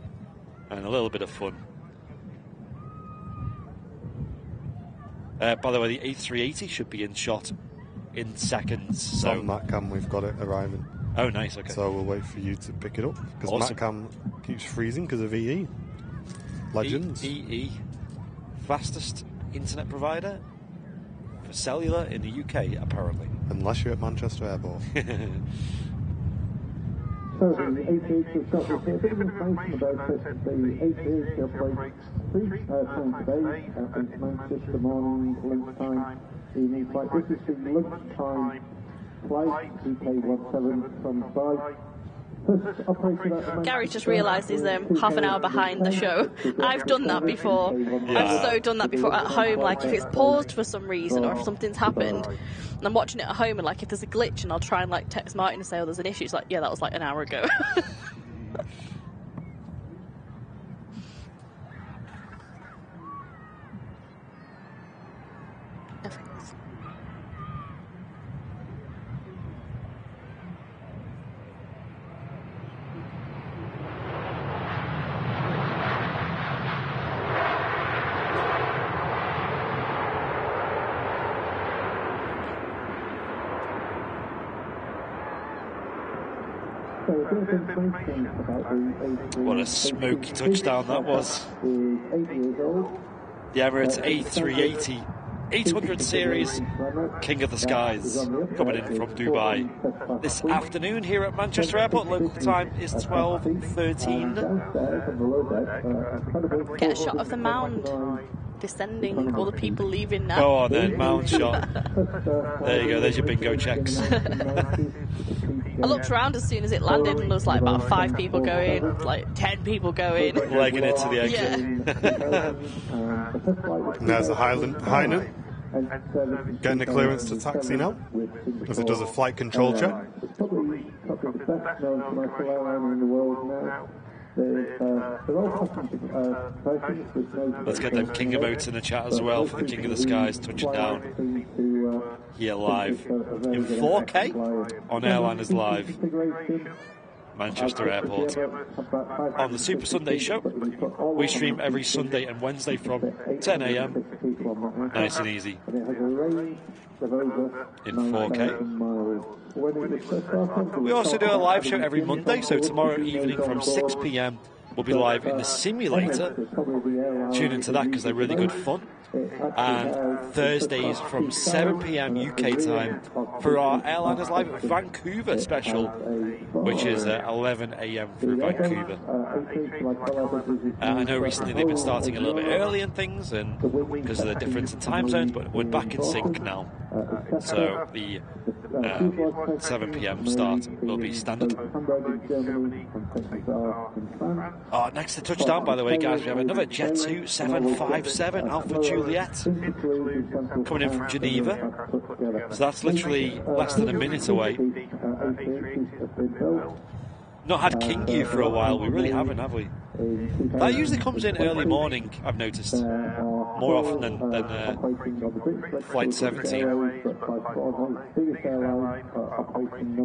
and a little bit of fun. By the way, the A380 should be in shot in seconds. So on MatCam, we've got it arriving. Oh, nice, okay. So we'll wait for you to pick it up, because awesome. MatCam keeps freezing because of EE. Legends. EE. fastest internet provider for cellular in the UK, apparently. Unless you're at Manchester Airport. So the A380 has got a bit of information about it. The A380 operates 3 times a day, into Manchester morning, lunchtime, evening flight. This is the lunchtime flight, UK17 from Dubai. Gary just realised he's half an hour behind the show. I've done that before. Yeah. I've so done that before at home. Like if it's paused for some reason or if something's happened, and I'm watching it at home, and like if there's a glitch, and I'll try and like text Martin and say, "Oh, there's an issue." It's like, yeah, that was like an hour ago. What a smoky touchdown that was. The Emirates A380 800 series King of the Skies coming in from Dubai this afternoon here at Manchester Airport. Local time is 12:13. Get a shot of the mound descending, all the people leaving now. Oh, and then mound shot. There you go, there's your bingo checks. I looked around as soon as it landed and there was like about 5 people going, like 10 people going. Legging it to the exit. Yeah. And there's a Hainan getting the clearance to taxi now, as it does a flight control check. Let's get them King emotes in the chat as well for the King of the Skies touching down here live in 4K on Airliners Live, Manchester Airport. On the Super Sunday show, we stream every Sunday and Wednesday from 10 a.m. Nice and easy in 4K. We also do a live show every Monday, so tomorrow evening from 6 p.m. we'll be live in the simulator. Tune into that because they're really good fun. And Thursdays from 7 p.m. UK time for our Airliners Live Vancouver special, which is 11 a.m. through Vancouver. I know recently they've been starting a little bit early and things, and because of the difference in time zones, but we're back in sync now. So the 7 p.m. start will be standard. Next to touchdown, by the way, guys, we have another Jet 2 757 Alpha Juliet coming in from Geneva. So that's literally less than a minute away. Not had King U for a while. We really haven't, have we? That usually comes in early morning, I've noticed, more often than Flight 17.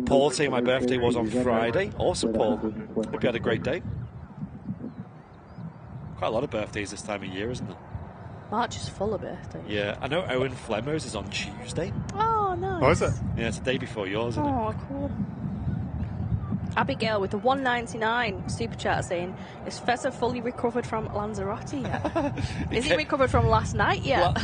Paul saying my birthday was on Friday. Awesome, Paul. Hope you had a great day. Quite a lot of birthdays this time of year, isn't there? March is full of birthdays. Yeah, I know Owen Flemmo's is on Tuesday. Oh, nice. Oh, is it? Yeah, it's the day before yours, isn't it? Oh, cool. Abigail with the 199 super chat saying, is Fezza fully recovered from Lanzarote yet? Is he recovered from last night yet?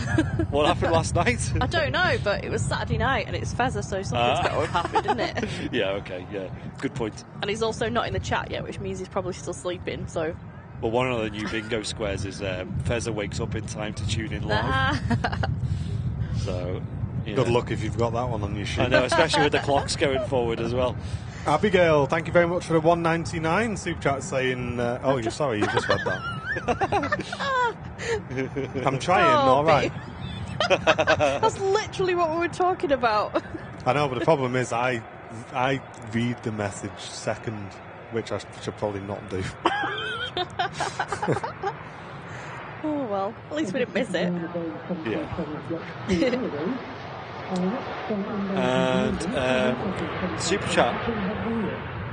What happened last night? I don't know, but it was Saturday night and it's Fezza, so something's got to have happened, isn't it? Yeah, okay, yeah. Good point. And he's also not in the chat yet, which means he's probably still sleeping, so... Well, one of the new bingo squares is Fezza wakes up in time to tune in live. So, yeah. Good luck if you've got that one on your sheet. I know, especially with the clocks going forward as well. Abigail, thank you very much for the 199 super chat saying, oh, you're sorry, you just read that. I'm trying, all right. That's literally what we were talking about. I know, but the problem is I read the message second, which I should probably not do. Oh, well, at least we didn't miss it. Yeah. And super chat.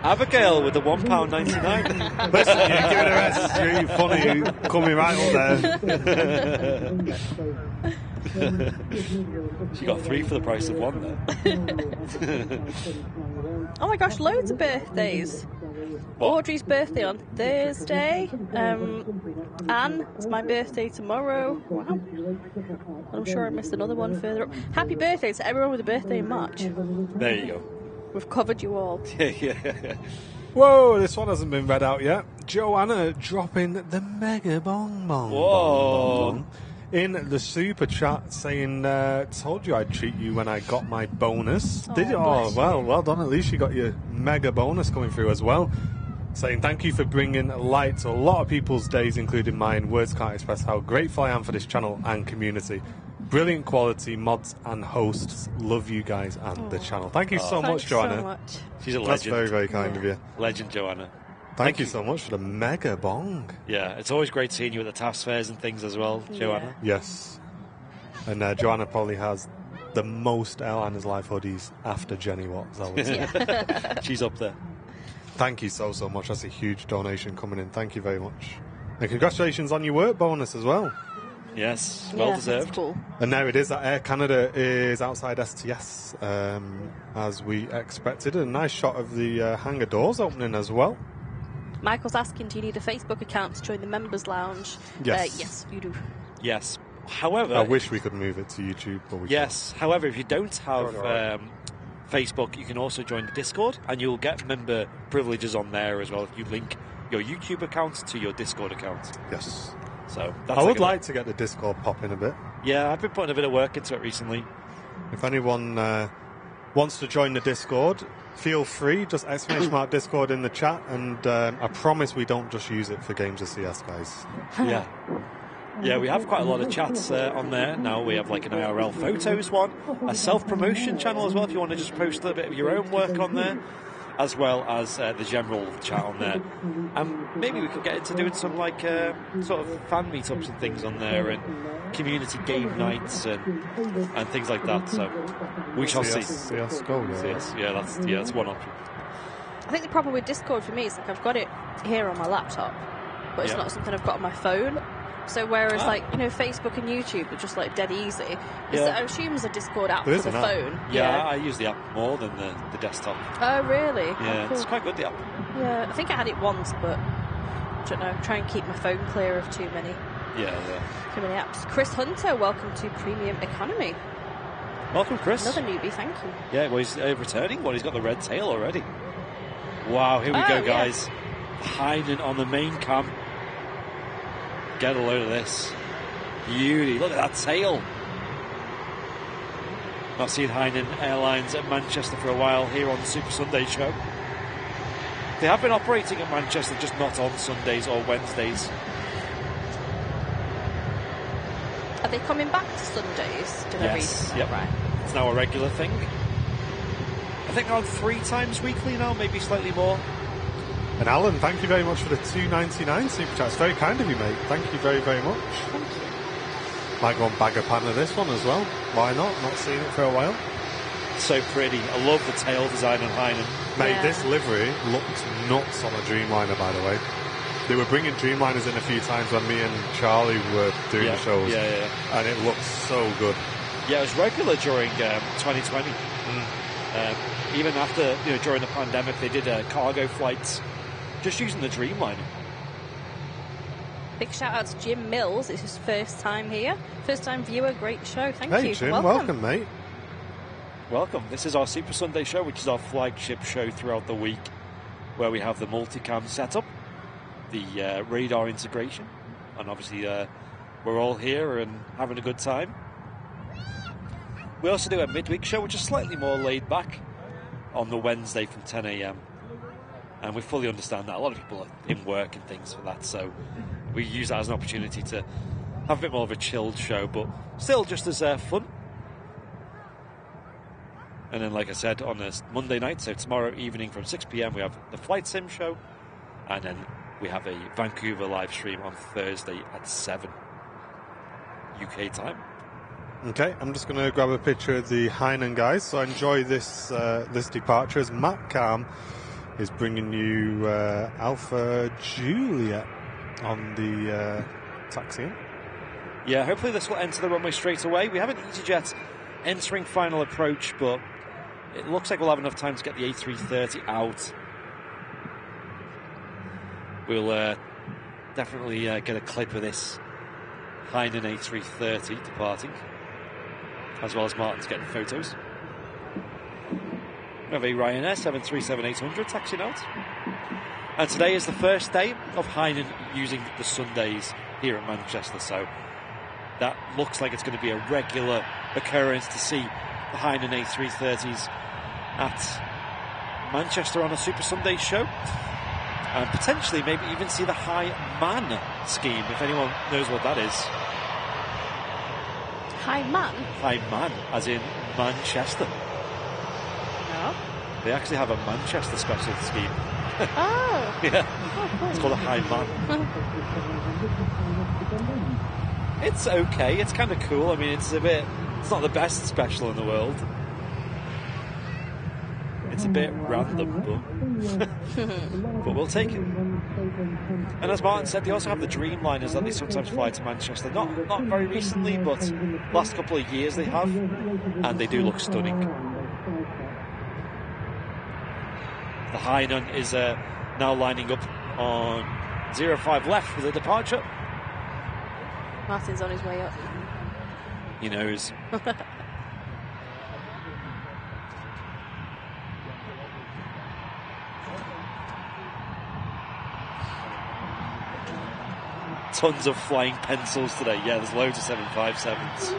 Abigail with the £1.99. Listen, you give it a rest. You're funny. You're coming right up there. She got 3 for the price of 1 there. Oh my gosh, loads of birthdays. Audrey's birthday on Thursday. Anne, it's my birthday tomorrow. Wow. I'm sure I missed another one further up. Happy birthday to everyone with a birthday in March. There you go. We've covered you all. Yeah. Whoa, this one hasn't been read out yet. Joanna dropping the mega bong bong. Whoa. Bong, in the super chat saying, told you I'd treat you when I got my bonus. Did you? Oh, well done. At least you got your mega bonus coming through as well. Saying thank you for bringing light to a lot of people's days, including mine. Words can't express how grateful I am for this channel and community. Brilliant quality mods and hosts. Love you guys and the channel. Thank you so much, Joanna. So much. She's a legend. That's very, very kind of you. Legend, Joanna. Thank you so much for the mega bong. Yeah, it's always great seeing you at the task fairs and things as well, Joanna. Yes. And Joanna probably has the most Airliners Live hoodies after Jenny Watts, I would say. Yeah. She's up there. Thank you so much. That's a huge donation coming in. Thank you very much. And congratulations on your work bonus as well. Yes, well deserved. That's cool. And now it is that Air Canada is outside STS, as we expected. A nice shot of the hangar doors opening as well. Michael's asking, do you need a Facebook account to join the members lounge? Yes. Yes, you do. Yes. However... I wish we could move it to YouTube, but we Yes. However, if you don't have Facebook, you can also join the Discord, and you'll get member privileges on there as well if you link your YouTube account to your Discord account. can't. Yes. So that's I would like to get the Discord popping a bit. Yeah, I've been putting a bit of work into it recently. If anyone wants to join the Discord, feel free. Just !mark Discord in the chat, and I promise we don't just use it for games of CS, guys. Yeah. Yeah, we have quite a lot of chats on there now. We have like an IRL photos one, a self-promotion channel as well if you want to just post a bit of your own work on there, as well as the general chat on there. And maybe we could get into doing some like sort of fan meetups and things on there, and community game nights and things like that. So we shall see. CS Go, yeah. That's one option. I think the problem with Discord for me is like I've got it here on my laptop, but it's not something I've got on my phone. So whereas Facebook and YouTube are just like dead easy, I assume there's a Discord app for the phone. Yeah, I use the app more than the desktop. Oh really? Yeah, cool. It's quite good, the app. Yeah, I think I had it once, but I don't know. Try and keep my phone clear of too many apps. Chris Hunter, welcome to Premium Economy. Welcome, Chris. Another newbie, thank you. Yeah, well, he's returning one. He's got the red tail already. Wow, here we go, guys. Heinen on the main cam. Get a load of this. Beauty. Look at that tail. Not seen Heinen Airlines at Manchester for a while here on the Super Sunday show. They have been operating at Manchester, just not on Sundays or Wednesdays. Are they coming back to Sundays? Yes. Yep. Right. It's now a regular thing. I think around 3 times weekly now, maybe slightly more. And Alan, thank you very much for the $2.99 super chat. It's very kind of you, mate. Thank you very, very much. Thank you. Might go and bag a pan of this one as well. Why not? Not seen it for a while. So pretty. I love the tail design on Heinen. Mate, this livery looks nuts on a Dreamliner, by the way. They were bringing Dreamliners in a few times when me and Charlie were doing the shows. Yeah. And it looks so good. Yeah, it was regular during 2020. Even after, during the pandemic, they did cargo flights just using the Dreamliner. Big shout out to Jim Mills. It's his first time here. First time viewer. Great show. Thank you. Hey, Jim. Welcome, mate. Welcome. This is our Super Sunday show, which is our flagship show throughout the week, where we have the multicam setup, the radar integration, and obviously we're all here and having a good time. We also do a midweek show, which is slightly more laid back, on the Wednesday from 10 a.m. And we fully understand that a lot of people are in work and things for that, so we use that as an opportunity to have a bit more of a chilled show, but still just as fun. And then, like I said, on a Monday night, so tomorrow evening from 6 p.m, we have the Flight Sim show, and then we have a Vancouver live stream on Thursday at 7 UK time. Okay, I'm just going to grab a picture of the Heinen guys. So enjoy this this departure as Matt Calm is bringing you Alpha Juliet on the taxi. Yeah, hopefully this will enter the runway straight away. We have an easyJet entering final approach, but it looks like we'll have enough time to get the A330 out. We'll definitely get a clip of this Hainan A330 departing, as well as Martin's getting photos. We have a Ryanair 737-800 taxiing out. And today is the first day of Hainan using the Sundays here at Manchester, so that looks like it's going to be a regular occurrence to see the Hainan A330s at Manchester on a Super Sunday show. And potentially maybe even see the High Man scheme, if anyone knows what that is. High Man? High Man, as in Manchester. No. They actually have a Manchester special scheme. Oh. Yeah. Oh, cool. It's called a High Man. It's okay. It's kind of cool. I mean, it's not the best special in the world. It's a bit random, but we'll take it. And as Martin said, they also have the Dreamliners that they sometimes fly to Manchester. Not very recently, but last couple of years they have, and they do look stunning. The Hainan is now lining up on 05 left for the departure. Martin's on his way up. He knows. Tons of flying pencils today. Yeah, there's loads of 757s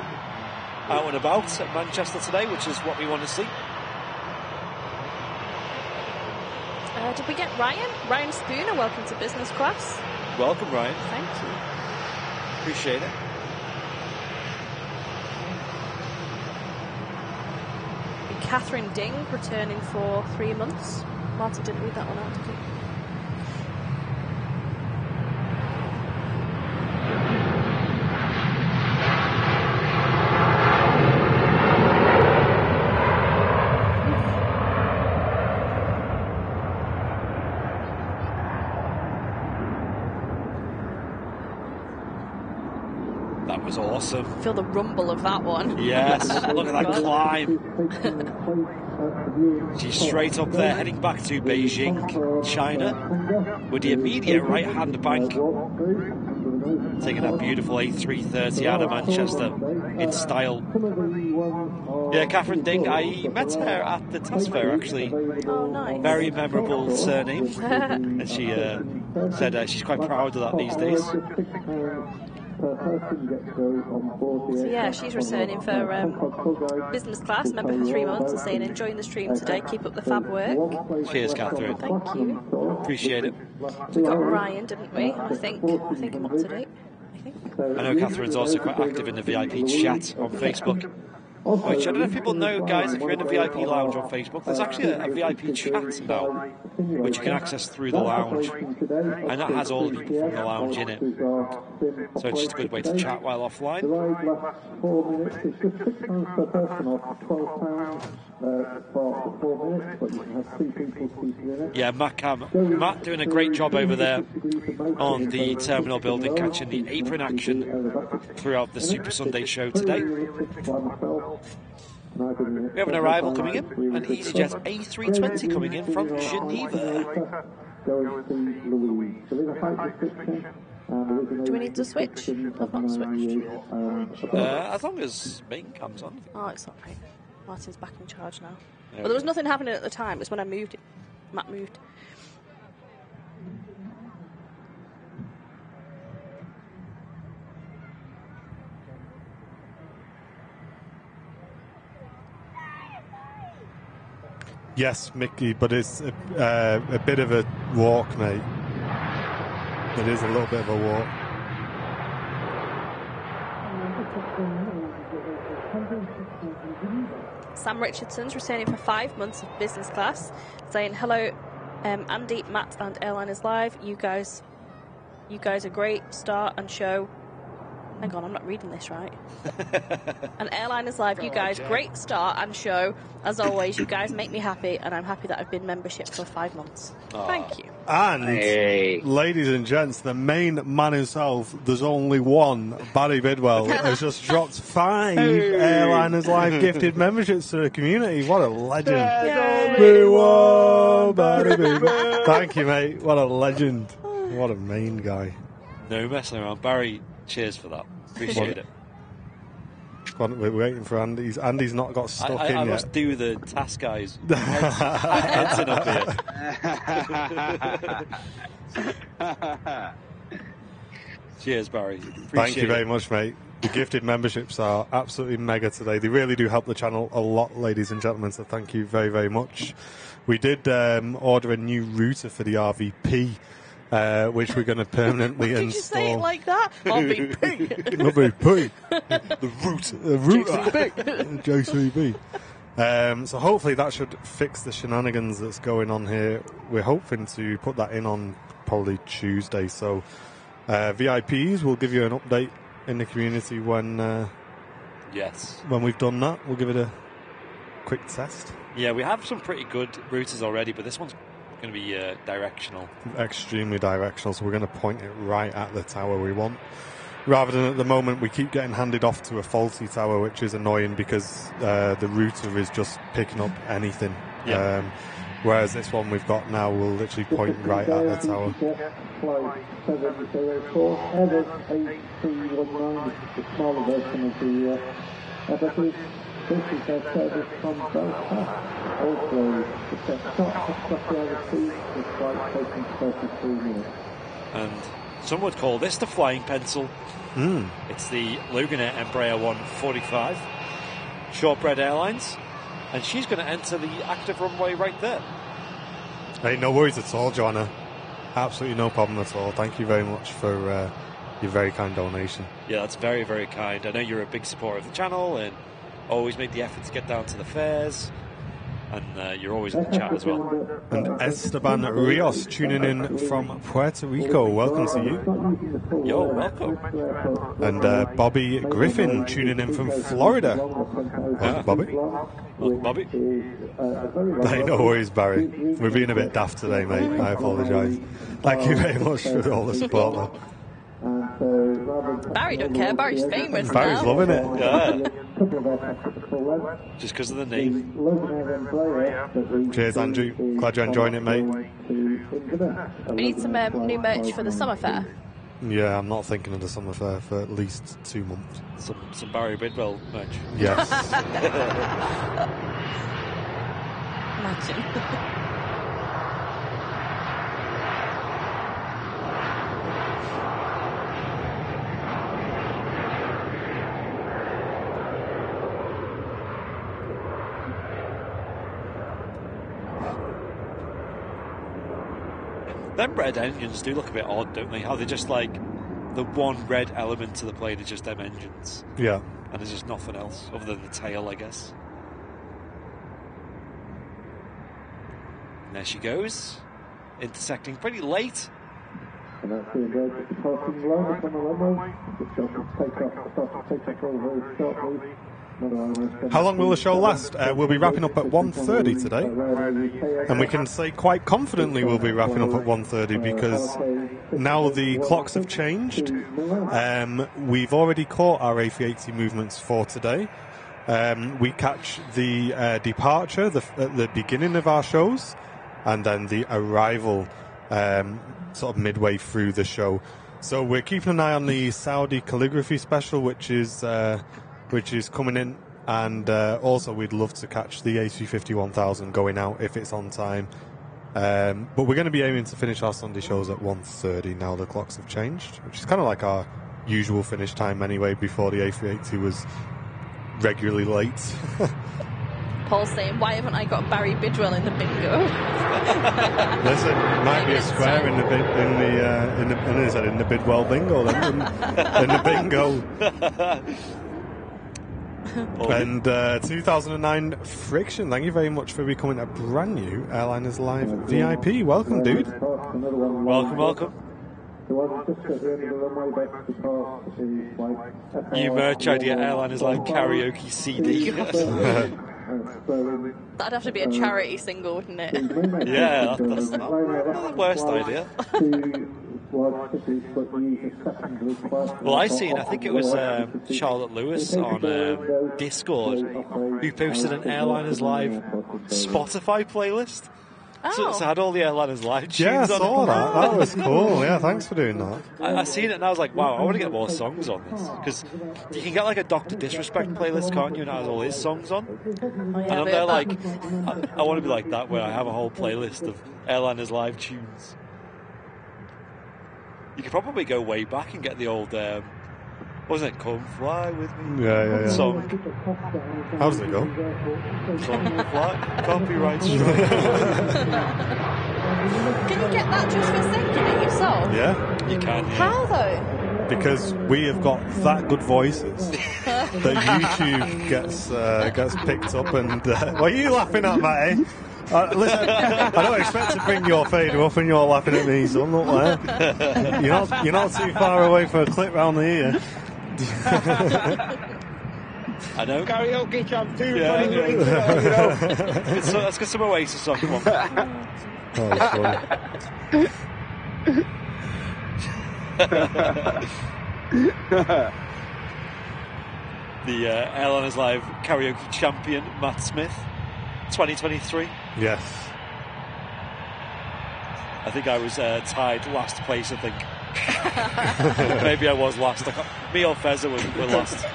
out and about at Manchester today, which is what we want to see. Did we get Ryan? Ryan Spooner, welcome to business class. Welcome, Ryan. Thank you. Appreciate it. Catherine Ding returning for 3 months. Martin didn't read that one out, did he? That was awesome. Feel the rumble of that one. Yes, look at that climb. She's straight up there, heading back to Beijing, China, with the immediate right-hand bank. Taking that beautiful A330 out of Manchester in style. Yeah, Catherine Ding, I met her at the TAS Fair, actually. Oh, nice. Very memorable surname. And she said she's quite proud of that these days. So yeah, she's returning for business class, member for 3 months, and saying enjoying the stream today, keep up the fab work. Cheers, Catherine. Thank you. Appreciate it. We got Ryan, didn't we? I think I'm up to date. I know Catherine's also quite active in the VIP chat on Facebook. Which I don't know if people know, guys, if you're in the VIP lounge on Facebook, there's actually a VIP chat now, which you can access through the lounge. And that has all the people from the lounge in it. So it's just a good way to chat while offline. Yeah, Matt doing a great job over there on the terminal building, catching the apron action throughout the Super Sunday show today. We have an arrival coming in, an easyJet A320 coming in from Geneva. Do we need to switch? I've not switched. As long as main cam's on. Oh, it's not right. Martin's back in charge now. Well, there was nothing happening at the time. It's when I moved it. Matt moved. Yes, Mickey, but it's a bit of a walk, mate. It is a little bit of a walk. Sam Richardson's returning for 5 months of business class, saying hello, Andy, Matt, and Airliners Live. You guys are great. Start and show. Hang on, I'm not reading this right. And Airliners Live, you guys, great start and show. As always, you guys make me happy, and I'm happy that I've been membership for 5 months. Thank you. And, ladies and gents, the main man himself, there's only one, Barry Bidwell, has just dropped 5 Airliners Live gifted memberships to the community. What a legend. Barry Bidwell. Thank you, mate. What a legend. What a main guy. No messing around. Barry, cheers for that. Appreciate it. We're waiting for Andy's. Andy's not got stuck in yet. I must do the task, guys. Heads up here. Cheers, Barry. Thank you very much, mate. The gifted memberships are absolutely mega today. They really do help the channel a lot, ladies and gentlemen, so thank you very, very much. We did order a new router for the RVP, which we're going to permanently install. Did you say it like that? RVP. RVP. The router. JCB. So hopefully that should fix the shenanigans that's going on here. We're hoping to put that in on probably Tuesday. So VIPs, we'll give you an update in the community when when we've done that. We'll give it a quick test. Yeah, we have some pretty good routers already, but this one's going to be directional. Extremely directional, so we're going to point it right at the tower we want. Rather than at the moment, we keep getting handed off to a faulty tower, which is annoying because the router is just picking up anything. Yeah. Whereas this one we've got now will literally point right at the tower. Flight 704, Airbus A319, this is the smaller version of the Airbus. This is their service from Belfast. Also, the set stop across the overseas, the flight taking 33 minutes. And some would call this the flying pencil. It's the Luganair Embraer 145, Shortbread Airlines, and she's going to enter the active runway right there. Hey, no worries at all, Joanna. Absolutely no problem at all. Thank you very much for your very kind donation. Yeah, that's very, very kind. I know you're a big supporter of the channel and always make the effort to get down to the fairs, and you're always in the chat as well. And Esteban Rios tuning in from Puerto Rico, welcome to you. Yo, welcome. And Bobby Griffin tuning in from Florida. Bobby. Welcome, Bobby. Hey, no worries, Barry. We're being a bit daft today, mate. I apologise. Thank you very much for all the support, though. Barry don't care. Barry's famous Barry's now. loving it. Yeah. Just because of the name. Cheers, Andrew. Glad you're enjoying it, mate. We need some new merch for the summer fair. Yeah, I'm not thinking of the summer fair for at least 2 months. Some Barry Bidwell merch. Yes. Imagine. Them red engines do look a bit odd, don't they? How they're just like the one red element to the plane is just them engines. Yeah. And there's just nothing else other than the tail, I guess. And there she goes, intersecting pretty late. And that's the emergency parking line on the runway. The show will take off very shortly. How long will the show last? We'll be wrapping up at 1:30 today, and we can say quite confidently we'll be wrapping up at 1:30 because now the clocks have changed. We've already caught our A380 movements for today. We catch the departure at the beginning of our shows, and then the arrival sort of midway through the show. So we're keeping an eye on the Saudi calligraphy special, which is coming in, and also we'd love to catch the A350 1000 going out if it's on time. But we're going to be aiming to finish our Sunday shows at 1:30 now the clocks have changed, which is kind of like our usual finish time anyway before the A380 was regularly late. Paul's saying, why haven't I got Barry Bidwell in the bingo? Listen, might be a square in the Bidwell bingo then, in the bingo. And 2009 Friction, thank you very much for becoming a brand new Airliners Live VIP. Welcome, dude. Welcome. New merch idea, Airliners Live karaoke CD. That'd have to be a charity single, wouldn't it? Yeah, that's not the worst idea. Well, I think it was Charlotte Lewis on Discord who posted an Airliners Live Spotify playlist. Oh. So I had all the Airliners Live tunes Yeah, I on saw it. that. That was cool. Yeah, thanks for doing that. I seen it and I was like, wow, I want to get more songs on this. Because you can get like a Dr. Disrespect playlist, can't you? And it has all his songs on. And I'm there like, I want to be like that, where I have a whole playlist of Airliners Live tunes. You could probably go way back and get the old, wasn't it Come Fly With Me? Yeah. Song. How does it go? Come Fly, copyright strike. Can you get that just for singing it yourself? Yeah. You can, yeah. How though? Because we have got that good voices that YouTube gets picked up and... what are you laughing at, Matty? Listen, I don't expect to bring your fader up and you're laughing at me, so I'm not there. You're not too far away for a clip round the ear. I know. Karaoke champ too. Yeah, let's get some Oasis on. Come on. Oh, that's funny. The Airliners Live karaoke champion, Matt Smith, 2023. Yes. I think I was tied last place, I think. Maybe I was last. Me or Fezza were last.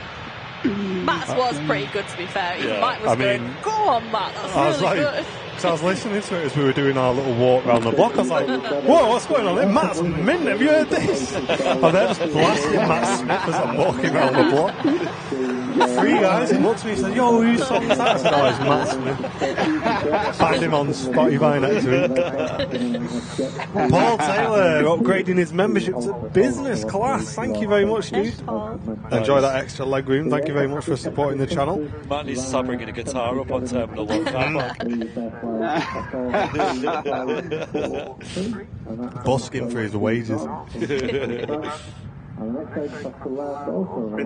Matt's was pretty good, to be fair. Yeah. Mike was going, go on, Matt, that's really good. So I was listening to it as we were doing our little walk around the block. I was like, whoa, what's going on there? Matt's mint, have you heard this? And they're just blasting Matt Smith as I'm walking around the block. 3 guys came up to me and said, yo, whose song is that? I said, oh, it's Matt Smith. Find him on Spotify next week. Paul Taylor upgrading his membership to business class. Thank you very much, dude. Enjoy that extra leg room. Thank you very much for supporting the channel. Matt needs to start bringing a guitar up on Terminal 1 car park. Busking for his wages. With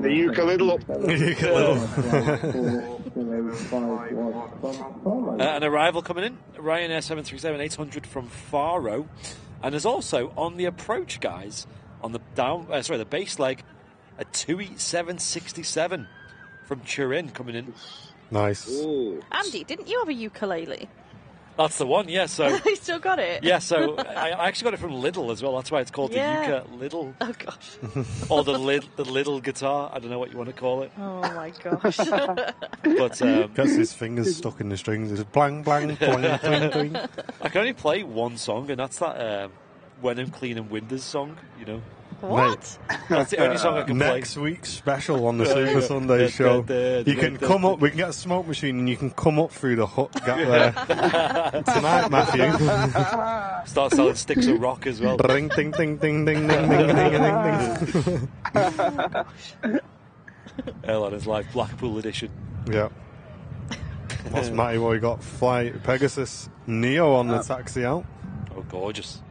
the ukulele. An arrival coming in, Ryanair 737-800 from Faro, and there's also on the approach, guys, on the the base leg, a TUI 767 from Turin coming in. Nice. Ooh. Andy, didn't you have a ukulele? That's the one, yeah. So You still got it? yeah, so I actually got it from Lidl as well. That's why it's called the Yuka Lidl. Oh, gosh. Or the Lidl guitar. I don't know what you want to call it. Oh, my gosh. But Gets his fingers stuck in the strings. It's blang, blang, blang, blang, blang. I can only play one song, and that's that When I'm Cleaning Windows song, you know. What? That's the only song I can play. Next week's special on the Super Sunday show. You can come up, we can get a smoke machine and you can come up through the hut gap there. Tonight, Matthew. Start selling sticks of rock as well. Ring, ding, ding, ding, ding, ding, ding, ding, ding. Airliners Live Blackpool edition. Yeah. What's Matty? What we got? Flight Pegasus Neo on the taxi out. Oh, gorgeous.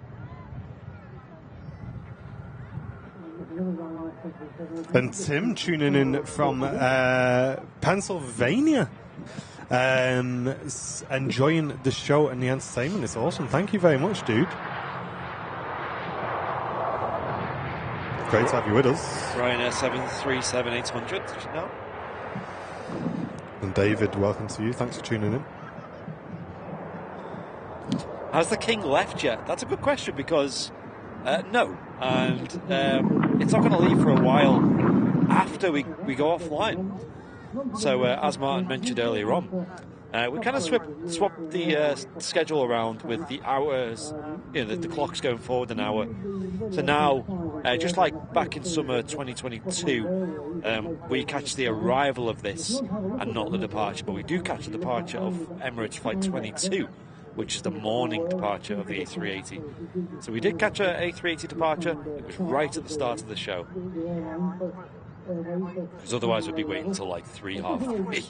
And Tim tuning in from Pennsylvania. Enjoying the show and the entertainment. It's awesome. Thank you very much, dude. Great to have you with us. Ryanair 737-800, did you know? And David, welcome to you. Thanks for tuning in. Has the King left yet? That's a good question because no. And it's not going to leave for a while after we go offline. So as Martin mentioned earlier on, we kind of swapped the schedule around with the hours, the clock's going forward an hour. So now, just like back in summer 2022, we catch the arrival of this and not the departure, but we do catch the departure of Emirates Flight 22, which is the morning departure of the A380. So we did catch an A380 departure. It was right at the start of the show. Because otherwise we'd be waiting until like 3, half 3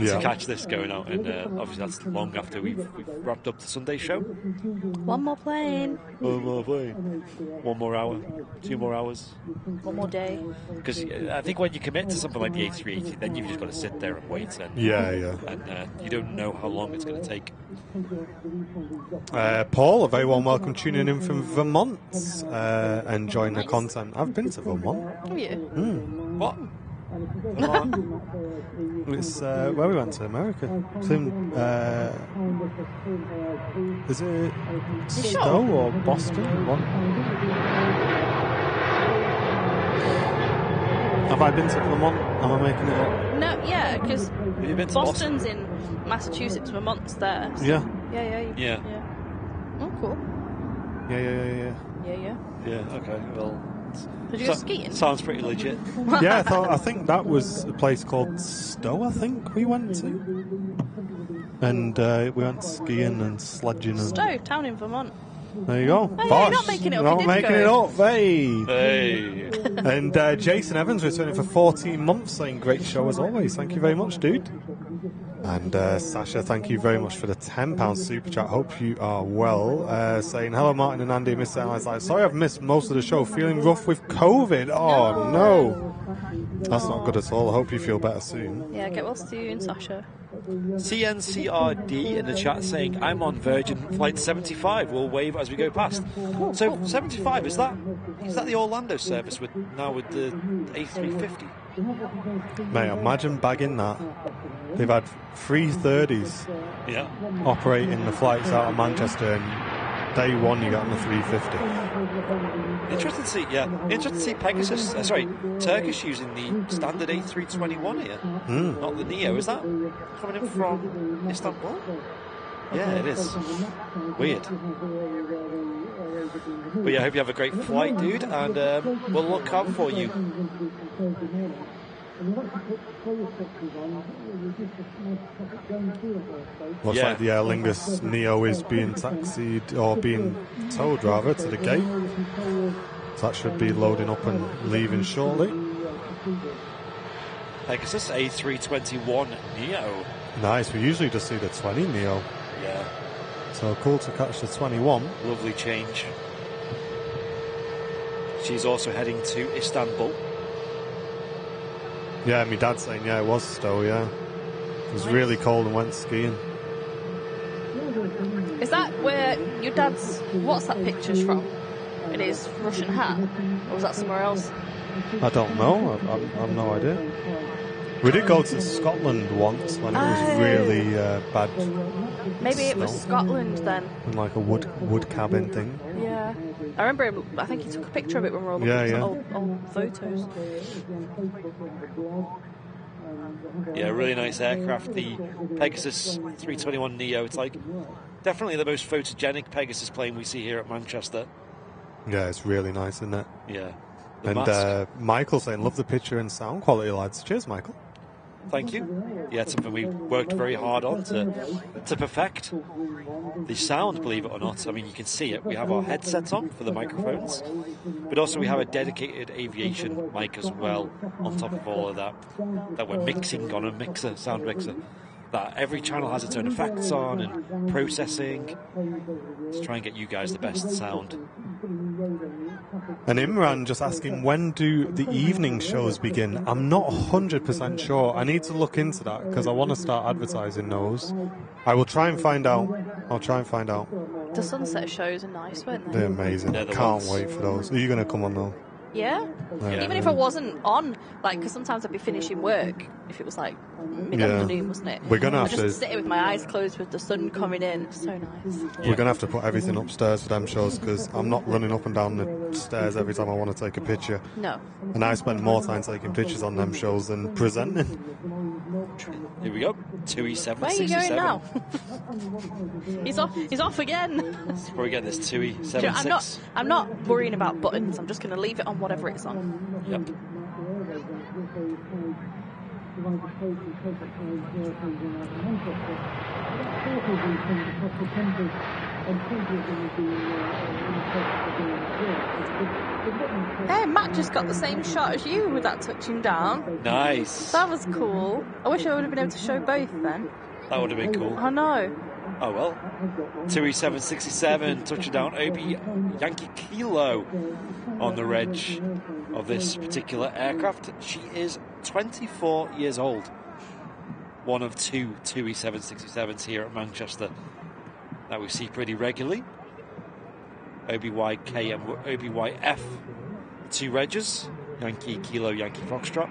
to catch this going out, and obviously that's long after we've wrapped up the Sunday show. One more plane. One more plane. 1 more hour. 2 more hours. 1 more day. Because I think when you commit to something like the A380, then you've just got to sit there and wait. And, and you don't know how long it's going to take. Paul, a very warm welcome tuning in from Vermont, enjoying the content. I've been to Vermont. Oh, yeah. What? It's where we went to America. It's in, is it Stowe or Boston? What? Have I been to Vermont? Am I making it up? No, yeah, because Boston's Boston? in Massachusetts, Vermont's there. So. Yeah. Yeah. Oh, cool. Yeah. Yeah, okay, well... Did you go skiing? Sounds pretty legit. Yeah, I think that was a place called Stowe, I think we went to. And we went skiing and sledging. Stowe, town in Vermont. There you go. Oh, yeah, you're not making it up. Not making it up. Hey. Hey. And Jason Evans returning for 14 months, saying great show as always. Thank you very much, dude. And Sasha, thank you very much for the £10 super chat. Hope you are well. Saying hello, Martin and Andy. Mr. Airlines Live. Sorry, I've missed most of the show. Feeling rough with COVID. Oh no. That's not good at all. I hope you feel better soon. Yeah, get well soon, Sasha. CNCRD in the chat saying, I'm on Virgin Flight 75. We'll wave as we go past. So 75, is that the Orlando service with the A350? Mate, imagine bagging that. They've had 330s operating the flights out of Manchester, and day one you get on the 350. Interesting to see Pegasus, Turkish using the standard A321 here, not the Neo. Is that coming in from Istanbul? Yeah, it is. Weird. But yeah, I hope you have a great flight, dude, and we'll look out for you. Looks like the Aer Lingus Neo is being taxied, or being towed rather, to the gate. So that should be loading up and leaving shortly. Pegasus A321 Neo. Nice, we usually just see the 20 Neo. Yeah. So cool to catch the 21. Lovely change. She's also heading to Istanbul. Yeah, my dad's saying, it was Stowe, yeah. It was really cold and went skiing. Is that where your dad's... What's that pictures from? In his Russian hat? Or was that somewhere else? I don't know. I've no idea. We did go to Scotland once when it was really bad. Maybe it snow. was Scotland then. In like a wood cabin thing. Yeah. I remember him, I think he took a picture of it when we were all looking at old photos. Yeah, really nice aircraft. The Pegasus 321 Neo. It's like definitely the most photogenic Pegasus plane we see here at Manchester. Yeah, it's really nice, isn't it? Yeah. And Michael saying, love the picture and sound quality, lads. Cheers, Michael. Thank you. Yeah, it's something we worked very hard on to perfect. The sound, believe it or not, I mean, you can see it. We have our headsets on for the microphones, but also we have a dedicated aviation mic as well on top of all of that we're mixing on a sound mixer. That every channel has its own effects on and processing to try and get you guys the best sound. And Imran just asking, when do the evening shows begin? I'm not 100% sure. I need to look into that because I want to start advertising those. I will try and find out. The sunset shows are nice, weren't they? They're amazing. Can't wait for those. Are you going to come on though? Yeah. Even if I wasn't on, because sometimes I'd be finishing work if it was like mid-afternoon, wasn't it? We're going to have to just sit here with my eyes closed with the sun coming in. It's so nice. We're going to have to put everything upstairs for them shows because I'm not running up and down the stairs every time I want to take a picture. No. And I spend more time taking pictures on them shows than presenting. Here we go. 2E767. Where are you going now? He's off again. Before we get this 2E76. I'm not worrying about buttons. I'm just going to leave it on whatever it's on. Yep. Hey, Matt just got the same shot as you with that touching down. Nice. That was cool. I wish I would have been able to show both then. That would have been cool. I know. Oh well. 2E767 touching down Obi Yankee Kilo on the reg of this particular aircraft. She is 24 years old. One of two 2E767s here at Manchester that we see pretty regularly. OBYK and OBYF, two regs, Yankee Kilo, Yankee Foxtrot.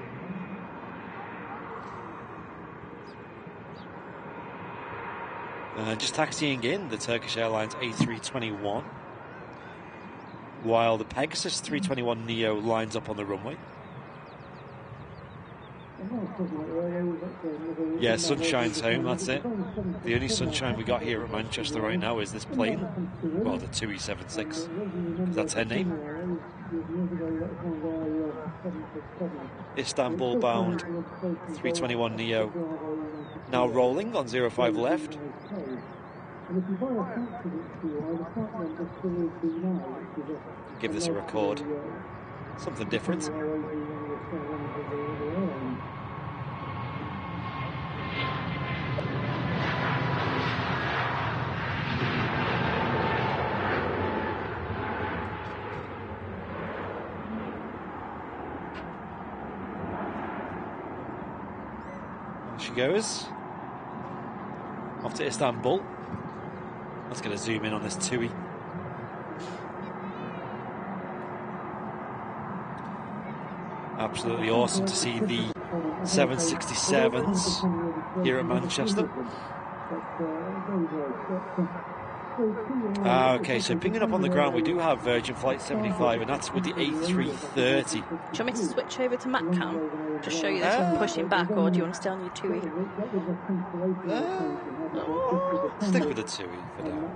Just taxiing in the Turkish Airlines A321, while the Pegasus 321neo lines up on the runway. Yeah, sunshine's home, that's it. The only sunshine we got here at Manchester right now is this plane. Well, the 2E76. That's her name. Istanbul bound 321neo. Now rolling on 05 left. Give this a record. Something different. She goes off to Istanbul. Let's get a zoom in on this TUI. Absolutely awesome to see the 767s here at Manchester. Okay, so pinging up on the ground, we do have Virgin Flight 75, and that's with the A330. Do you want me to switch over to MatCam? Just show you this one pushing back, or do you want to stay on your TUI? Stick with the TUI for now.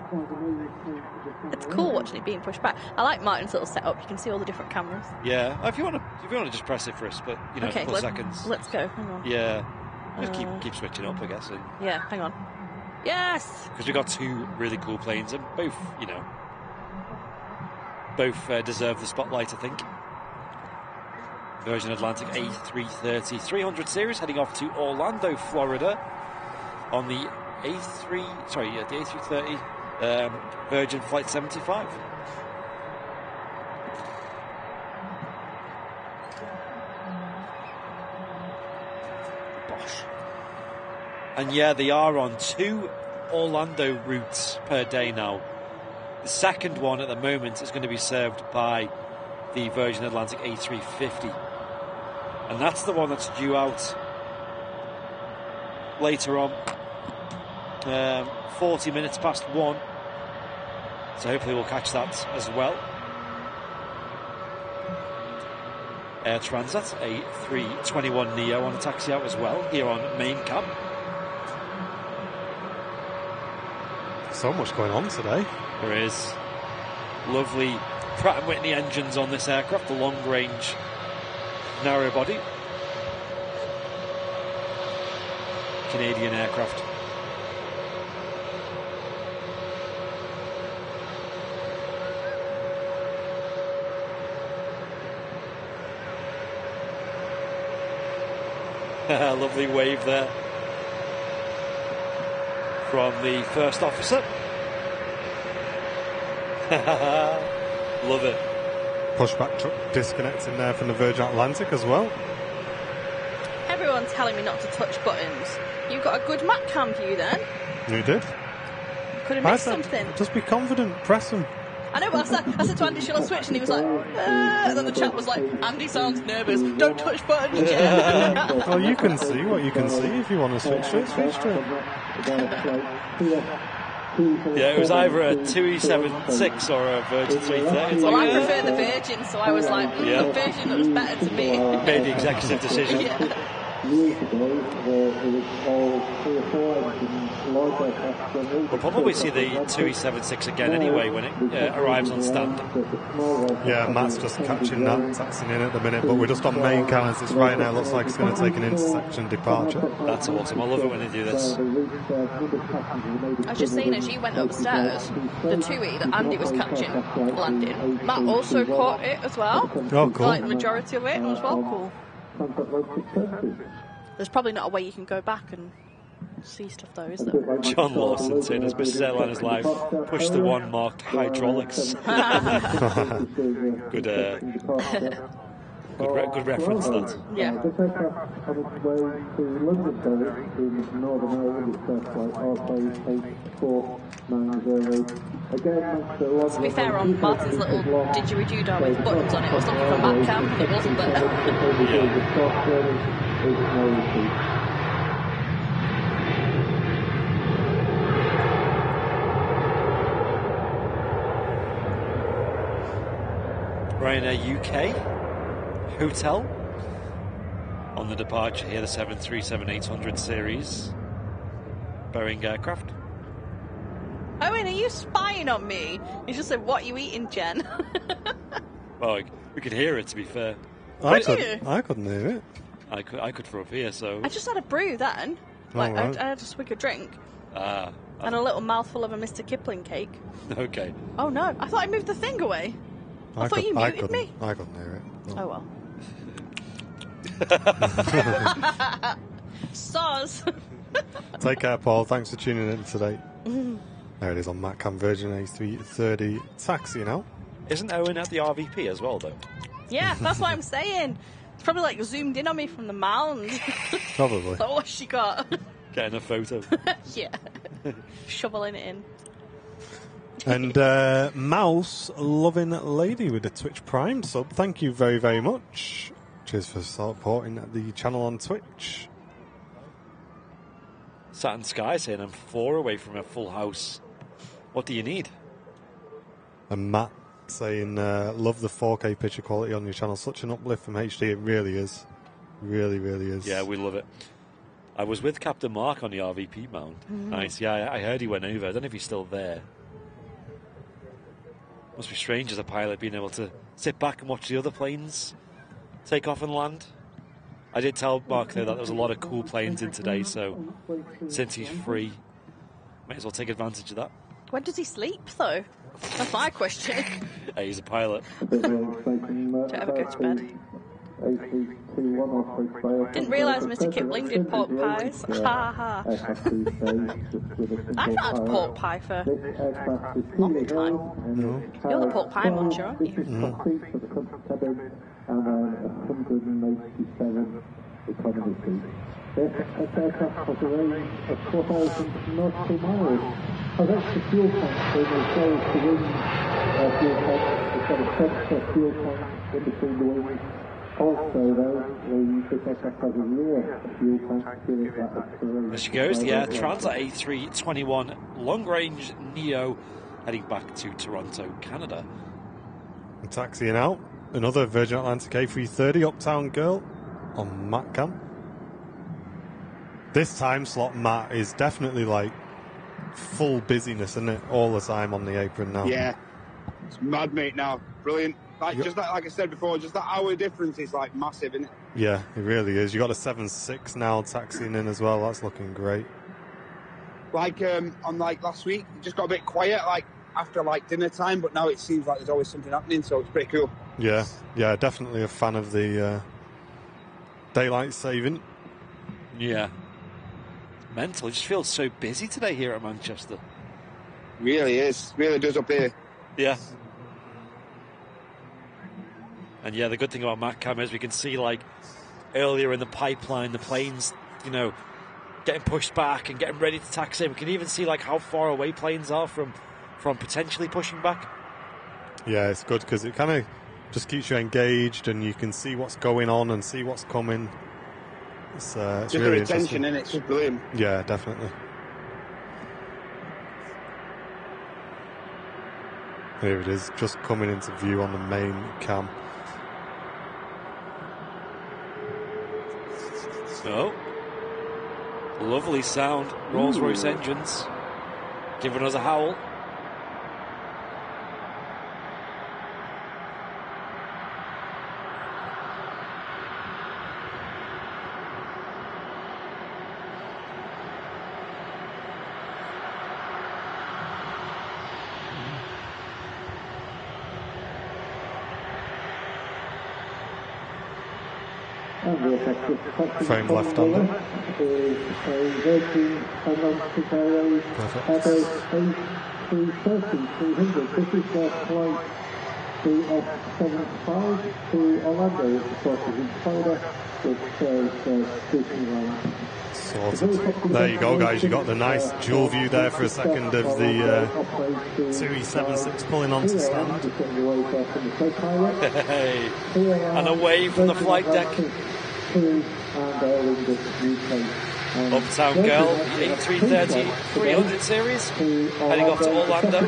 It's cool watching it being pushed back. I like Martin's little setup. You can see all the different cameras. Yeah, if you want to just press it for us, but you know, okay, a couple of seconds. Let's go. Hang on. Yeah, just keep switching up, I guess. And yeah, hang on. Yes! Because we've got two really cool planes, and both, you know, deserve the spotlight, I think. Virgin Atlantic A330 300 series heading off to Orlando, Florida on the A330 Virgin Flight 75. Bosh. And yeah, they are on 2 Orlando routes per day now. The second one at the moment is going to be served by the Virgin Atlantic A350. And that's the one that's due out later on, 40 minutes past 1. So hopefully we'll catch that as well. Air Transat A321neo on a taxi out as well here on main cab. So much going on today. There is. Lovely Pratt & Whitney engines on this aircraft, the long range narrow body Canadian aircraft. Lovely wave there from the first officer. Love it. Pushback truck disconnecting there from the Virgin Atlantic as well. Everyone's telling me not to touch buttons. You've got a good MatCam view then. You did. Could have missed something. Just be confident, press them. I know, but I said to Andy, shall I switch? And he was like, and then the chat was like, Andy sounds nervous. Don't touch buttons, Jen. Well, you can see what you can see. If you want to switch to it, switch to it. Yeah, it was either a 2E76 or a Virgin 330. Well, I prefer the Virgin, so I was like, the Virgin looks better to me. Made the executive decision. Yeah. years ago, where it was all 3 or 4 engines, large aircraft. We'll probably see the 2E76 again anyway when it arrives on stand. Yeah, Matt's just catching that, taxing in at the minute, but we're just on main cam. This right now looks like it's going to take an intersection departure. That's awesome. I love it when they do this. I was just saying, as you went upstairs, the 2E that Andy was catching landing, Matt also caught it as well. Oh, cool. Like the majority of it as well. Cool. There's probably not a way you can go back and see stuff though, is there? John Lawson saying, as Mr. Airliners Live, push the one marked hydraulics. Good reference, that. Yeah. This aircraft on its way to London in Northern Ireland, it's like RK8490. Again, To be fair, on Martin's little didgeridoo with buttons on it was looking for Matt Cam and it wasn't there. Ryanair UK Hotel on the departure here, the 737-800 series Boeing aircraft. Owen, are you spying on me? You just said, "What are you eating, Jen?" Well, we could hear it, to be fair. I couldn't hear it. I could from up here, so... I just had a brew then. Like, right. I had a swig of drink. And a little mouthful of a Mr. Kipling cake. Okay. Oh no, I thought I moved the thing away. I thought you muted me. I couldn't hear it. No. Oh well. Soz. Take care, Paul. Thanks for tuning in today. There it is on Matcam Virgin A330 taxi now. Isn't Owen at the RVP as well, though? Yeah, that's what I'm saying. It's probably like zoomed in on me from the mound. Probably. Like, what's she got? Getting a photo. Yeah. Shoveling it in. And Mouse Loving Lady with the Twitch Prime sub. Thank you very, very much. Cheers for supporting the channel on Twitch. Saturn Sky saying I'm 4 away from a full house. What do you need? And Matt saying, love the 4K picture quality on your channel. Such an uplift from HD. It really is. Really, really is. Yeah, we love it. I was with Captain Mark on the RVP mount. Nice. Yeah, I heard he went over. I don't know if he's still there. Must be strange as a pilot being able to sit back and watch the other planes take off and land. I did tell Mark, though, that there was a lot of cool planes in today, so since he's free, might as well take advantage of that. When does he sleep, though? That's my question. Hey, he's a pilot. Don't ever go to bed. Didn't realise Mr. Kipling did pork pies. Ha ha. I've not had pork pie for a long time. No. You're the pork pie muncher, aren't you? And then 187 economy seats. This aircraft has a range of 4,000 nautical miles. Has extra fuel tanks, so they show the wing fuel tanks. It's got a sensor fuel tank in between the wings. Also, though, this aircraft has a rear fuel tank to give it that extra range. There she goes, the Transat A321 long-range Neo heading back to Toronto, Canada. And taxiing out. Another Virgin Atlantic A330 Uptown Girl on Matcam. This time slot, Matt, is definitely like full busyness, isn't it? All the time on the apron now. Yeah. It's mad, mate, now. Brilliant. Just that, like I said before, just that hour difference is like massive, isn't it? Yeah, it really is. You got a 7.6 now taxiing in as well. That's looking great. Like on like last week, it just got a bit quiet, like after like dinner time, but now it seems like there's always something happening, so it's pretty cool. Yeah, definitely a fan of the daylight saving. Yeah. Mental. It just feels so busy today here at Manchester. Really is. Really does up here. Yeah. And yeah, the good thing about Matcam is we can see, like, earlier in the pipeline, the planes, you know, getting pushed back and getting ready to taxi. We can even see, like, how far away planes are from potentially pushing back. Yeah, it's good because it kind of just keeps you engaged and you can see what's going on and see what's coming. It's just really the retention, interesting. and it's just brilliant. Yeah, definitely. Here it is, just coming into view on the main cam. Oh, lovely sound. Rolls-Royce engines giving us a howl. Frame left under. Perfect. This is their flight CF75 to Orlando, of course, is in Florida, which is Disneyland. Sorted. There you go, guys. You got the nice dual view there for a second of the 2E76 pulling onto stand. Hey, and away from the flight deck. Uptown Girl, A330 300 series, heading off to Orlando.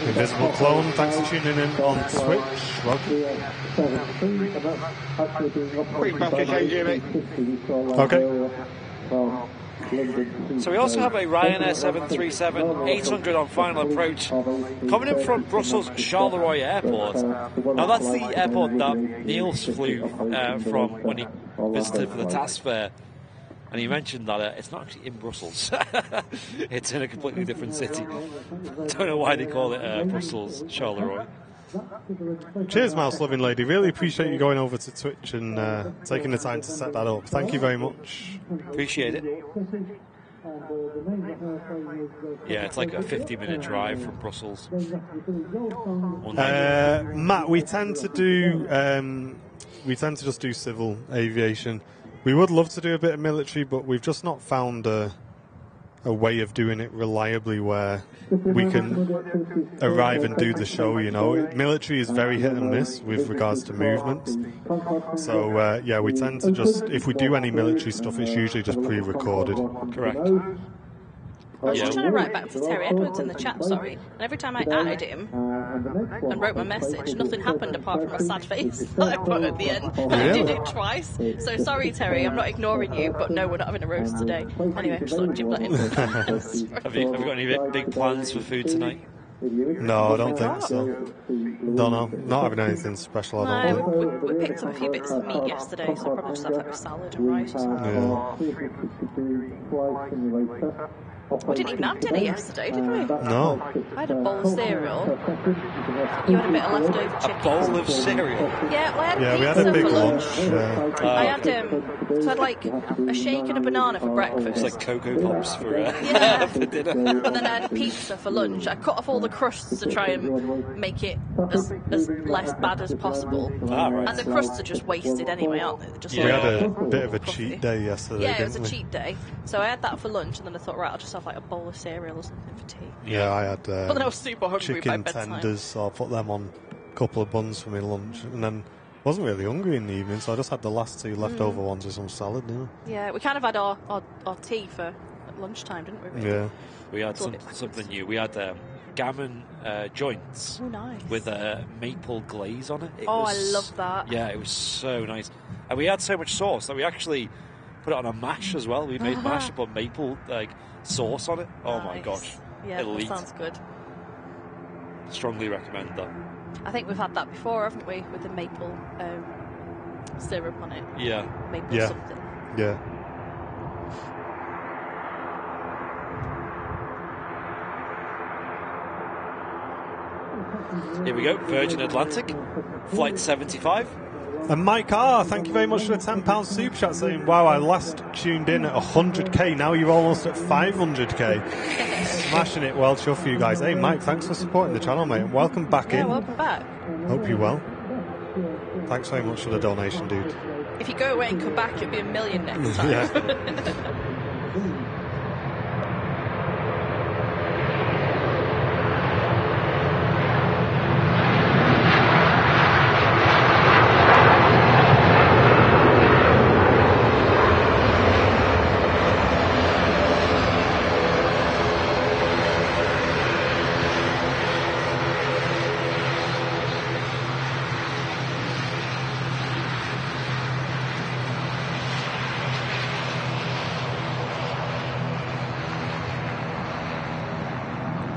Invisible Clone, thanks for tuning in on Twitch. Welcome. Okay. So we also have a Ryanair 737 800 on final approach, coming in from Brussels Charleroi Airport. Now that's the airport that Niels flew from when he visited for the task fair. And he mentioned that it's not actually in Brussels. It's in a completely different city. Don't know why they call it Brussels Charleroi. Cheers, Mouse Loving Lady. Really appreciate you going over to Twitch and taking the time to set that up. Thank you very much. Appreciate it. Yeah, it's like a 50-minute drive from Brussels. Matt, we tend to just do civil aviation. We would love to do a bit of military, but we've just not found a way of doing it reliably where we can arrive and do the show, you know. Military is very hit and miss with regards to movements. So, yeah, we tend to just, if we do any military stuff, it's usually just pre-recorded. Correct. I was just trying to write back to Terry Edwards in the chat, sorry. And every time I added him and wrote my message, nothing happened apart from a sad face that I put at the end. I did it twice. So sorry, Terry, I'm not ignoring you, but no, we're not having a roast today. Anyway, I'm just thought Jim that in. Have you got any big plans for food tonight? No, I don't think so. Don't know. Not having anything special, I don't think. We picked up a few bits of meat yesterday, so I'll probably just have like a salad and rice or something. Yeah. We didn't even have dinner yesterday, did we? No. I had a bowl of cereal. You had a bit of leftover chicken. A bowl of cereal? Yeah, well, I had we had pizza a big for lunch. I had so I had like a shake and a banana for breakfast. It's like Cocoa Pops for dinner. And then I had pizza for lunch. I cut off all the crusts to try and make it as less bad as possible. Right. And the crusts are just wasted anyway, aren't they? They're just we had a bit of a cheat day yesterday. Yeah, it was a cheat day. So I had that for lunch, and then I thought, right, I'll just have like a bowl of cereal or something for tea. Yeah, I had but then I was super hungry by chicken bedtime. tenders, so I put them on a couple of buns for my lunch, and then wasn't really hungry in the evening, so I just had the last two leftover ones with some salad. Yeah, we kind of had our tea for lunchtime, didn't we? Really? Yeah, we had something new. We had gammon joints with maple glaze on it. I love that. Yeah, it was so nice, and we had so much sauce that we actually put it on a mash as well. We made mash and put maple sauce on it. Oh my gosh. Yeah, that sounds good. Strongly recommend that. I think we've had that before, haven't we? With the maple syrup on it. Yeah. Maple something. Yeah. Here we go, Virgin Atlantic, flight 75. And Mike R, thank you very much for the £10 super chat, saying, wow, I last tuned in at 100k, now you're almost at 500k. Smashing it, well, chuff for you guys. Hey Mike, thanks for supporting the channel, mate. Welcome back in. Yeah, welcome back. Hope you're well. Thanks very much for the donation, dude. If you go away and come back, it'll be $1 million next time. Yeah.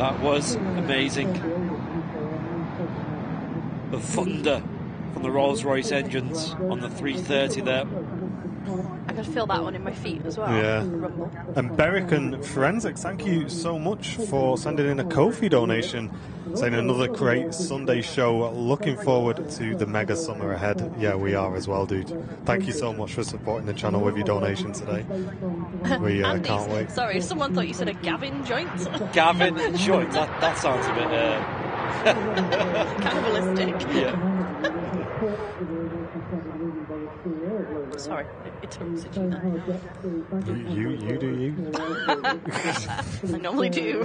That was amazing. The thunder from the Rolls-Royce engines on the 330 there. I could feel that one in my feet as well. Yeah. Rumble. And Beric and Forensics, thank you so much for sending in a Ko-fi donation, saying another great Sunday show. Looking forward to the mega summer ahead. Yeah, we are as well, dude. Thank you so much for supporting the channel with your donation today. We can't wait. Sorry, someone thought you said a Gavin joint. Gavin joint. That sounds a bit cannibalistic. Yeah. Sorry, it took you there. You do you. I normally do.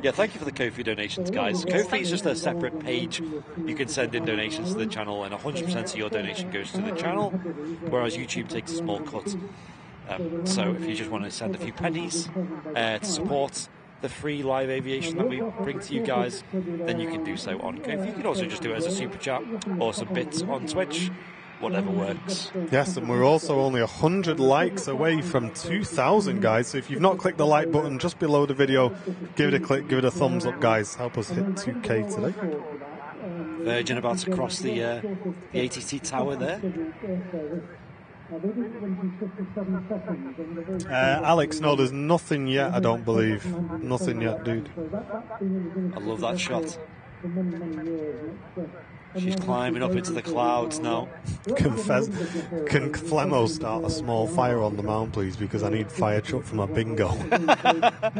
Yeah, thank you for the Ko-fi donations, guys. Ko-fi is just a separate page. You can send in donations to the channel, and 100% of your donation goes to the channel, whereas YouTube takes a small cut. So if you just want to send a few pennies to support the free live aviation that we bring to you guys, then you can do so on Ko-fi. You can also just do it as a super chat or some bits on Twitch. Whatever works. Yes, and we're also only 100 likes away from 2,000, guys. So if you've not clicked the like button just below the video, give it a click, give it a thumbs up, guys. Help us hit 2K today. Virgin about to cross the ATC tower there. Alex, no, there's nothing yet, I don't believe. Nothing yet, dude. I love that shot. She's climbing up into the clouds now. Can Flemo start a small fire on the mound, please? Because I need fire truck for my bingo.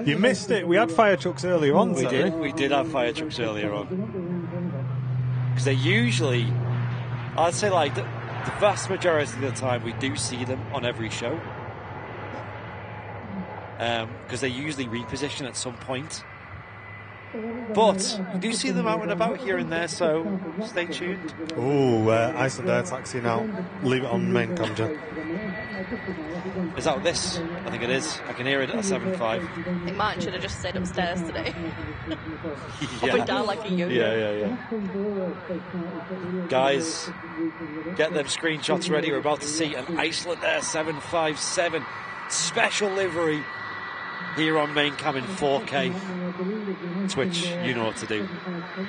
You missed it. We had fire trucks earlier on. We did have fire trucks earlier on. Because they usually, I'd say like the vast majority of the time, we do see them on every show. Because they usually reposition at some point. But you do see them out and about here and there, so stay tuned. Oh, Iceland Air Taxi now. Leave it on main cam, Jen. Is that this? I think it is. I can hear it at 7.5. I think Martin should have just stayed upstairs today. Yeah. Up and down like a yo-yo. Yeah. Guys, get them screenshots ready. We're about to see an Iceland Air 757 special livery here on main cam in 4K. Twitch, you know what to do.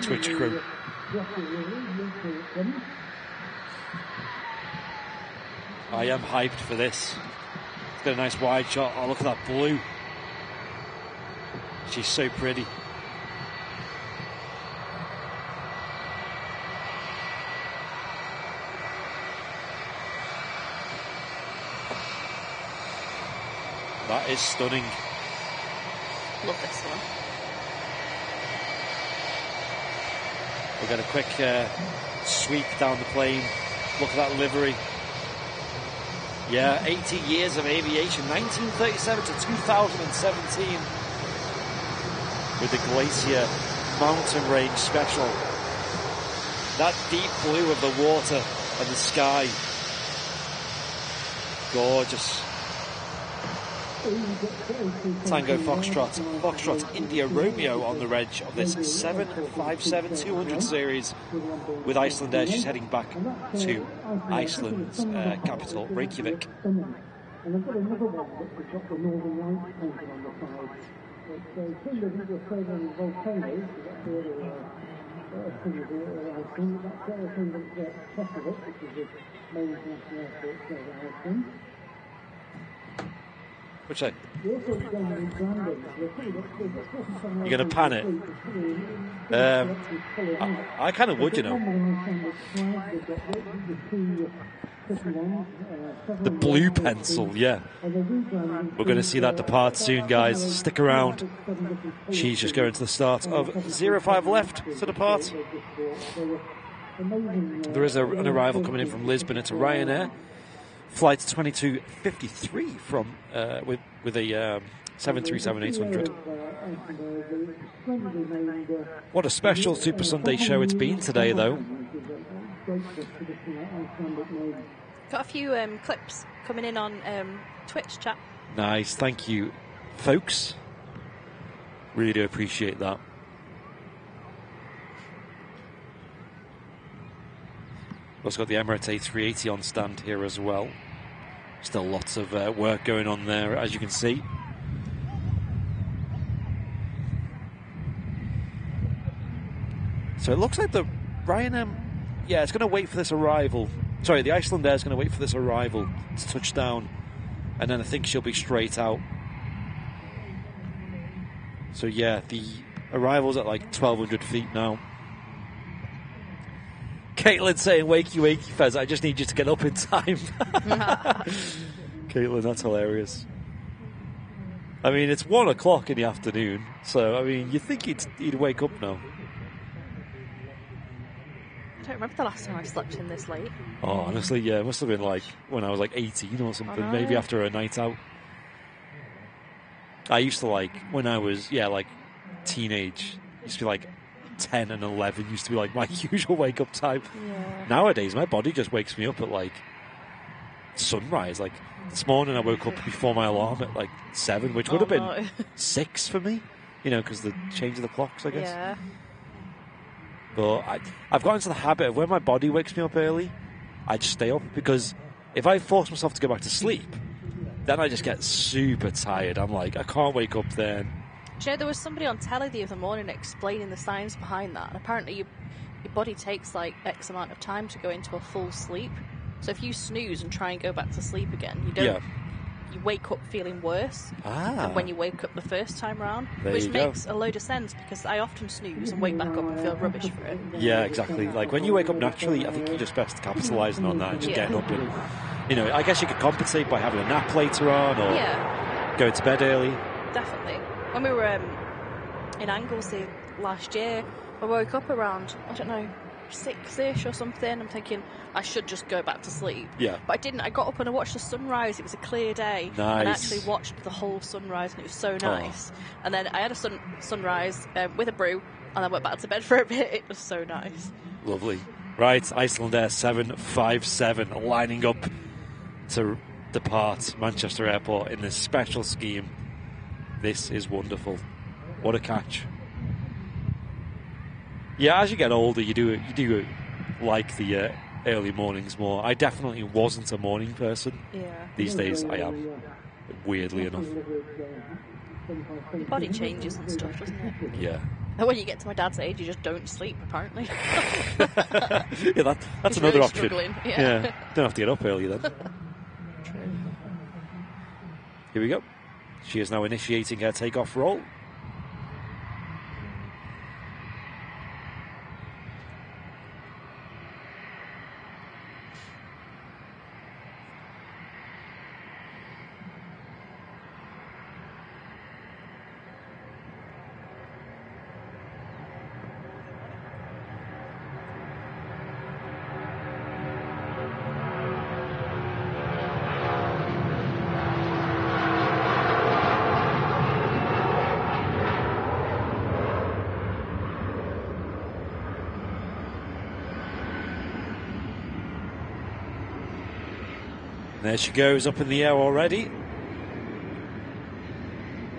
Twitch crew. I am hyped for this. It's got a nice wide shot. Oh, look at that blue. She's so pretty. That is stunning. Love this one. We'll get a quick sweep down the plane. Look at that livery. Yeah, 80 years of aviation, 1937 to 2017. With the Glacier Mountain Range Special. That deep blue of the water and the sky. Gorgeous. Tango Foxtrot India Romeo on the reg of this 757-200 series with Iceland Air. She's heading back to Iceland's capital, Reykjavik. What's that? You're going to pan it? I kind of would, you know. The blue pencil, yeah. We're going to see that depart soon, guys. Stick around. She's just going to the start of 05 left to depart. There is an arrival coming in from Lisbon. It's a Ryanair. Flight 2253 from with a 737-800. What a special Super Sunday show it's been today, though. Got a few clips coming in on Twitch chat. Nice, thank you, folks. Really do appreciate that. Also got the Emirates A380 on stand here as well. Still lots of work going on there, as you can see. So it looks like the Ryanair, it's going to wait for this arrival. Sorry, the Icelandair is going to wait for this arrival to touch down, and then I think she'll be straight out. So yeah, the arrival's at like 1,200 feet now. Caitlin saying, wakey, wakey, Fez, I just need you to get up in time. Caitlin, that's hilarious. I mean, it's 1 o'clock in the afternoon, so, I mean, you'd think he'd wake up now. I don't remember the last time I slept in this late. Oh, honestly, yeah, it must have been like when I was like 18 or something, maybe after a night out. I used to like, when I was, like teenage, used to be like 10 and 11 used to be like my usual wake up time. Yeah. Nowadays, my body just wakes me up at like sunrise. Like this morning, I woke up before my alarm at like 7, which would have been 6 for me, because the change of the clocks, I guess. Yeah. But I've got into the habit of when my body wakes me up early, I just stay up, because if I force myself to go back to sleep, then I just get super tired. I'm like, I can't wake up then. Do you know, there was somebody on telly the other morning explaining the science behind that, and apparently your body takes like X amount of time to go into a full sleep. So if you snooze and try and go back to sleep again, you wake up feeling worse than when you wake up the first time round, which makes a load of sense, because I often snooze and wake back up and feel rubbish for it. Yeah, exactly. Like when you wake up naturally, I think you're just best capitalising on that and just getting up and, I guess you could compensate by having a nap later on or going to bed early. Definitely. When we were in Anglesey last year, I woke up around, 6-ish or something. I'm thinking I should just go back to sleep. Yeah. But I didn't. I got up and I watched the sunrise. It was a clear day. Nice. And I actually watched the whole sunrise, and it was so nice. And then I had a sunrise with a brew, and then went back to bed for a bit. It was so nice. Lovely. Right, Icelandair 757 lining up to depart Manchester Airport in this special scheme. This is wonderful. What a catch. Yeah, as you get older, you do like the early mornings more. I definitely wasn't a morning person. Yeah. These days, I am. Weirdly enough. Your body changes and stuff, doesn't it? Yeah. And when you get to my dad's age, you just don't sleep, apparently. Yeah, that's another really option. Struggling. Yeah. Don't have to get up early then. True. Here we go. She is now initiating her takeoff roll. There she goes, up in the air already.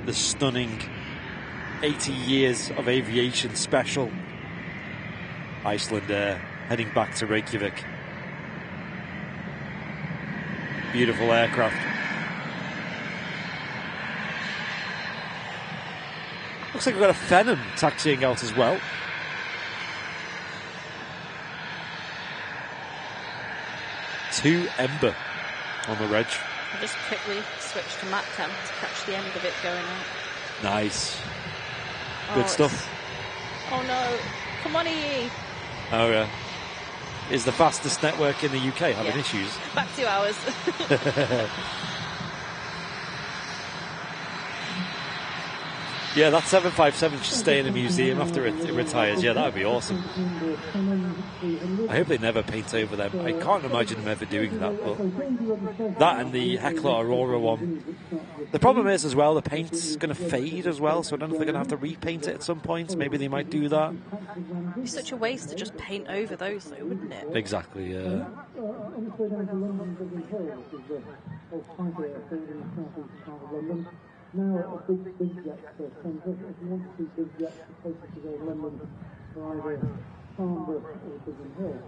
The stunning 80 years of aviation special. Icelandair heading back to Reykjavik. Beautiful aircraft. Looks like we've got a Phenom taxiing out as well. Two Ember on the reg. I just quickly switched to map temp to catch the end of it going out. Nice. Good stuff. Oh no. Come on, EE. Oh yeah. Is the fastest network in the UK having issues? Back 2 hours. Yeah, that 757 should stay in a museum after it retires. Yeah, that would be awesome. I hope they never paint over them. I can't imagine them ever doing that. But that and the Heckler Aurora one. The problem is as well, the paint's going to fade as well, so I don't know if they're going to have to repaint it at some point. Maybe they might do that. It's such a waste to just paint over those, though, wouldn't it? Exactly, yeah. Now a big jet centre. If you want to see big jets, it's closer to go London for either Farnborough or Biggin Hill.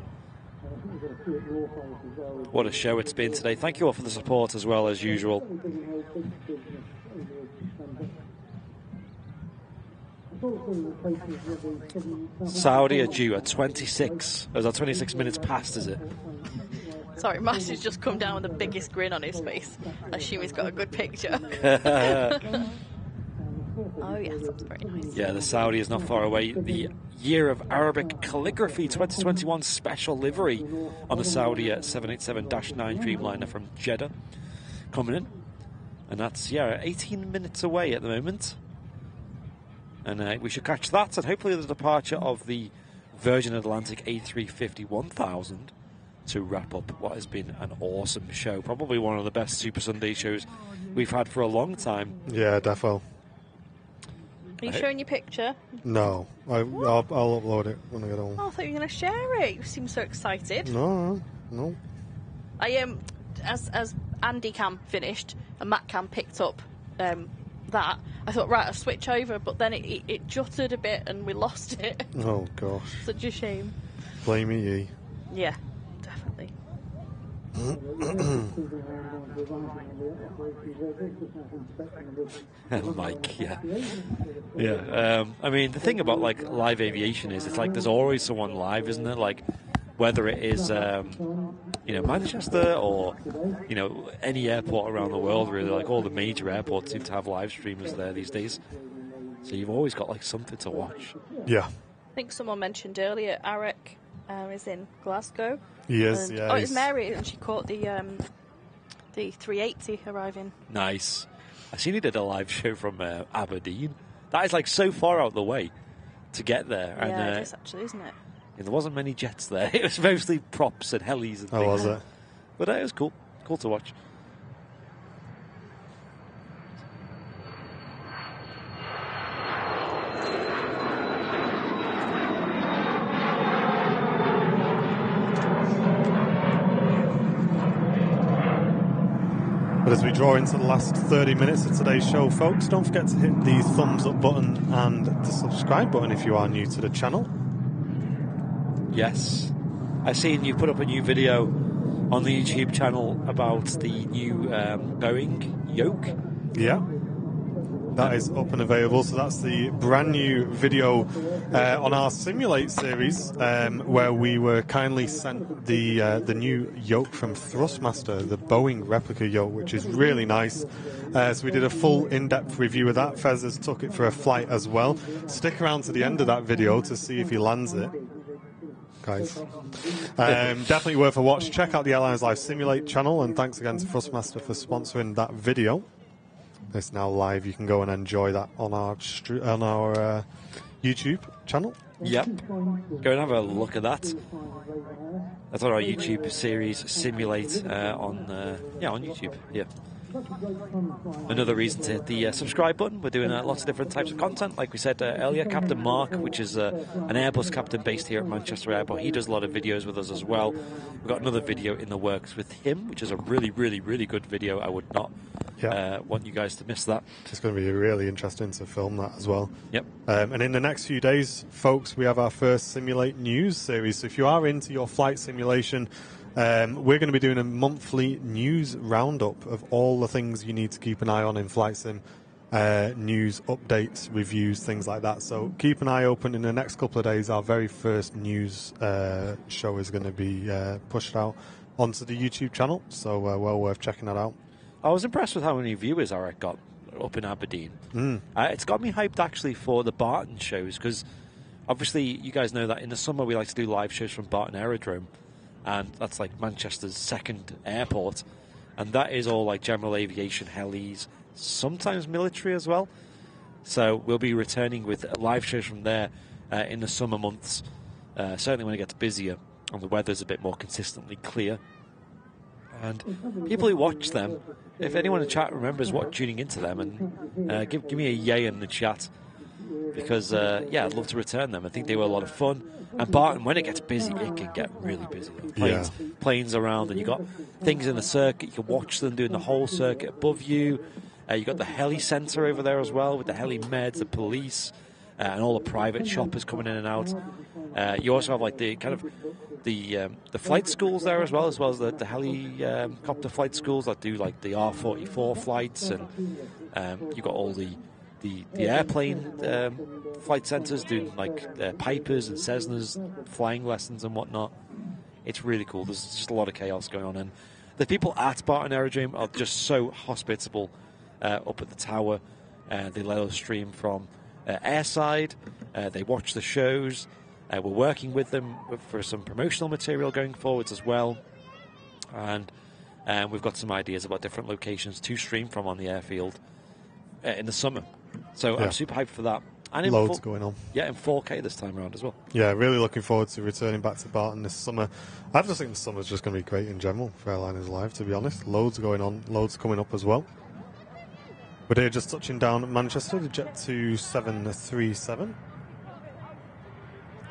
I think we've got a few at Rawhills as well. What a show it's been today. Thank you all for the support as well, as usual. Saudi are due at 26. Is that 26 minutes past, is it? Sorry, Mash has just come down with the biggest grin on his face. I assume he's got a good picture. Oh, yes, that's very nice. Yeah, the Saudi is not far away. The Year of Arabic Calligraphy 2021 special livery on the Saudi 787-9 Dreamliner from Jeddah coming in. And that's, 18 minutes away at the moment. And we should catch that, and hopefully the departure of the Virgin Atlantic A350 1000 to wrap up what has been an awesome show. Probably one of the best Super Sunday shows we've had for a long time. Yeah, defo. Are you showing your picture? No, I'll upload it when I get home. Oh, I thought you were going to share it. You seem so excited. No. I as Andy Cam finished and Matt Cam picked up that, I thought, right, I'll switch over, but then it jutted a bit and we lost it. Oh gosh. Such a shame. Blame ye. Yeah, definitely. Mike, yeah. I mean, the thing about like live aviation is it's like there's always someone live, isn't it? Like whether it is Manchester or any airport around the world, really. Like all the major airports seem to have live streamers there these days, so you've always got like something to watch. Yeah, I think someone mentioned earlier Arik is in Glasgow. He is. Yeah. Oh, it's Mary, and she caught the 380 arriving. Nice. I seen he did a live show from Aberdeen. That is like so far out the way to get there. Yeah, and, it is actually, isn't it? There wasn't many jets there. It was mostly props and helis and things. Oh, was it? But it was cool. Cool to watch. But as we draw into the last 30 minutes of today's show, folks, don't forget to hit the thumbs up button and the subscribe button if you are new to the channel. Yes. I've seen you put up a new video on the YouTube channel about the new Boeing yoke. Yeah. That is up and available. So that's the brand new video on our Simulate series, where we were kindly sent the new yoke from Thrustmaster, the Boeing replica yoke, which is really nice. So we did a full in-depth review of that. Fez has took it for a flight as well. Stick around to the end of that video to see if he lands it, guys. Definitely worth a watch. Check out the Airlines Live Simulate channel, and thanks again to Thrustmaster for sponsoring that video. It's now live. You can go and enjoy that on our YouTube channel. Yep. Go and have a look at that. That's on our YouTube series, Simulate, on YouTube. Yeah. Another reason to hit the subscribe button. We're doing lots of different types of content. Like we said earlier, Captain Mark, which is an Airbus captain based here at Manchester Airport. He does a lot of videos with us as well. We've got another video in the works with him, which is a really, really, really good video. I would not want you guys to miss that. It's going to be really interesting to film that as well. Yep. And in the next few days, folks, we have our first Simulate News series. So if you are into your flight simulation, we're going to be doing a monthly news roundup of all the things you need to keep an eye on in flight sim, news, updates, reviews, things like that. So keep an eye open. In the next couple of days, our very first news show is going to be pushed out onto the YouTube channel. So well worth checking that out. I was impressed with how many viewers Eric got up in Aberdeen. It's got me hyped actually for the Barton shows, because obviously you guys know that in the summer we like to do live shows from Barton Aerodrome. And that's like Manchester's second airport. And that is all like general aviation, helis, sometimes military as well. So we'll be returning with live shows from there in the summer months. Certainly when it gets busier and the weather's a bit more consistently clear. And people who watch them, if anyone in the chat remembers tuning into them, and give me a yay in the chat. Because, I'd love to return them. I think they were a lot of fun. And Barton, when it gets busy, it can get really busy. Planes around, and you've got things in the circuit. You can watch them doing the whole circuit above you. You've got the heli centre over there as well, with the heli meds, the police, and all the private shoppers coming in and out. You also have like the kind of the flight schools there as well as the helicopter flight schools that do like the R44 flights, and you've got all the airplane flight centres, doing like Pipers and Cessnas, flying lessons and whatnot. It's really cool. There's just a lot of chaos going on, and the people at Barton Aerodrome are just so hospitable up at the tower. They let us stream from airside. They watch the shows. We're working with them for some promotional material going forwards as well. And we've got some ideas about different locations to stream from on the airfield in the summer. So I'm super hyped for that. And loads going on. Yeah, in 4K this time around as well. Yeah, really looking forward to returning back to Barton this summer. I just think the summer's just going to be great in general for Airliners Live, to be honest. Loads going on, loads coming up as well. We're here just touching down at Manchester, the Jet 737.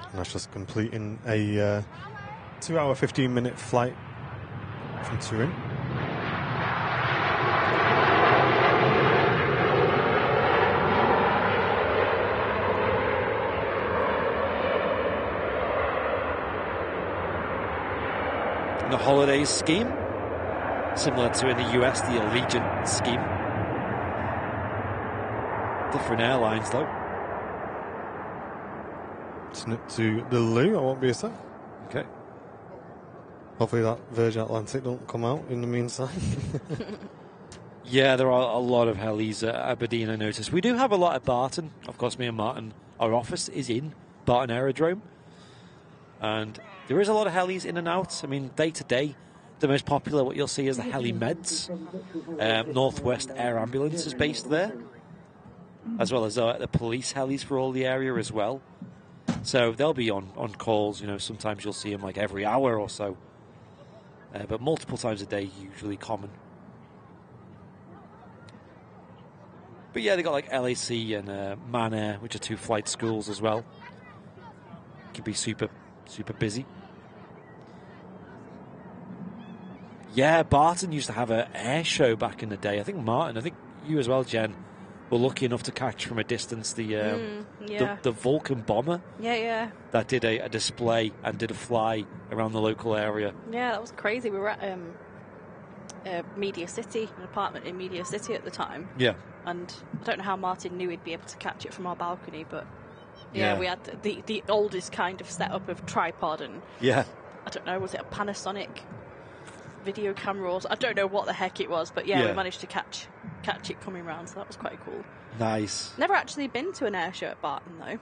And that's just completing a 2 hour, 15-minute flight from Turin. The holidays scheme, similar to in the US, the Allegiant scheme. Different airlines, though. Snip to the loo, I won't be a sec. Okay. Hopefully that Virgin Atlantic don't come out in the meantime. Yeah, there are a lot of helis at Aberdeen, I noticed. We do have a lot at Barton. Of course, me and Martin, our office is in Barton Aerodrome. And there is a lot of helis in and out. I mean, day to day, the most popular, what you'll see is the Heli Meds. Northwest Air Ambulance is based there, as well as the police helis for all the area as well. So they'll be on calls. You know, sometimes you'll see them like every hour or so, but multiple times a day, usually common. But yeah, they got like LAC and Man Air, which are 2 flight schools as well. Can be super busy. Yeah, Barton used to have an air show back in the day. I think Martin, I think you as well, Jen, were lucky enough to catch from a distance the Vulcan bomber. Yeah. That did a display and did a fly around the local area. Yeah, that was crazy. We were at Media City, an apartment in Media City at the time. Yeah. And I don't know how Martin knew he'd be able to catch it from our balcony, but yeah. We had the oldest kind of setup of tripod and I don't know, was it a Panasonic video camera or I don't know what the heck it was, but we managed to catch it coming round, so that was quite cool. Nice. Never actually been to an air show at Barton though.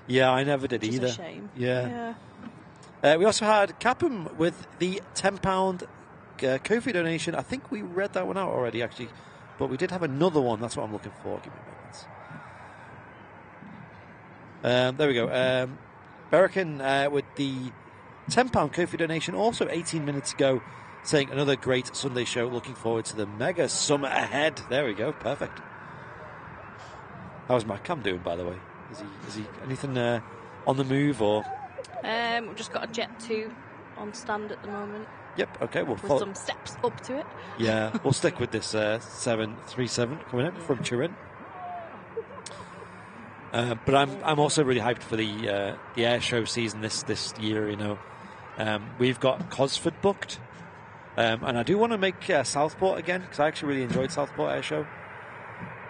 Yeah, I never did either. It's a shame. Yeah. We also had Capum with the £10 Kofi donation. I think we read that one out already actually, but we did have another one. That's what I'm looking for. Give me a moment. There we go. Berrican with the £10 Kofi donation, also 18 minutes ago, saying another great Sunday show. Looking forward to the mega summer ahead. There we go. Perfect. How's Matt Cam doing, by the way? Is he anything on the move or? We've just got a Jet 2 on stand at the moment. Yep. Okay. We'll with some steps up to it. Yeah, we'll stick with this 737 coming in from Turin. But I'm also really hyped for the air show season this year. You know, we've got Cosford booked, and I do want to make Southport again because I actually really enjoyed Southport Air Show.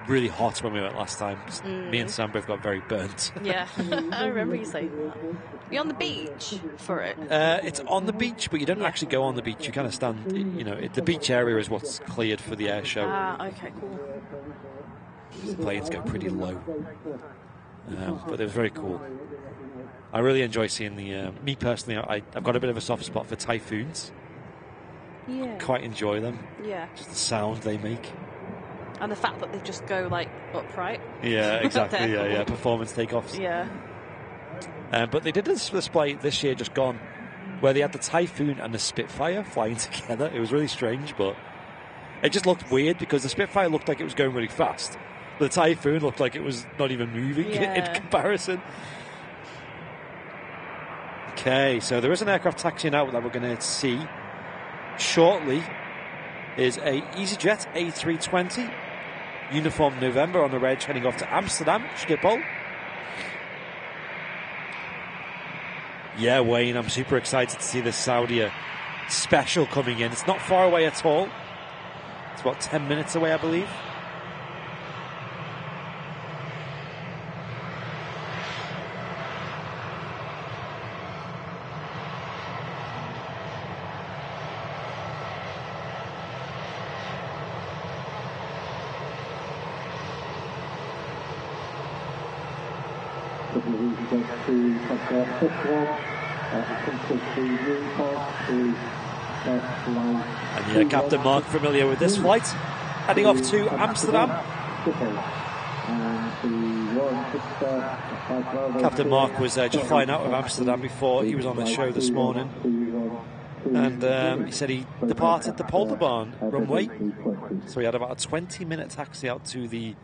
Really hot when we went last time. Me and Sam both got very burnt. Yeah, I remember you saying that. You're on the beach for it. It's on the beach, but you don't actually go on the beach. You kind of stand. You know, the beach area is what's cleared for the air show. Ah, okay, cool. The planes go pretty low. But it was very cool. I really enjoy seeing the... me personally, I've got a bit of a soft spot for Typhoons. Yeah. Quite enjoy them. Yeah. Just the sound they make. And the fact that they just go, like, upright. Yeah, exactly. yeah. Performance takeoffs. Yeah. But they did this display this year just gone where they had the Typhoon and the Spitfire flying together. It was really strange, but it just looked weird because the Spitfire looked like it was going really fast. The Typhoon looked like it was not even moving in comparison. Okay, so there is an aircraft taxiing out that we're going to see shortly. Is a easyJet A320, uniform November on the reg, heading off to Amsterdam, Schiphol. Yeah, Wayne, I'm super excited to see this Saudia special coming in. It's not far away at all. It's about 10 minutes away, I believe. couple of easyJets to Qatar A350, to Newport, to And Captain Mark familiar with this flight, heading off to Amsterdam. Captain Mark was just flying out of Amsterdam before he was on the show this morning, and he said he departed the Polderbarn runway, so he had about a 20-minute taxi out to the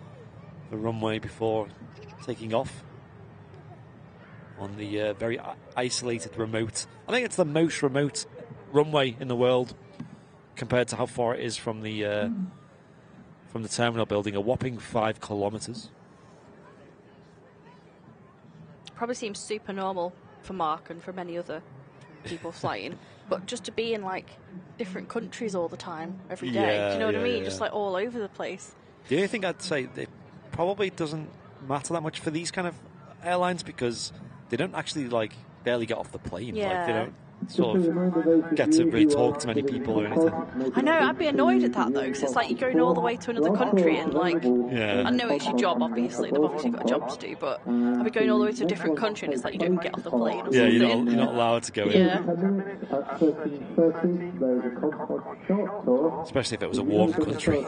runway before taking off on the very isolated, remote. I think it's the most remote runway in the world compared to how far it is from the terminal building, a whopping 5 kilometres. Probably seems super normal for Mark and for many other people flying, but just to be in like different countries all the time, every day, do you know what I mean? Just like all over the place. The only thing I'd say, it probably doesn't matter that much for these kind of airlines because they don't actually like barely get off the plane. Like they don't sort of get to really talk to many people or anything. I know, I'd be annoyed at that though, because it's like you're going all the way to another country and like, I know it's your job obviously, they've obviously got a job to do, but I'd be going all the way to a different country and it's like you don't get off the plane or something. You're not allowed to go in. Especially if it was a warm country.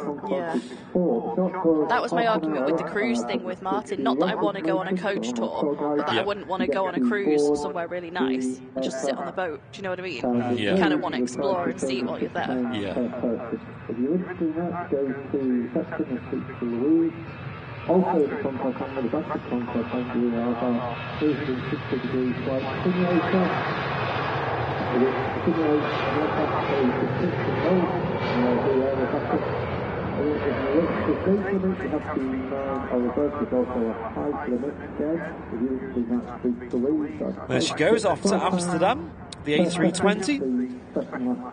That was my argument with the cruise thing with Martin, not that I want to go on a coach tour, but that I wouldn't want to go on a cruise somewhere really nice and just sit on the boat. Do you know what I mean? You kind of want to explore and see while you're there. If you're interested in that, go to section and speak to Louise. Also, the contact number, the back of the contact number, we have our 360-degree flight simulator. It simulates an aircraft a consistent mode, the backup. If you look at the date limit, you have to our reverse is also a height limit again. If you're interested in that, speak to Louise. There she goes, off to Amsterdam. The A320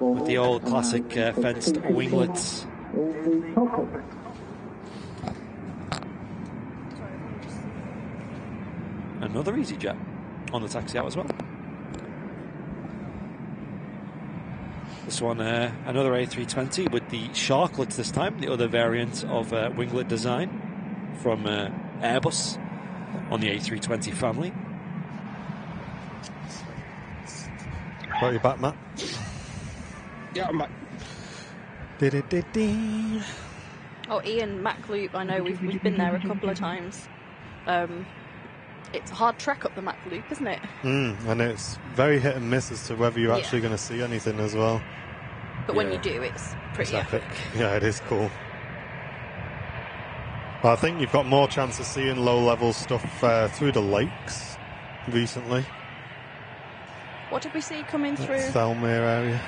with the old classic fenced winglets. Another easyJet on the taxi out as well. This one, another A320 with the sharklets this time, the other variant of winglet design from Airbus on the A320 family. Got you back, Matt? Yeah, I'm back. Oh, Ian, Mac Loop, I know we've been there a couple of times. It's a hard trek up the Mac Loop, isn't it? And it's very hit and miss as to whether you're actually going to see anything as well. But when you do, it's pretty epic. Yeah, it is cool. Well, I think you've got more chance of seeing low-level stuff through the lakes recently. What did we see coming through? Thelmere area.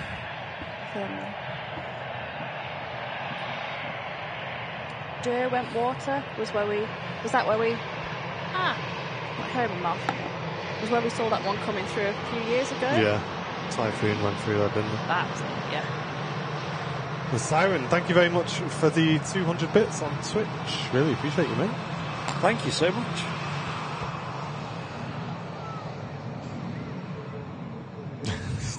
Derwent Water was that where we was where we saw that one coming through a few years ago. Yeah, Typhoon went through there, didn't it? That was it, yeah. The Siren, thank you very much for the 200 bits on Twitch. Really appreciate you, mate. Thank you so much.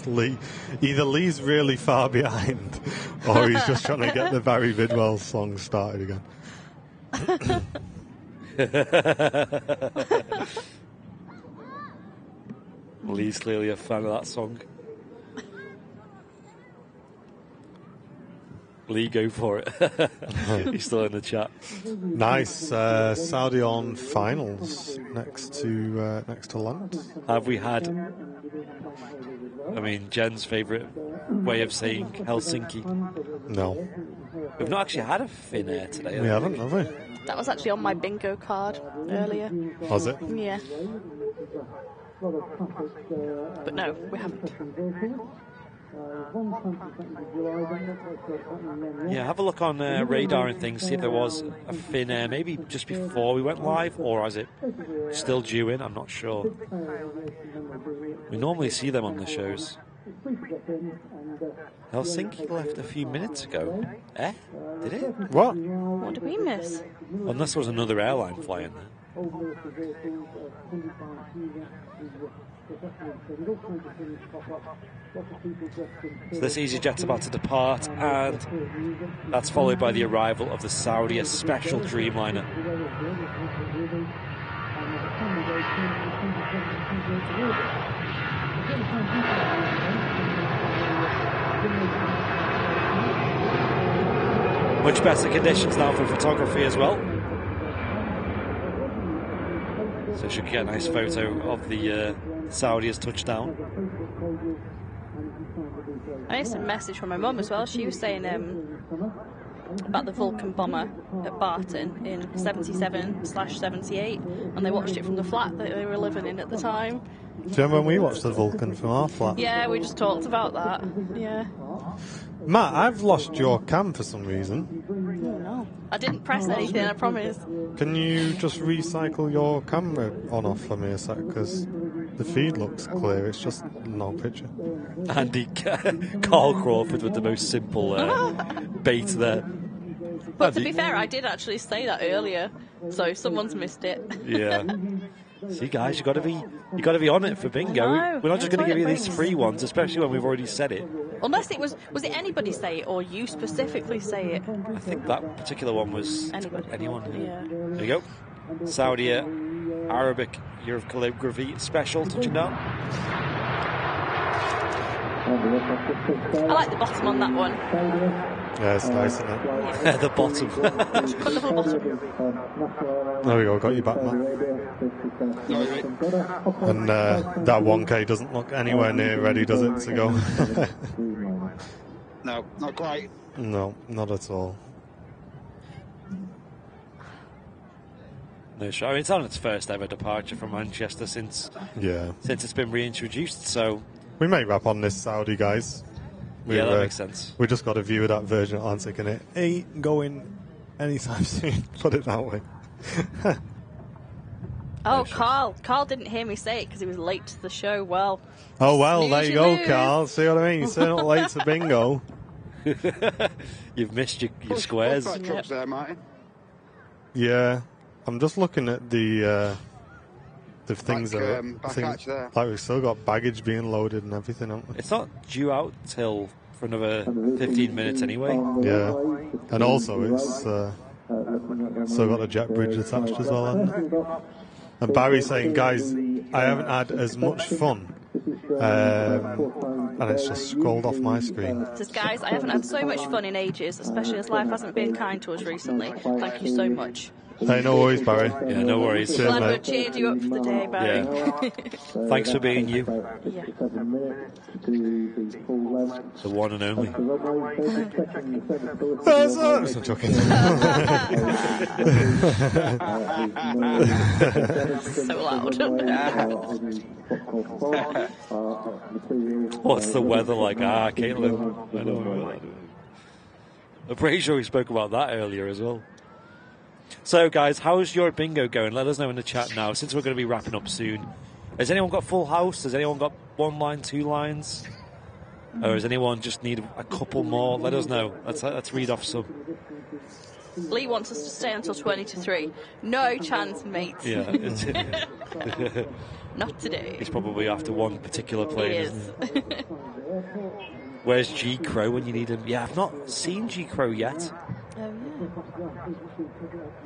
Lee, either Lee's really far behind or he's just trying to get the Barry Bidwell song started again. Lee's clearly a fan of that song. Lee, go for it. He's still in the chat. Nice. Saudi on finals next to land. Have we had, Jen's favourite way of saying Helsinki? No. We've not actually had a Finnair today. We haven't, have we? That was actually on my bingo card earlier. Was it? Yeah. But no, we haven't. Yeah, have a look on radar and things, see if there was a Finnair, maybe just before we went live, or is it still due in? I'm not sure. We normally see them on the shows. Helsinki left a few minutes ago. Did it? What? What did we miss? Unless there was another airline flying there. So this easyJet's about to depart, and that's followed by the arrival of the Saudi special Dreamliner. Much better conditions now for photography as well. So you should get a nice photo of the Saudi as touchdown. I had a message from my mum as well. She was saying about the Vulcan bomber at Barton in 77/78, and they watched it from the flat that they were living in at the time. Do you remember when we watched the Vulcan from our flat? Yeah, we just talked about that. Yeah. Matt, I've lost your cam for some reason. Oh no. I didn't press anything, I promise. Can you just recycle your camera on off for me a sec? Because the feed looks clear, it's just no picture. Andy, Carl Crawford with the most simple bait there. But to be fair, I did actually say that earlier, so someone's missed it. Yeah. See, guys, you got to be on it for bingo. No, We're not just going to give you these brains. free ones, especially when we've already said it. Unless it was it anybody say it or you specifically say it? I think that particular one was Anybody. anyone. Yeah. There you go. Saudi Arabic Year of Calligraphy special touching down. I like the bottom on that one. Yeah, it's nice, isn't it? Yeah. The bottom. Colourful bottom. There we go, got you back, Matt. And that 1K doesn't look anywhere near ready, does it, to go? No, not quite. No, not at all. No, sure. I mean, it's on its first ever departure from Manchester since it's been reintroduced, so... We may wrap on this Saudi, guys. Yeah, that makes sense. We just got a view of that Virgin Atlantic and it ain't going anytime soon, put it that way. Oh, Carl didn't hear me say it because he was late to the show. Well, oh, well, there you go, lose. Carl. See what I mean? You're still not late to bingo. You've missed your squares. Full trucks there, Martin. Yeah. I'm just looking at the things Back, that are... back hatch there. Like, we've still got baggage being loaded and everything, haven't we? It's not due out till for another 15 minutes anyway. Yeah. And also, it's still got a jet bridge attached as well, hasn't it? And Barry's saying, guys, I haven't had as much fun. And it's just scrolled off my screen. Says, guys, I haven't had so much fun in ages, especially as life hasn't been kind to us recently. Thank you so much. Hey, no worries, Barry. Yeah, no worries. Cheers, Glad we mate. cheered you up for the day, Barry. Yeah. Thanks for being you. Yeah. The one and only. I'm not joking. So loud. What's the weather like? Caitlin. I know. I'm pretty sure we spoke about that earlier as well. So, guys, how's your bingo going? Let us know in the chat now, since we're going to be wrapping up soon. Has anyone got full house? Has anyone got 1 line, 2 lines? Or does anyone just need a couple more? Let us know. Let's read off some. Lee wants us to stay until 20 to 3. No chance, mate. Yeah. Not today. He's probably after one particular plane, He isn't he? Where's G Crow when you need him? Yeah, I've not seen G Crow yet. Oh, yeah.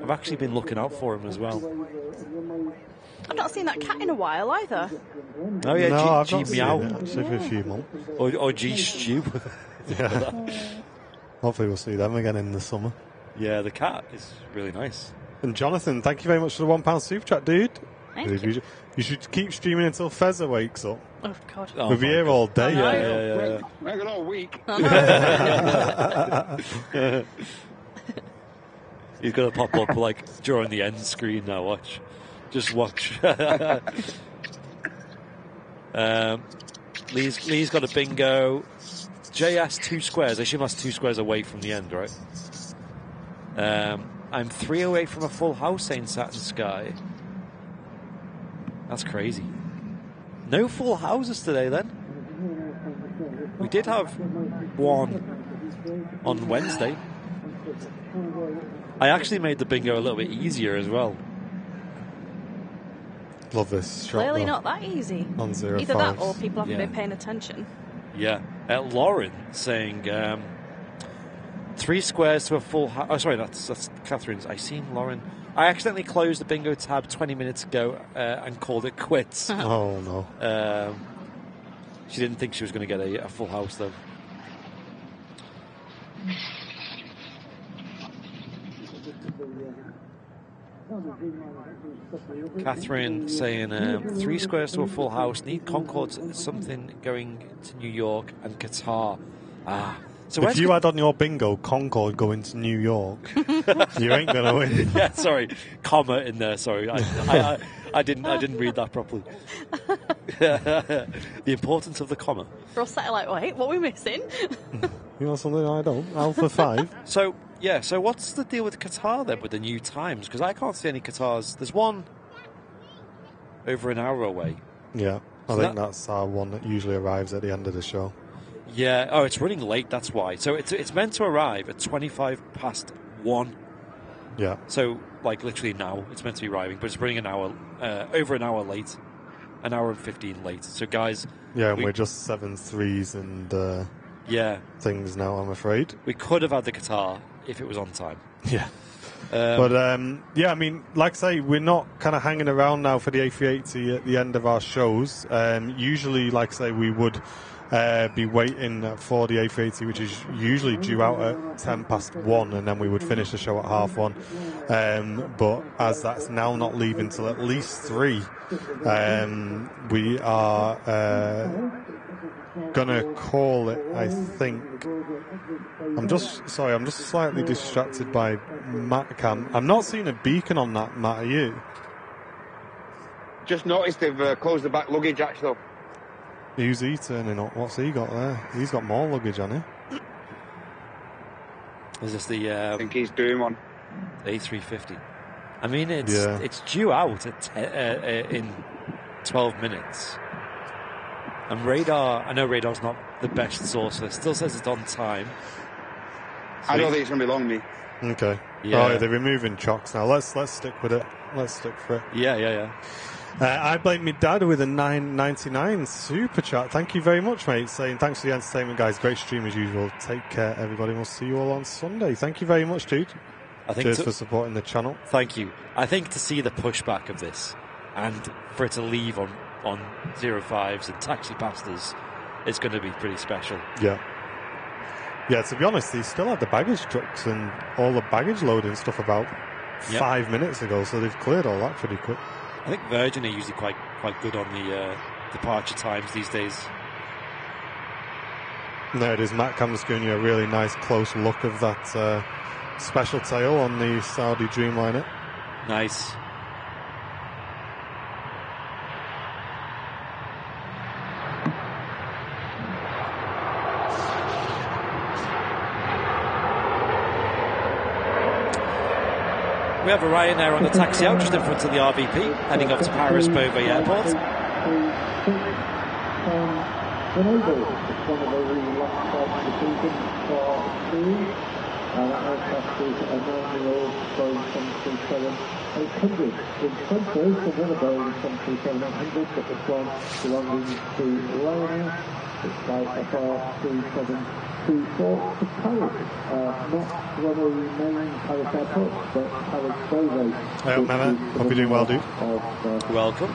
I've actually been looking out for him as well. I've not seen that cat in a while either. Oh yeah, No, I've G not seen Meow. it actually for a few months. Or G Stew. Yeah. Hopefully we'll see them again in the summer. Yeah, the cat is really nice. And Jonathan, thank you very much for the £1 super chat, dude. Thank you. You should keep streaming until Fezza wakes up. Oh, God. Oh, We'll be here all day. Yeah. We're going all week. He's going to pop up like during the end screen now, watch. Just watch. Lee's got a bingo. JS 2 squares. I assume that's 2 squares away from the end, right? I'm 3 away from a full house, saying Saturn Sky. That's crazy. No full houses today, then. We did have one on Wednesday. I actually made the bingo a little bit easier as well. Love this shot. Clearly though. not that easy. On 0 Either that 5s. or people haven't Yeah. been paying attention. Yeah. Lauren saying 3 squares to a full house. Oh, sorry, that's Catherine's. I seen Lauren I accidentally closed the bingo tab 20 minutes ago and called it quits. Oh, no. She didn't think she was going to get a full house, though. Catherine saying 3 squares to a full house. Need Concords, something going to New York and Qatar. So if you had on your bingo Concorde going to New York, you ain't going to win. Yeah, sorry, comma in there. Sorry, I didn't read that properly. The importance of the comma. We're all sat like, wait, what are we missing? You know something I don't? Alpha 5. So what's the deal with Qatar then with the new times? Because I can't see any Qatars. There's one over an hour away. Yeah, I think that's our one that usually arrives at the end of the show. Yeah, it's running late, that's why. So it's meant to arrive at 1:25. Yeah. So, like, literally now, it's meant to be arriving, but it's running an hour, over an hour late. An hour and 15 late. So, guys... Yeah, and we're just 7.3s and things now, I'm afraid. We could have had the Qatar if it was on time. Yeah. I mean, like I say, we're not kind of hanging around now for the A380 at the end of our shows. Usually, like I say, we would be waiting for the A380, which is usually due out at 1:10, and then we would finish the show at 1:30. But as that's now not leaving till at least 3, we are gonna call it, I think. I'm just slightly distracted by Matcam. I'm not seeing a beacon on that, Matt, are you? Just noticed they've closed the back luggage, actually. Who's he turning up? What's he got there? He's got more luggage on him. Is this the... I think he's doing one. A350. I mean, it's due out in 12 minutes. And radar, I know radar's not the best source, but it still says it's on time. I don't think it's going to be long, me. Okay. Yeah. Oh, they're removing chocks now. Let's stick with it. Let's stick for it. Yeah. I blame me dad with a 9.99 super chat. Thank you very much, mate. Saying thanks for the entertainment, guys. Great stream as usual. Take care, everybody. We'll see you all on Sunday. Thank you very much, dude. Cheers for supporting the channel. Thank you. I think to see the pushback of this and for it to leave on 05s and taxi passes, it's going to be pretty special. Yeah. Yeah, to be honest, they still had the baggage trucks and all the baggage loading stuff about 5 minutes ago, so they've cleared all that pretty quick. I think Virgin are usually quite good on the departure times these days. There it is. Matt Cam's giving you a really nice close look of that special tail on the Saudi Dreamliner. Nice. We have a Ryanair on the taxi out just in front of the RVP, heading up to Paris Beauvais Airport. Aircraft is a 9-year-old Boeing 737-800. In Frankfurt, another Boeing 737-800, but this one belonging to Ryanairs. It's flight FR3724 to Paris, not runway main Paris Airport, but Paris Beauvais. Hey up, Mehmet. Hope you're doing well, dude. Welcome.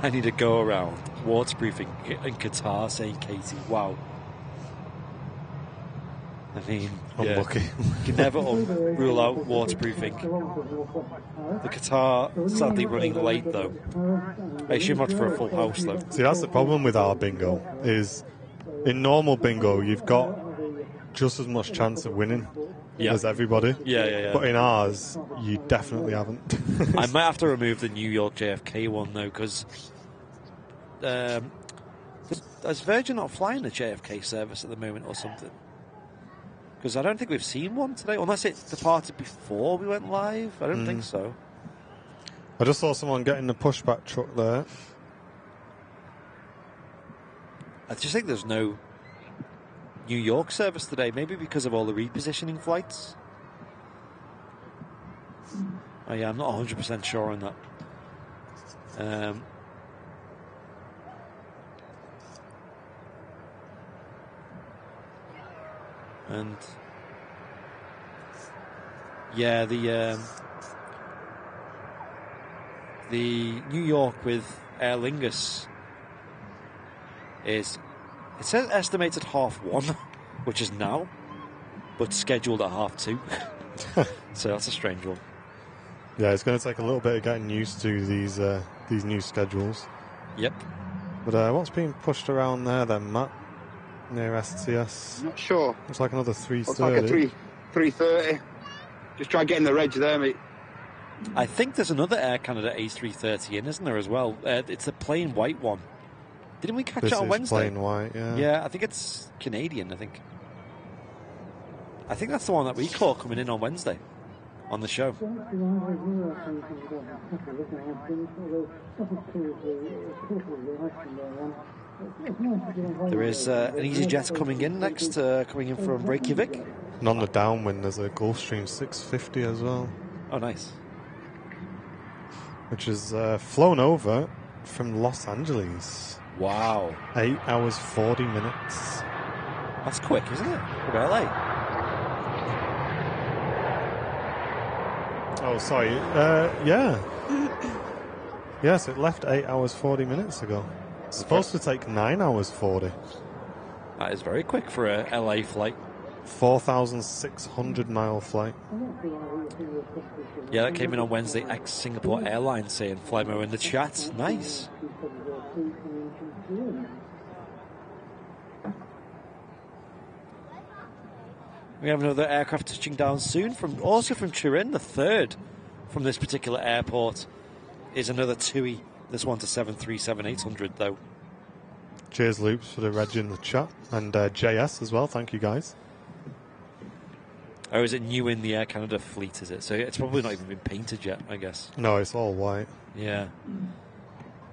I need to go around waterproofing in Qatar, saying Katie, wow. I mean, unlucky. You can never rule out waterproofing. The Qatar sadly running late though. I assume not for a full house though. See, that's the problem with our bingo, is in normal bingo you've got just as much chance of winning as everybody. Yeah. But in ours, you definitely haven't. I might have to remove the New York JFK one though, because is Virgin not flying the JFK service at the moment or something? Because I don't think we've seen one today, unless it departed before we went live. I don't think so. I just saw someone getting the pushback truck there. I just think there's no New York service today, maybe because of all the repositioning flights. Oh yeah, I'm not 100% sure on that. And yeah, the New York with Aer Lingus is, it says estimated 1:30, which is now, but scheduled at 2:30. So that's a strange one. Yeah, it's going to take a little bit of getting used to these new schedules. Yep. But what's being pushed around there then, Matt? Near STS? Not sure. Looks like another 3:30. Looks like a 3:30. Just try getting the reg there, mate. I think there's another Air Canada A330 in, isn't there, as well? It's the plain white one. Didn't we catch it on Wednesday? Plain white, yeah. Yeah, I think it's Canadian, I think. I think that's the one that we caught coming in on Wednesday on the show. There is an easyJet coming in next, coming in from Reykjavik. And on the downwind, there's a Gulfstream 650 as well. Oh, nice. Which is flown over from Los Angeles. Wow. 8 hours, 40 minutes. That's quick, isn't it? For LA. Oh, sorry. Yeah. Yes, it left 8 hours, 40 minutes ago. It's supposed to take 9 hours, 40. That is very quick for a LA flight. 4,600 mile flight. Yeah, that came in on Wednesday. Ex-Singapore Airlines saying Flymo in the chat. Nice. We have another aircraft touching down soon, also from Turin. The third from this particular airport is another TUI. This one's a 737-800 though. Cheers, Loops, for the reg in the chat. And JS as well, thank you guys. Oh, is it new in the Air Canada fleet, is it? So it's probably not even been painted yet, I guess. No, it's all white. Yeah.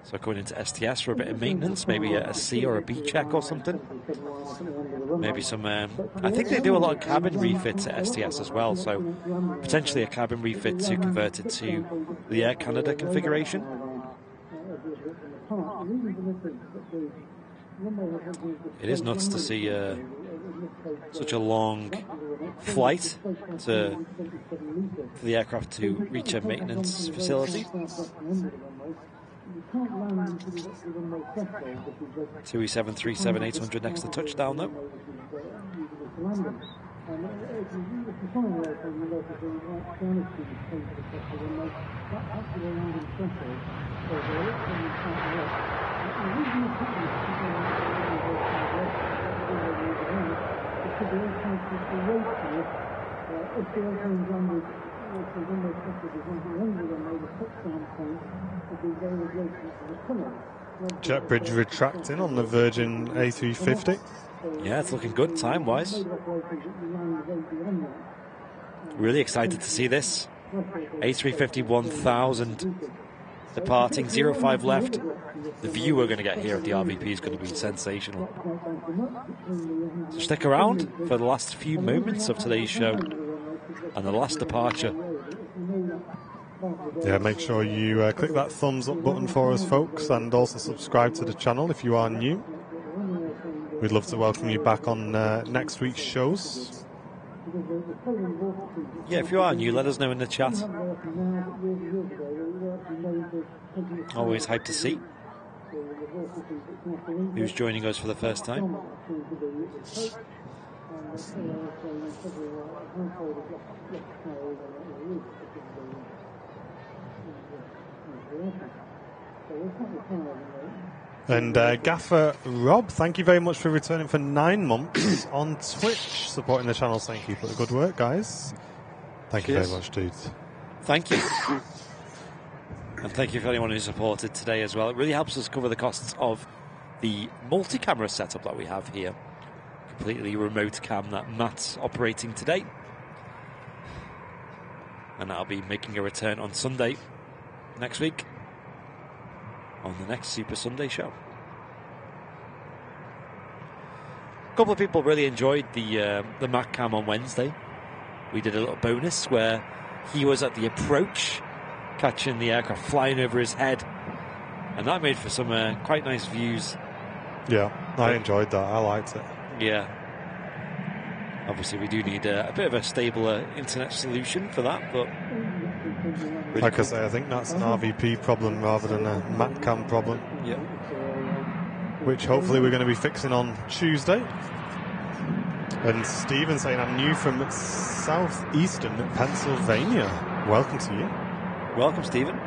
So going into STS for a bit of maintenance, maybe a C or a B check or something. Maybe some... I think they do a lot of cabin refits at STS as well, so potentially a cabin refit to convert it to the Air Canada configuration. It is nuts to see such a long flight for the aircraft to reach a maintenance facility. TUI 737-800 next to touchdown though. Jet bridge retracting on the Virgin A350. Yeah, it's looking good time-wise. Really excited to see this. A350 1000 departing, 05 left. The view we're going to get here at the RVP is going to be sensational. So stick around for the last few moments of today's show and the last departure. Yeah, make sure you click that thumbs up button for us, folks, and also subscribe to the channel if you are new. We'd love to welcome you back on next week's shows. Yeah, if you are new, let us know in the chat. Always hyped to see who's joining us for the first time. And Gaffer Rob, thank you very much for returning for 9 months on Twitch, supporting the channel. Thank you for the good work, guys. Thank you very much, dudes. Thank you. And thank you for anyone who supported today as well. It really helps us cover the costs of the multi-camera setup that we have here. Completely remote cam that Matt's operating today. And that'll be making a return on Sunday next week on the next Super Sunday show. A couple of people really enjoyed the Mac cam on Wednesday. We did a little bonus where he was at the approach, catching the aircraft flying over his head, and that made for some quite nice views. Yeah, I enjoyed that. I liked it. Yeah. Obviously, we do need a bit of a stabler internet solution for that, but... Really like I say, I think that's an RVP problem rather than a MatCam problem. Yeah. Which hopefully we're going to be fixing on Tuesday. And Stephen saying, I'm new from southeastern Pennsylvania. Welcome to you. Welcome, Stephen.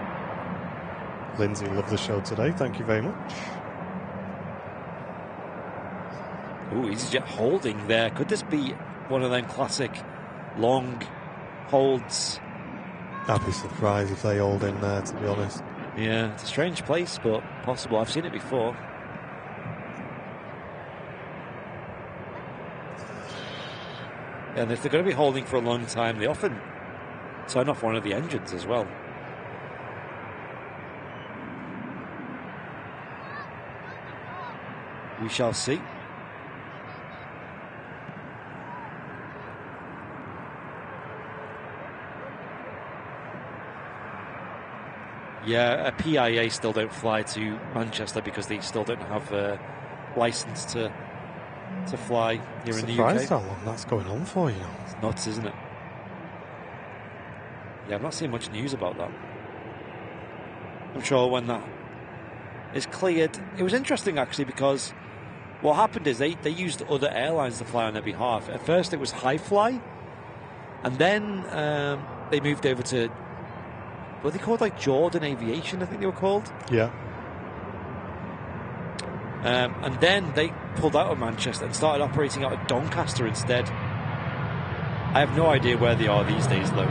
Lindsay, love the show today. Thank you very much. Ooh, easyJet holding there. Could this be one of them classic long holds? I'd be surprised if they hold in there, to be honest. Yeah, it's a strange place, but possible. I've seen it before. And if they're going to be holding for a long time, they often turn off one of the engines as well. We shall see. Yeah, a PIA still don't fly to Manchester because they still don't have a license to fly here in the UK. Surprised how long that's going on for, you know. It's nuts, isn't it? Yeah, I'm not seeing much news about that. I'm sure when that is cleared. It was interesting actually because what happened is they used other airlines to fly on their behalf. At first it was Highfly, and then they moved over to, what are they called, like Jordan Aviation, I think they were called. Yeah. And then they pulled out of Manchester and started operating out of Doncaster instead. I have no idea where they are these days, though.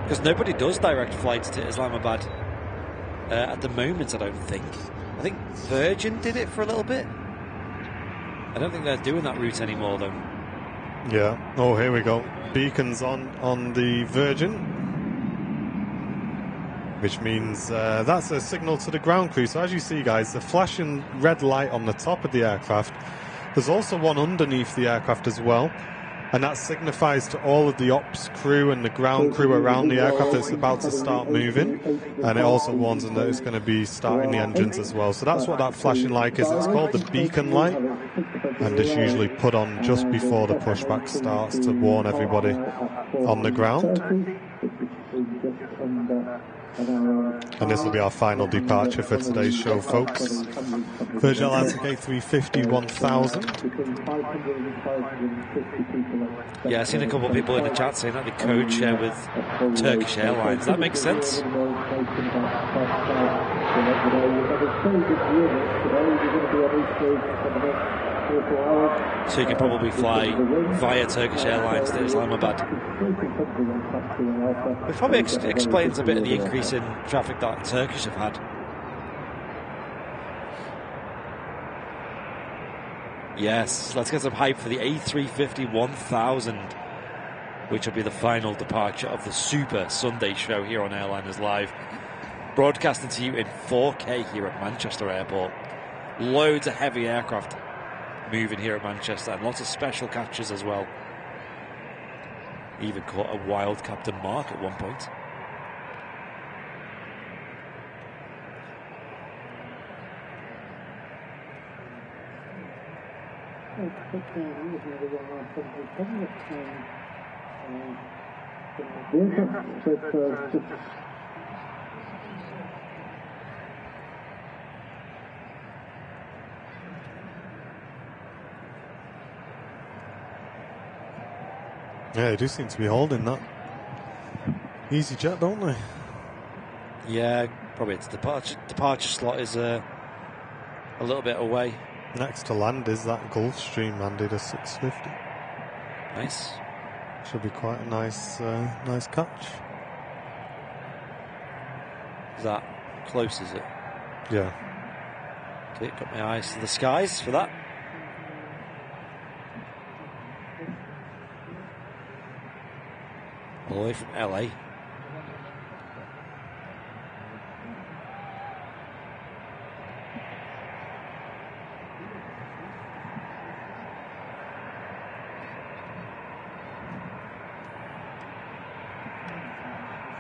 Because nobody does direct flights to Islamabad at the moment, I don't think. I think Virgin did it for a little bit. I don't think they're doing that route anymore, though. Yeah. Oh, here we go. Beacons on the Virgin. Which means that's a signal to the ground crew. So as you see, guys, the flashing red light on the top of the aircraft. There's also one underneath the aircraft as well. And that signifies to all of the ops crew and the ground crew around the aircraft that it's about to start moving. And it also warns them that it's going to be starting the engines as well. So that's what that flashing light is. It's called the beacon light. And it's usually put on just before the pushback starts to warn everybody on the ground. And this will be our final departure for today's show, folks. Virgin Atlantic A350 1000. Yeah, I've seen a couple of people in the chat saying that they code share with Turkish Airlines. That makes sense. So you can probably fly via Turkish Airlines to Islamabad. It probably explains a bit of the increase in traffic that Turkish have had. Yes, let's get some hype for the A350 1000, which will be the final departure of the Super Sunday show here on Airliners Live. Broadcasting to you in 4K here at Manchester Airport. Loads of heavy aircraft moving here at Manchester, and lots of special catches as well. Even caught a wild Captain Mark at one point. Yeah, they do seem to be holding that. easyJet, don't they? Yeah, probably its departure slot is a little bit away. Next to land is that Gulfstream, Andy, the 650. Nice. Should be quite a nice catch. Is that close, is it? Yeah. Okay, got my eyes to the skies for that. All the way from LA.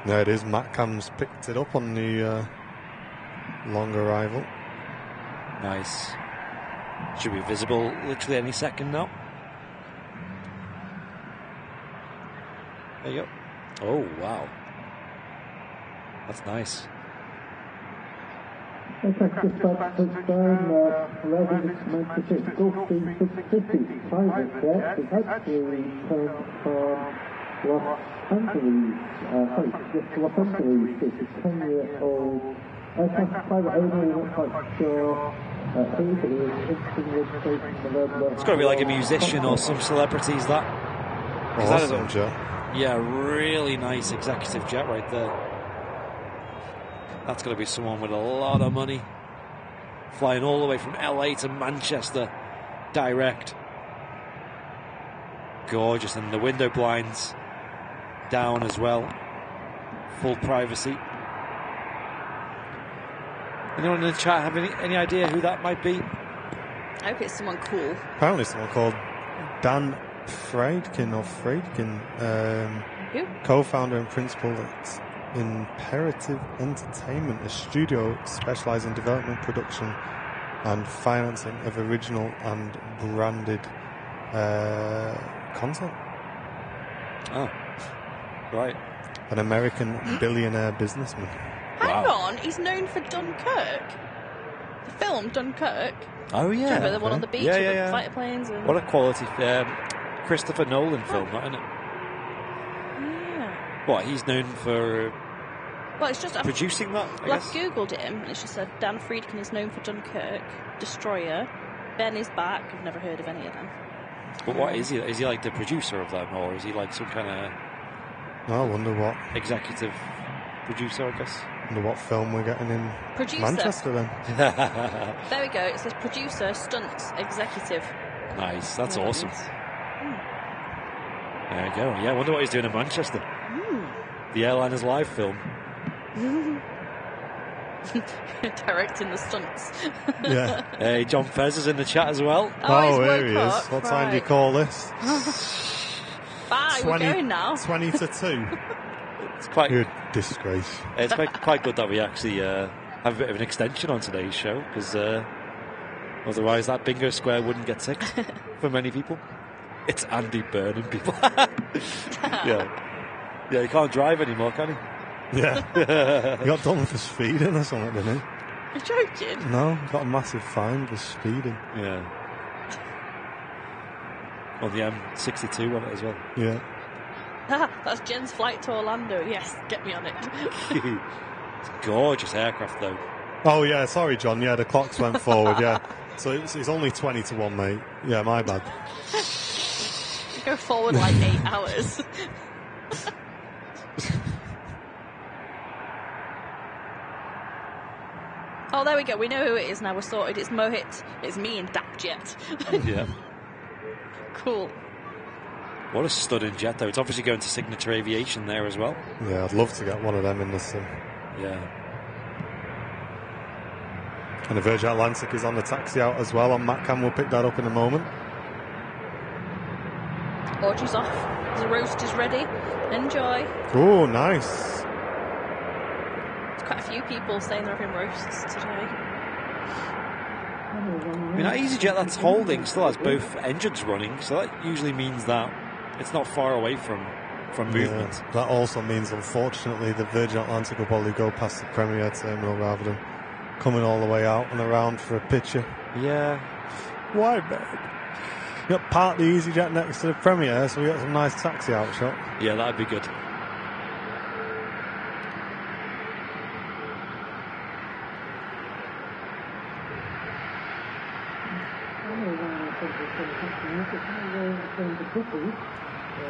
There it is. Matcam's picked it up on the long arrival. Nice. Should be visible literally any second now. There you go. Oh, wow. That's nice. Aircraft dispatch touchdown, arriving at Manchester Gulfstream 650 private jet. It actually comes from Los Angeles. Los Angeles. It's a 10-year-old aircraft, private owner. We're not quite sure. It's got to be like a musician or some celebrities, that. Awesome jet. Yeah, really nice executive jet right there. That's got to be someone with a lot of money. Flying all the way from LA to Manchester direct. Gorgeous, and the window blinds down as well. Full privacy. Anyone in the chat have any idea who that might be? I hope it's someone cool. Apparently someone called Dan Friedkin, Who? co-founder and principal at Imperative Entertainment, a studio specialising in development, production and financing of original and branded content. Oh, right. An American billionaire businessman. Hang on, he's known for Dunkirk. The film Dunkirk. Oh, yeah. Remember the one on the beach with the fighter planes? And... What a quality Christopher Nolan film, isn't it? Yeah. What, he's known for it's just producing that, I guess? I've googled him, and it's just said Dan Friedkin is known for Dunkirk, Destroyer, Ben is Back. I've never heard of any of them. But what is he? Is he like the producer of them, or is he like some kind of... I wonder what executive producer, I guess. I wonder what film we're getting in producer. Manchester then. There we go. It says producer, stunts, executive. Nice. That's awesome. There you go. Yeah, I wonder what he's doing in Manchester. The Airliners live film. Directing the stunts. Yeah. Hey, John Fez is in the chat as well. Oh, here he is. What time do you call this? Bye, we're going now. 20 to 2. It's quite... You're a disgrace. It's quite good that we actually have a bit of an extension on today's show, because otherwise that bingo square wouldn't get ticked for many people. It's Andy burning people. Yeah, he can't drive anymore, can he? Yeah. He got done for speeding or something, didn't he? You're joking? No, he got a massive fine for speeding. Yeah. On the M62 on it as well. Yeah. That's Jen's flight to Orlando. Yes, get me on it. It's a gorgeous aircraft, though. Oh, yeah, sorry, John. Yeah, the clocks went forward, yeah. So it's only 20 to 1, mate. Yeah, my bad. You go forward like 8 hours. Oh, there we go. We know who it is now. We're sorted. It's Mohit. It's me and Dapjet. Yeah. Cool. What a stunning jet, though. It's obviously going to Signature Aviation there as well. Yeah, I'd love to get one of them in the sim. Yeah. And the Virgin Atlantic is on the taxi out as well. On MatCam, we'll pick that up in a moment. Orgy's off. The roast is ready. Enjoy. Oh, nice. There's quite a few people saying they're having roasts today. I mean, that easyJet that's holding still has both engines running, so that usually means that it's not far away from movement. Yeah, that also means, unfortunately, the Virgin Atlantic will probably go past the Premier Terminal rather than coming all the way out and around for a picture. Yeah. Why, babe? You got parked the easyJet next to the Premier, so we got some nice taxi out shot. Yeah, that'd be good.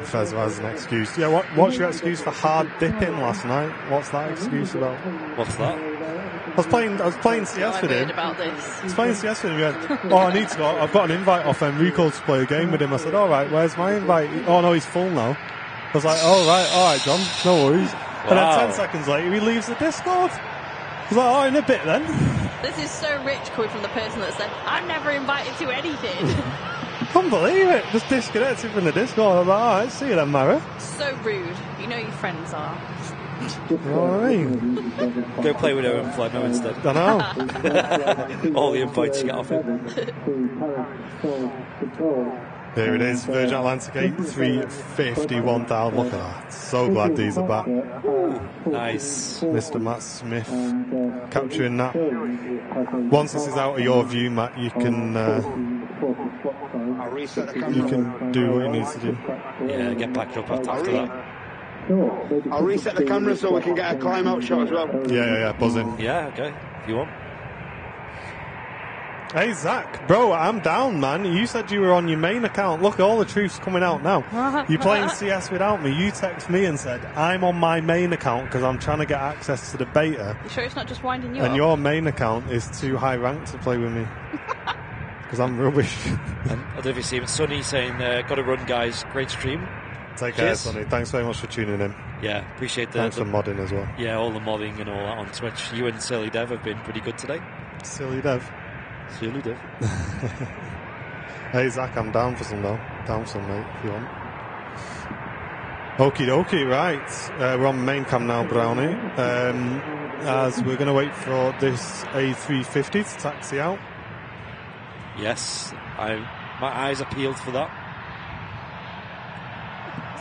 Fez has an excuse. Yeah, what's your excuse for hard dipping last night? What's that excuse about? What's that? I was playing CS with him. About this. I was playing CS with him. He went, I need to go. I've got an invite off Enrico to play a game with him. I said, all right, where's my invite? Oh no, he's full now. I was like, all right, John, no worries. Wow. And then 10 seconds later, he leaves the Discord. I was like, in a bit then. This is so rich coming from the person that said, I'm never invited to anything. Can't believe it. Just disconnected from the Discord. I was like, all right, see you then, Mara. So rude. You know your friends are. know what I mean? Go play with Owen Flemmo instead. I know. All the invites you get off him. There it is, Virgin Atlantic A350 1000. Look at that. So glad these are back. Nice. Mr. Matt Smith capturing that. Once this is out of your view, Matt, you can I'll reset the camera. you can do what you need to do. Yeah, get back up after that. I'll reset the camera so we can get a climb out shot as well. Yeah, buzzing. Yeah, okay, if you want. Hey, Zach, bro, I'm down, man. You said you were on your main account. Look, all the truth's coming out now. You're playing CS without me. You text me and said, I'm on my main account because I'm trying to get access to the beta. You sure it's not just winding you And up? your main account is too high ranked to play with me. Because I'm rubbish. And I don't know if you see him, Sonny saying, got to run, guys. Great stream. Take care, Sonny. Thanks very much for tuning in. Yeah, appreciate Thanks for modding as well. Yeah, all the modding and all that on Twitch. You and Silly Dev have been pretty good today. Silly Dev. Silly Dev. Hey, Zach, I'm down for some, though. Down for some, mate, if you want. Okie dokie, right. We're on main cam now, Brownie. As we're going to wait for this A350 to taxi out. Yes, my eyes are peeled for that.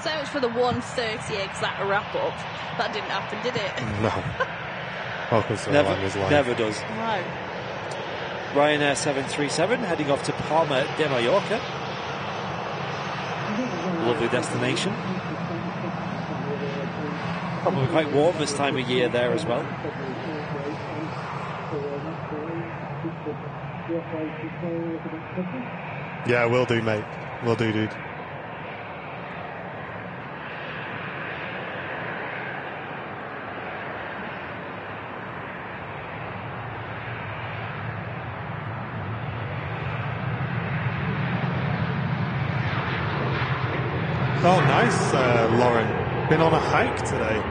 So much for the 1:30 exact wrap up. That didn't happen, did it? No. Welcome to live. Never does. No. Ryanair 737 heading off to Palma de Mallorca. Lovely destination. Probably quite warm this time of year there as well. Yeah, will do, mate. Will do, dude. Oh, nice, Lauren. Been on a hike today.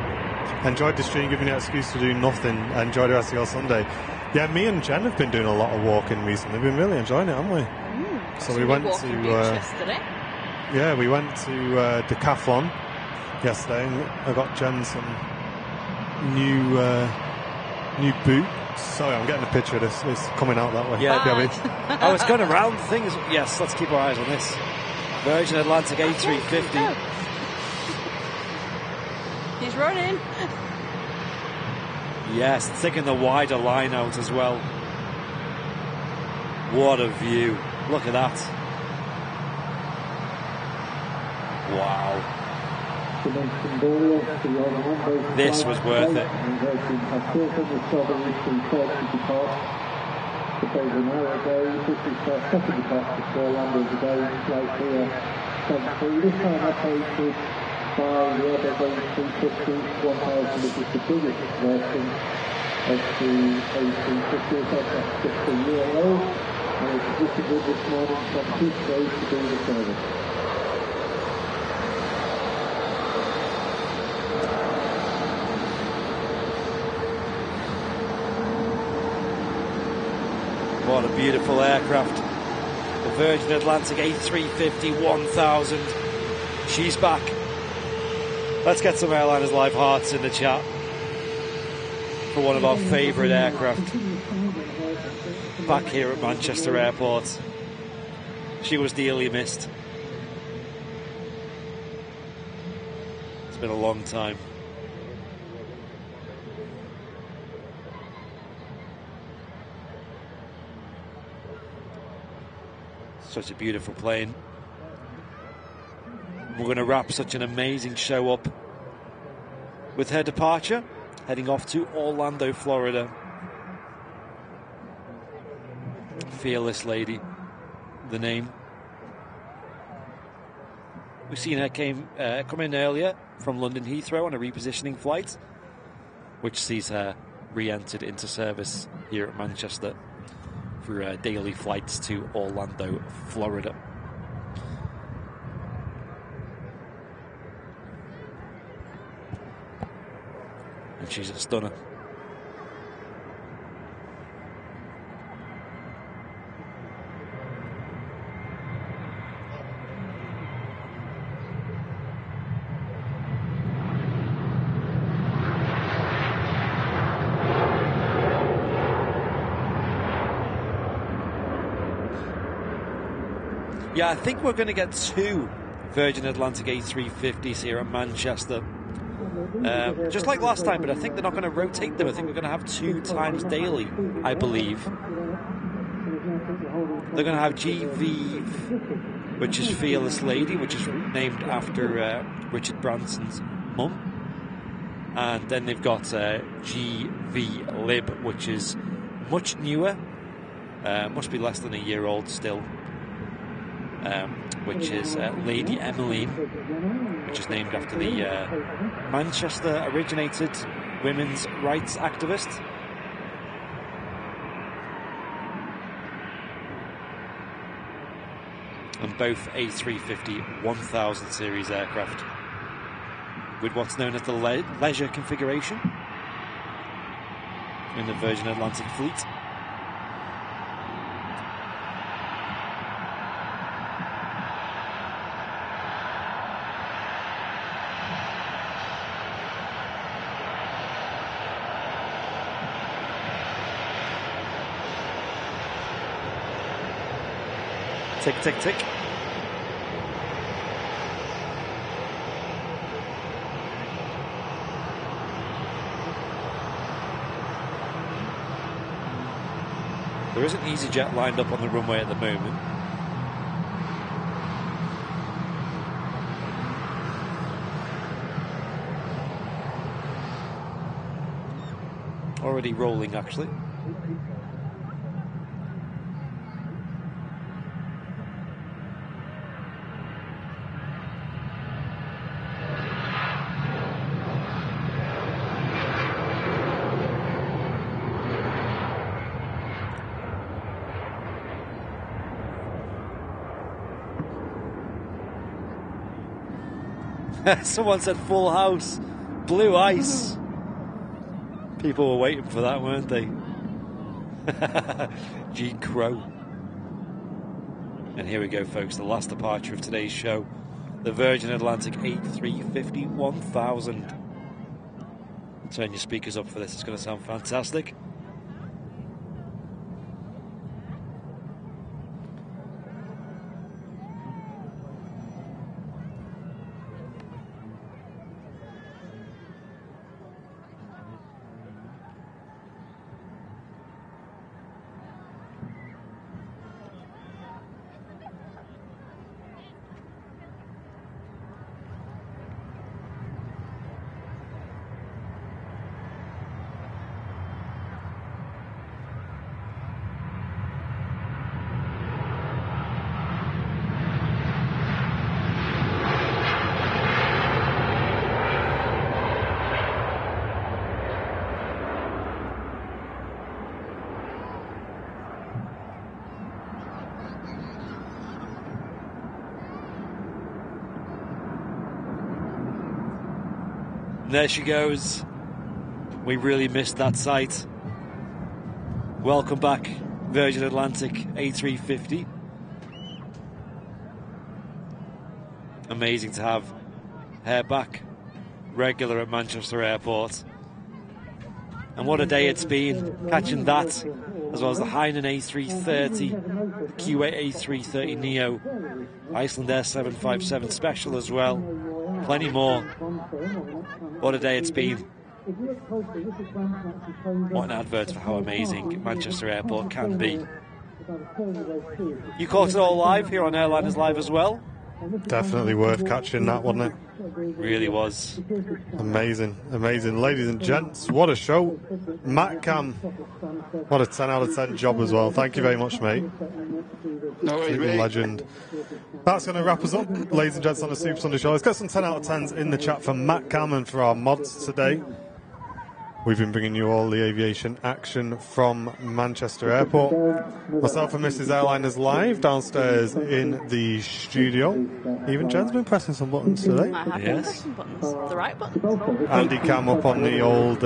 Enjoyed the stream, giving you an excuse to do nothing. Enjoy the rest of your Sunday. Yeah, me and Jen have been doing a lot of walking recently. We've been really enjoying it, haven't we? So we went to yesterday. Yeah, we went to Decathlon yesterday, and I got Jen some new boots. Sorry, I'm getting a picture of this. It's coming out that way. Yeah, I was going around things. Yes, let's keep our eyes on this. Virgin Atlantic A350. He's running. Yes, taking the wider line out as well. What a view. Look at that. Wow. This was worth it. By the Airbus A350 1000, which is the biggest version of the A350. It's just a year old, and it's visited this morning from Heathrow to do the service. What a beautiful aircraft. The Virgin Atlantic A350 1000. She's back. Let's get some Airliners Live hearts in the chat for one of our favourite aircraft back here at Manchester Airport. She was dearly missed. It's been a long time. Such a beautiful plane. We're going to wrap such an amazing show up with her departure, heading off to Orlando, Florida. Fearless Lady, the name. We've seen her come in earlier from London Heathrow on a repositioning flight, which sees her re-entered into service here at Manchester for daily flights to Orlando, Florida. And she's a stunner. Yeah, I think we're going to get 2 Virgin Atlantic A350s here at Manchester. Just like last time, but I think they're not going to rotate them. I think we're going to have 2 times daily, I believe. They're going to have GV, which is Fearless Lady, which is named after Richard Branson's mum. And then they've got GV Lib, which is much newer, must be less than a year old still, which is Lady Emmeline, which is named after the Manchester-originated women's rights activist. And both A350 1000 series aircraft with what's known as the leisure configuration in the Virgin Atlantic fleet. Tick, tick, tick. There is an easyJet lined up on the runway at the moment. Already rolling, actually. Someone said full house, blue ice. People were waiting for that, weren't they? Gene Crow. And here we go, folks, the last departure of today's show. The Virgin Atlantic A350 1000. Turn your speakers up for this, it's going to sound fantastic. There she goes. We really missed that sight. Welcome back, Virgin Atlantic A350. Amazing to have her back regular at Manchester Airport. And what a day it's been, catching that, as well as the Hainan A330, the Kuwait A330 Neo, Icelandair 757 Special as well. Plenty more. What a day it's been. What an advert for how amazing Manchester Airport can be. You caught it all live here on Airliners Live as well? Definitely worth catching that, wasn't it? Really was. Amazing, amazing. Ladies and gents, what a show. Matt Cam, what a 10 out of 10 job as well. Thank you very much, mate. No worries, mate. Legend. That's going to wrap us up, ladies and gents, on the Super Sunday show. Let's get some 10 out of 10s in the chat for Matt Cam and for our mods today. We've been bringing you all the aviation action from Manchester Airport. Myself and Mrs. Airliners live downstairs in the studio. Even Jen's been pressing some buttons today. I have been pressing buttons, the right buttons. Andy Cam up on the old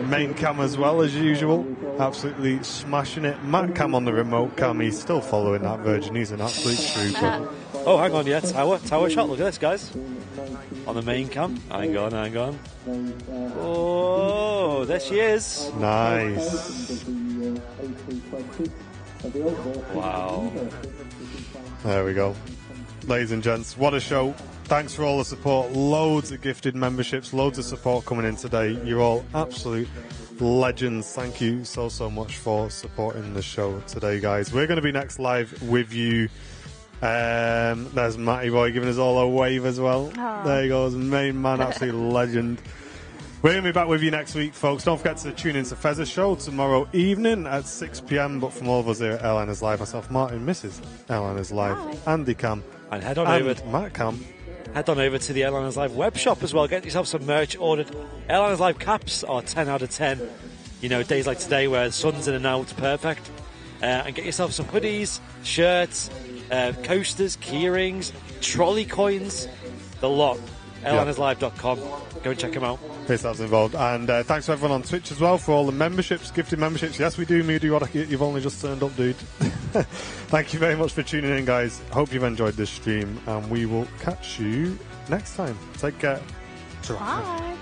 main cam as well, as usual. Absolutely smashing it. Matt Cam on the remote cam. He's still following that Virgin. He's an absolute trooper. Oh, hang on, yeah, tower shot. Look at this, guys. On the main cam. Hang on. Oh, there she is. Nice. Wow. There we go. Ladies and gents, what a show. Thanks for all the support. Loads of gifted memberships, loads of support coming in today. You're all absolute legends. Thank you so much for supporting the show today, guys. We're going to be next live with you. There's Matty Boy giving us all a wave as well. Aww. There he goes, main man, absolute legend. We're going to be back with you next week, folks. Don't forget to tune in to Fez's show tomorrow evening at 6 p.m. But from all of us here at Airliners Live, myself, Martin, Mrs. Airliners Live, Andy Cam, and head on over Matt Cam. Head on over to the Airliners Live web shop as well. Get yourself some merch ordered. Airliners Live caps are 10 out of 10. You know, days like today where the sun's in and out, perfect. And get yourself some hoodies, shirts, coasters, keyrings, trolley coins, the lot. airlinerslive.com. Go and check them out. Yourselves involved. And thanks to everyone on Twitch as well for all the memberships, gifted memberships. Yes, we do, you've only just turned up, dude. Thank you very much for tuning in, guys. Hope you've enjoyed this stream, and we will catch you next time. Take care. Bye.